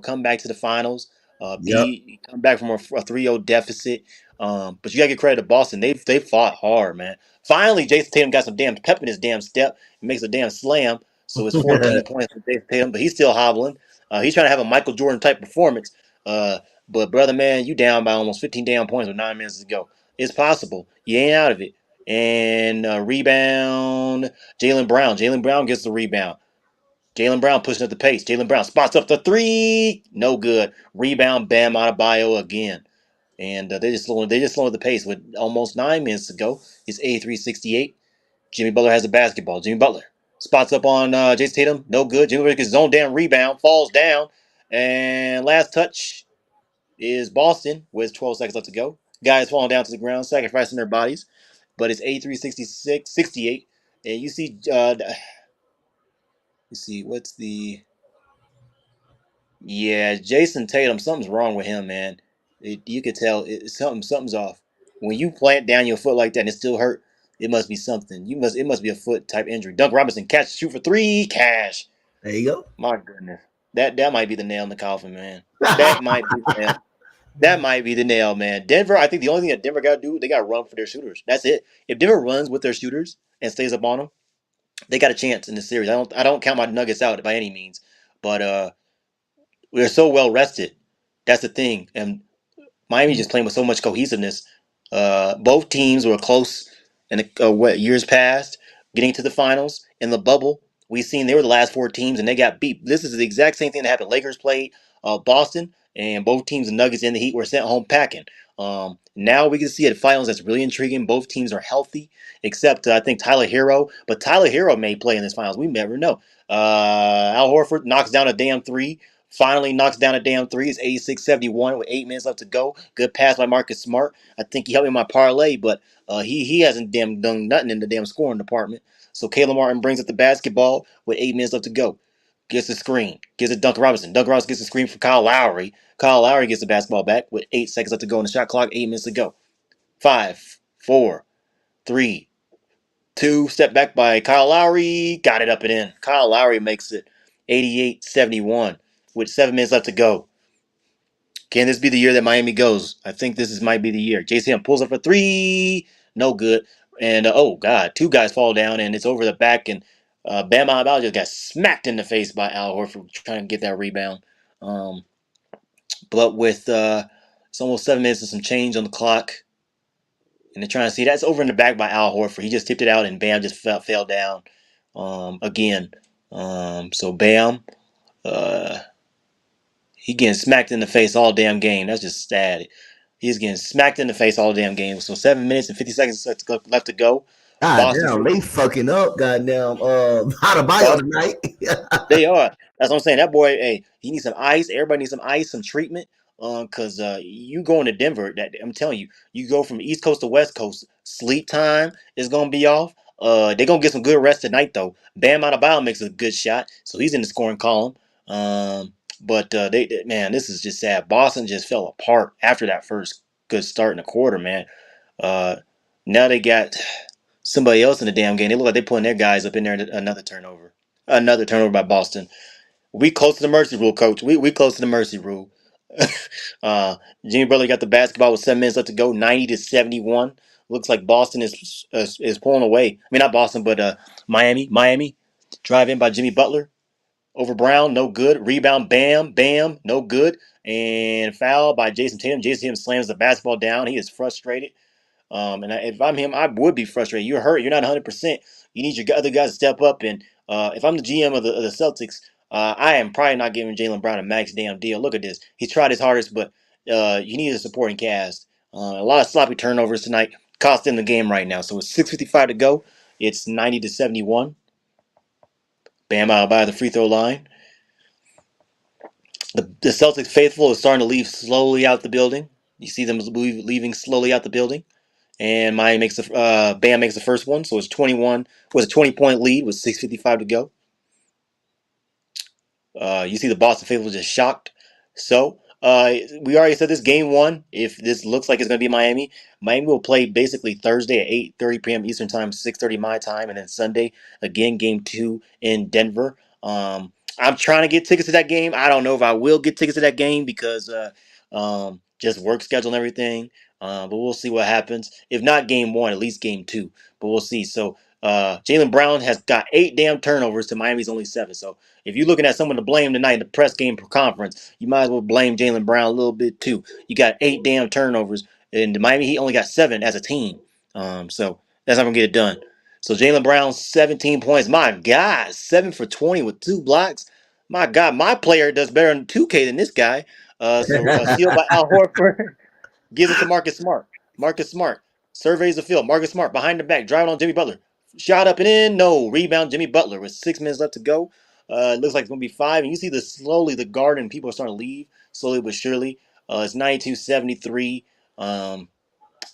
Come back to the finals. Yep. Come back from a 3-0 deficit. But you gotta give credit to Boston. They fought hard, man. Finally, Jason Tatum got some damn pep in his damn step. He makes a damn slam. So it's 14 points for Jason Tatum, but he's still hobbling. He's trying to have a Michael Jordan type performance. But brother, man, you down by almost 15 damn points with 9 minutes to go. It's possible. You ain't out of it. And rebound, Jalen Brown. Jalen Brown gets the rebound. Jalen Brown pushing up the pace. Jalen Brown spots up the three. No good. Rebound, Bam Adebayo again. And they just slowing the pace with almost 9 minutes to go. It's 83-68. Jimmy Butler has the basketball. Jimmy Butler spots up on Jason Tatum. No good. Jimmy Butler gets his own damn rebound. Falls down. And last touch is Boston with 12 seconds left to go. Guys falling down to the ground, sacrificing their bodies. But it's 83-66-68. And you see, what's the. Yeah, Jason Tatum, something's wrong with him, man. You could tell something's off. When you plant down your foot like that and it still hurt, it must be something. It must be a foot type injury. Dunk Robinson catch shoot for three, cash. There you go. My goodness. That might be the nail in the coffin, man. That might be the nail. That might be the nail, man. Denver, I think the only thing that Denver got to do, they got to run for their shooters. That's it. If Denver runs with their shooters and stays up on them, they got a chance in this series. I don't count my Nuggets out by any means, but we're so well rested. That's the thing, and Miami just playing with so much cohesiveness. Both teams were close in what years past, getting to the finals in the bubble. We seen they were the last four teams and they got beat. This is the exact same thing that happened. Lakers played Boston, and both teams, the Nuggets and the Heat, were sent home packing. Now we can see at finals that's really intriguing. Both teams are healthy, except I think Tyler Hero. But Tyler Hero may play in this finals. We never know. Al Horford knocks down a damn three. Finally knocks down a damn three. It's 86-71 with 8 minutes left to go. Good pass by Marcus Smart. I think he helped me in my parlay, but he hasn't damn done nothing in the damn scoring department. So Caleb Martin brings up the basketball with 8 minutes left to go. Gets the screen. Gives it Duncan Robinson. Duncan Robinson gets the screen for Kyle Lowry. Kyle Lowry gets the basketball back with 8 seconds left to go on the shot clock. 8 minutes to go. 5, 4, 3, 2. Step back by Kyle Lowry. Got it up and in. Kyle Lowry makes it 88-71 with 7 minutes left to go. Can this be the year that Miami goes? I think might be the year. JCM pulls up for three, no good. And oh god, two guys fall down and it's over the back, and Bam Adebayo just got smacked in the face by Al Horford trying to get that rebound. But with it's almost 7 minutes and some change on the clock, and they're trying to see that's over in the back by Al Horford. He just tipped it out and Bam just fell down again. So Bam. Uh, He getting smacked in the face all damn game. That's just sad. He's getting smacked in the face all damn game. So 7 minutes and 50 seconds left to go. God Boston damn, for they fucking up. Goddamn, Adebayo Boston. tonight. They are. That's what I'm saying. That boy, hey, he needs some ice. Everybody needs some ice, some treatment. Cause you going to Denver, that I'm telling you, you go from East Coast to West Coast. Sleep time is gonna be off. They're gonna get some good rest tonight though. Bam Adebayo makes a good shot, so he's in the scoring column. But man, this is just sad. Boston just fell apart after that first good start in the quarter, man. Uh, Now they got somebody else in the damn game. They look like they're putting their guys up in there another turnover. Another turnover by Boston. We close to the mercy rule, coach. We close to the mercy rule. uh, Jimmy Butler got the basketball with 7 minutes left to go, 90-71. Looks like Boston is pulling away. I mean, not Boston, but Miami. Miami drive in by Jimmy Butler over Brown, no good. Rebound, bam, bam, no good. And foul by Jason Tatum. Jason Tatum slams the basketball down. He is frustrated. If I'm him, I would be frustrated. You're hurt. You're not 100%. You need your other guys to step up. And if I'm the GM of the Celtics, I am probably not giving Jaylen Brown a max damn deal. Look at this. He tried his hardest, but you need a supporting cast. A lot of sloppy turnovers tonight. Cost him the game right now. So it's 6:55 to go. It's 90-71. Bam out by the free throw line. The Celtics faithful is starting to leave slowly out the building. You see them leaving slowly out the building. And Miami makes the Bam makes the first one, so it's 21. Was a 20-point lead with 6:55 to go. You see the Boston faithful just shocked. So we already said this game one. If this looks like it's going to be Miami, Miami will play basically Thursday at 8:30 p.m. Eastern time, 6:30 my time, and then Sunday again game two in Denver. I'm trying to get tickets to that game. I don't know if I will get tickets to that game because just work schedule and everything. But we'll see what happens. If not game one, at least game two. But we'll see. So Jaylen Brown has got 8 damn turnovers to Miami's only 7. So if you're looking at someone to blame tonight in the press game per conference, you might as well blame Jaylen Brown a little bit too. You got 8 damn turnovers, and the Miami Heat only got 7 as a team. So that's not gonna get it done. So Jaylen Brown, 17 points. My God, 7 for 20 with 2 blocks. My God, my player does better in 2K than this guy. Steal by Al Horford. Gives it to Marcus Smart. Marcus Smart surveys the field. Marcus Smart behind the back, driving on Jimmy Butler. Shot up and in. No. Rebound, Jimmy Butler with 6 minutes left to go. It looks like it's going to be 5. And you see the guard and people are starting to leave slowly but surely. It's 92-73.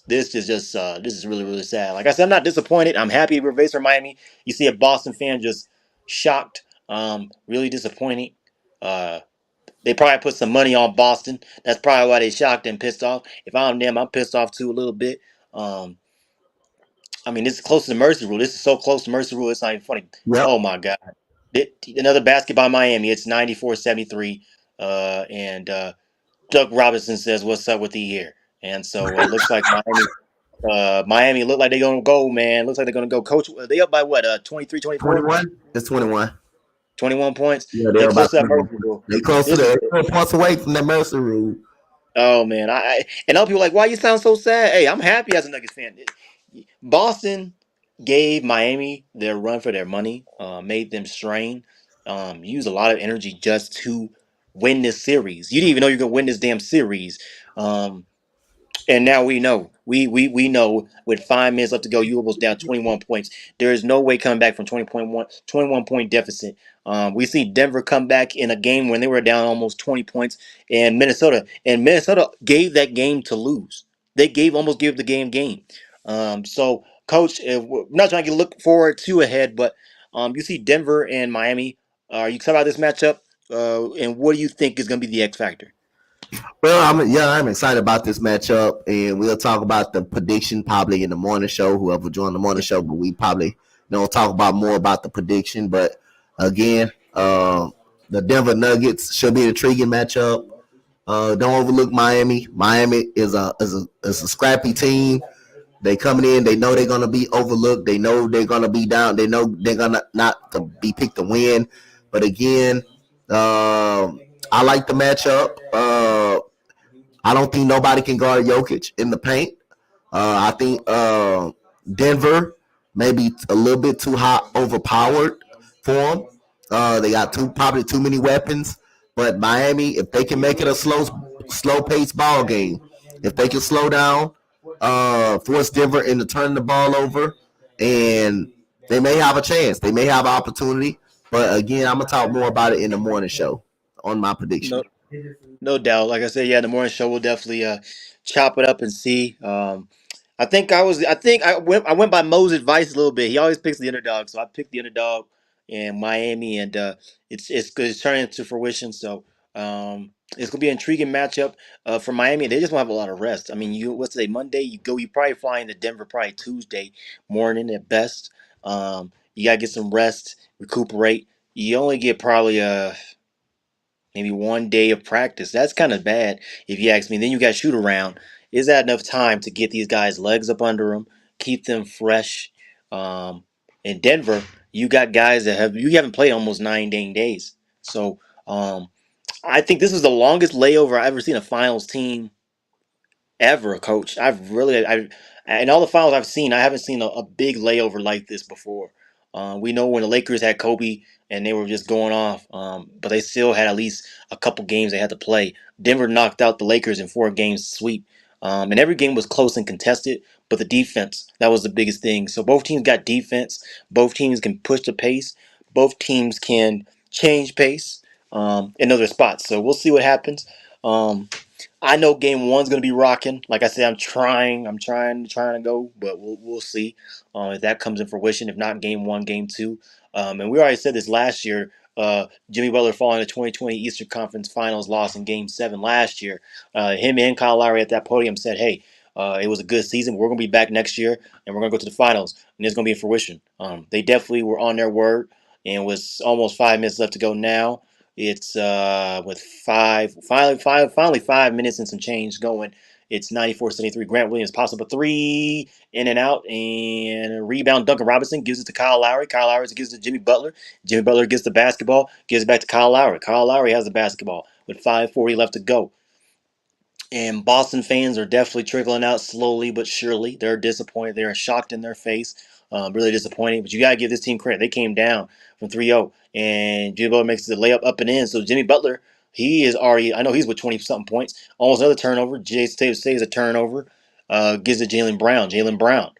This is just this is really, really sad. Like I said, I'm not disappointed. I'm happy we're based for Miami. You see a Boston fan just shocked, really disappointed. Uh, they probably put some money on Boston. That's probably why they shocked and pissed off. If I'm them, I'm pissed off too a little bit. Um, I mean, this is close to the mercy rule. This is so close to mercy rule. It's not even funny. Yep. Oh my God! Another basket by Miami. It's 94-73. And Doug Robinson says, "What's up with the here?" And so it looks like Miami. Miami look like they're gonna go, man. Looks like they're gonna go. Coach, they up by what? 23, 24? 21. It's 21. 21 points. Yeah, They they're close about to that 21 mercy points. rule. They close to This is the 4 points away from that mercy rule. Oh man, and other people are like, why you sound so sad? Hey, I'm happy as a Nuggets fan. Boston gave Miami their run for their money, made them strain, used a lot of energy just to win this series. You didn't even know you're gonna win this damn series. Um, and now we know. We know with 5 minutes left to go, you almost down 21 points. There is no way coming back from 21 point deficit. We see Denver come back in a game when they were down almost 20 points, and Minnesota gave that game to lose. They almost gave the game. So, Coach, we're not trying to look forward to ahead, but you see Denver and Miami. Are you excited about this matchup? And what do you think is going to be the X factor? Well, I'm excited about this matchup, and we'll talk about the prediction probably in the morning show. Whoever joined the morning show, but we probably don't talk about more about the prediction. But again, the Denver Nuggets should be an intriguing matchup. Don't overlook Miami. Miami is a scrappy team. They coming in. They know they're gonna be overlooked. They know they're gonna be down. They know they're gonna not to be picked to win. But again, I like the matchup. I don't think nobody can guard Jokic in the paint. I think Denver maybe a little bit too hot, overpowered for them. They got probably too many weapons. But Miami, if they can make it a slow paced ball game, if they can slow down, force Denver into turning the ball over, and they may have a chance. They may have an opportunity. But again, I'm gonna talk more about it in the morning show on my prediction. No, no doubt. Like I said, yeah, the morning show will definitely chop it up and see. I went by Mo's advice a little bit. He always picks the underdog, so I picked the underdog in Miami, and it's good. It's turning into fruition. So it's gonna be an intriguing matchup for Miami. They just won't have a lot of rest. I mean, what's today? Monday. You probably fly into Denver probably Tuesday morning at best. You gotta get some rest, recuperate. you only get probably maybe 1 day of practice. That's kind of bad if you ask me. Then you got shoot around. Is that enough time to get these guys' legs up under them, keep them fresh? Um, in Denver, you got guys that you haven't played almost 9 dang days. So I think this is the longest layover I've ever seen a finals team ever, coach. I in all the finals I've seen, I haven't seen a big layover like this before. We know when the Lakers had Kobe and they were just going off, but they still had at least a couple games they had to play. Denver knocked out the Lakers in 4 games sweep, and every game was close and contested. But the defense, that was the biggest thing. So both teams got defense. Both teams can push the pace. Both teams can change pace in other spots. So we'll see what happens. I know game one's gonna be rocking. Like I said, I'm trying to go, but we'll see if that comes in fruition. If not, game one, game two, and we already said this last year. Jimmy Butler following the 2020 Eastern Conference Finals loss in Game 7 last year. Him and Kyle Lowry at that podium said, "Hey, it was a good season. We're gonna be back next year, and we're gonna go to the finals, and it's gonna be in fruition." They definitely were on their word, and with almost 5 minutes left to go now. It's with finally 5 minutes and some change going. It's 94-73. Grant Williams pops up a three in and out, and a rebound. Duncan Robinson gives it to Kyle Lowry. Kyle Lowry gives it to Jimmy Butler. Jimmy Butler gets the basketball, gives it back to Kyle Lowry. Kyle Lowry has the basketball with 5:40 left to go. And Boston fans are definitely trickling out slowly but surely. They're disappointed. They're shocked in their face. Really disappointed. But you got to give this team credit. They came down from 3-0. And Jimmy Butler makes the layup up and in. So Jimmy Butler, he is already, I know he's with 20-something points. Almost another turnover. Jason Tatum saves a turnover. Gives it Jalen Brown. Jalen Brown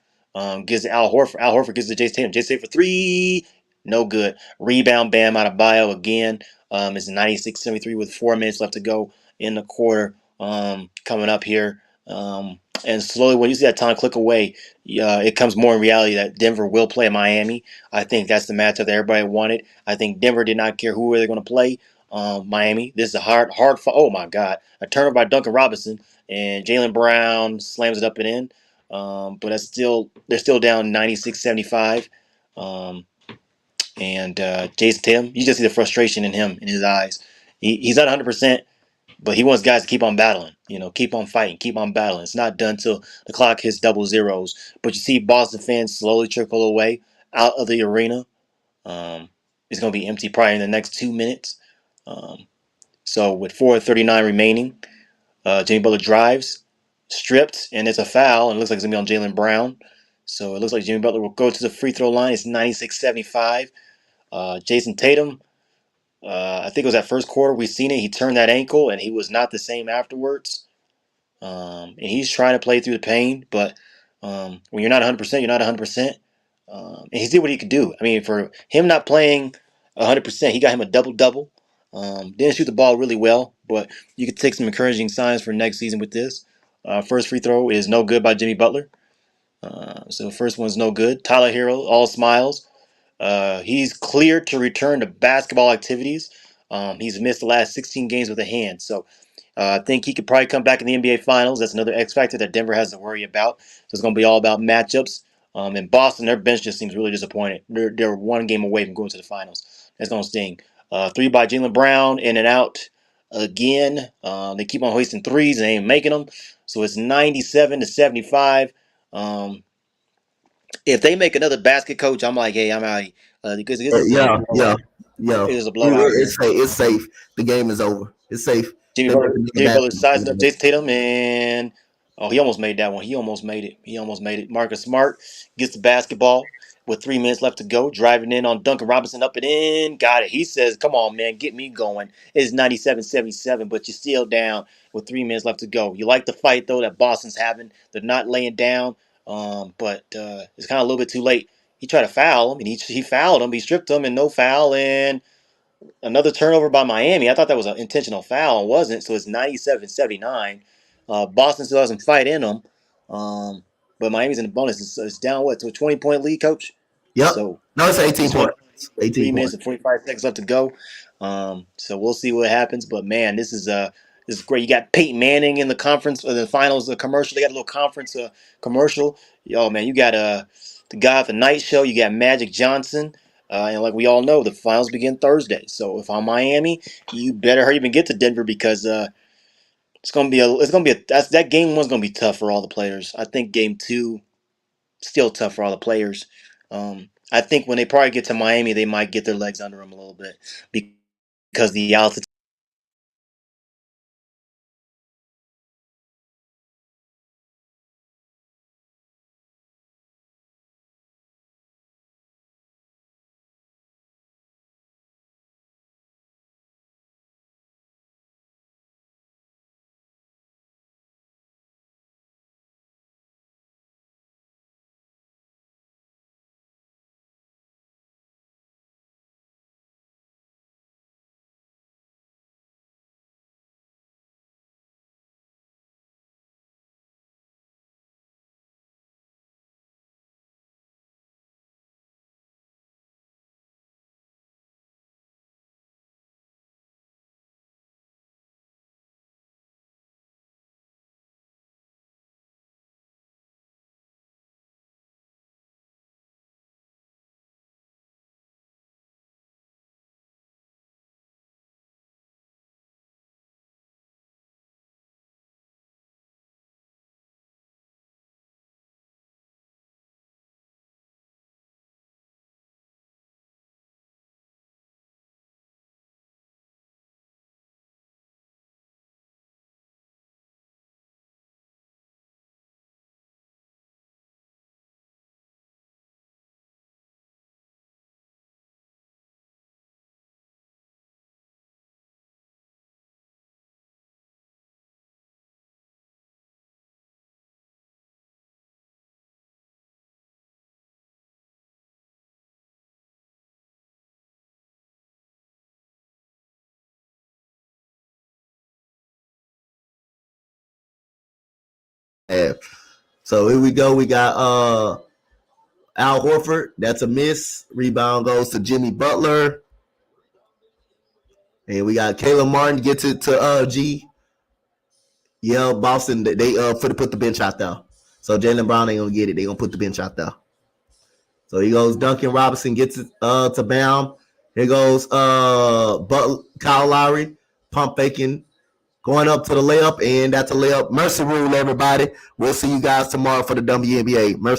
gives it Al Horford. Al Horford gives it Jason Tatum. Jason Tatum for three. No good. Rebound Bam out of bio again. It's 96-73 with 4 minutes left to go in the quarter. Coming up here. And slowly, when you see that time click away, it comes more in reality that Denver will play Miami. I think that's the matchup that everybody wanted. I think Denver did not care who they're going to play. Miami. This is a hard. Oh my God! A turnover by Duncan Robinson and Jalen Brown slams it up and in. But they're still down 96-75. And Jason Tatum, you just see the frustration in him in his eyes. He's not 100%. But he wants guys to keep on battling, keep on fighting, keep on battling. It's not done till the clock hits double zeros. But you see Boston fans slowly trickle away out of the arena. Um, it's going to be empty probably in the next 2 minutes. So with 4:39 remaining, Jimmy Butler drives, stripped, and it's a foul. And it looks like it's going to be on Jalen Brown. So it looks like Jimmy Butler will go to the free throw line. It's 96-75. Jason Tatum, I think it was that first quarter we seen it. He turned that ankle, and he was not the same afterwards. And he's trying to play through the pain, but when you're not 100%, you're not 100%. And he did what he could do. I mean, for him not playing 100%, he got him a double-double. Didn't shoot the ball really well, but you could take some encouraging signs for next season with this. First free throw is no good by Jimmy Butler. So the first one's no good. Tyler Hero, all smiles. He's cleared to return to basketball activities. He's missed the last 16 games with a hand. So I think he could probably come back in the NBA Finals. That's another X factor that Denver has to worry about. So it's going to be all about matchups. In Boston, their bench just seems really disappointed. They're 1 game away from going to the finals. That's going to sting. Three by Jalen Brown, in and out again. They keep on hoisting threes and they ain't making them. So it's 97-75. If they make another basket, coach, I'm like, hey, I'm out. Because this is a Yeah, yeah, blowout. yeah. It is a blowout here. It's safe. The game is over. It's safe. They're about to make a Jimmy Butler sizing up basketball. Jason Tatum, and he almost made that one. He almost made it. He almost made it. Marcus Smart gets the basketball with 3 minutes left to go, driving in on Duncan Robinson up and in. Got it. He says, "Come on, man, get me going." It's 97-77, but you're still down with 3 minutes left to go. You like the fight though that Boston's having. They're not laying down, but it's kind of a little bit too late. He tried to foul him, and he fouled him. He stripped him, and no foul, and another turnover by Miami. I thought that was an intentional foul. It wasn't. So it's 97-79. Boston still has some fight in them. But Miami's in the bonus. It's down, what, to a 20-point lead, coach? Yep. So No, it's 18 it's what, points. 18 three minutes points. and 45 seconds left to go. So we'll see what happens. But, man, this is great. You got Peyton Manning in the conference, the finals, the commercial. They got a little conference commercial. Oh, man, you got the guy at the night show. You got Magic Johnson. And like we all know, the finals begin Thursday. So if I'm Miami, you better hurry up and get to Denver because that game one's gonna be tough for all the players. I think game two still tough for all the players. I think when they probably get to Miami, they might get their legs under them a little bit because the altitude. So here we go. We got Al Horford. That's a miss. Rebound goes to Jimmy Butler. And we got Caleb Martin gets it to G. Yeah, Boston, they for to put the bench out there. So Jaylen Brown ain't gonna get it. They gonna put the bench out there. So he goes Duncan Robinson gets it to Bam. Here goes Kyle Lowry, pump faking, going up to the layup, and that's a layup. Mercy rule, everybody. We'll see you guys tomorrow for the WNBA. Mercy.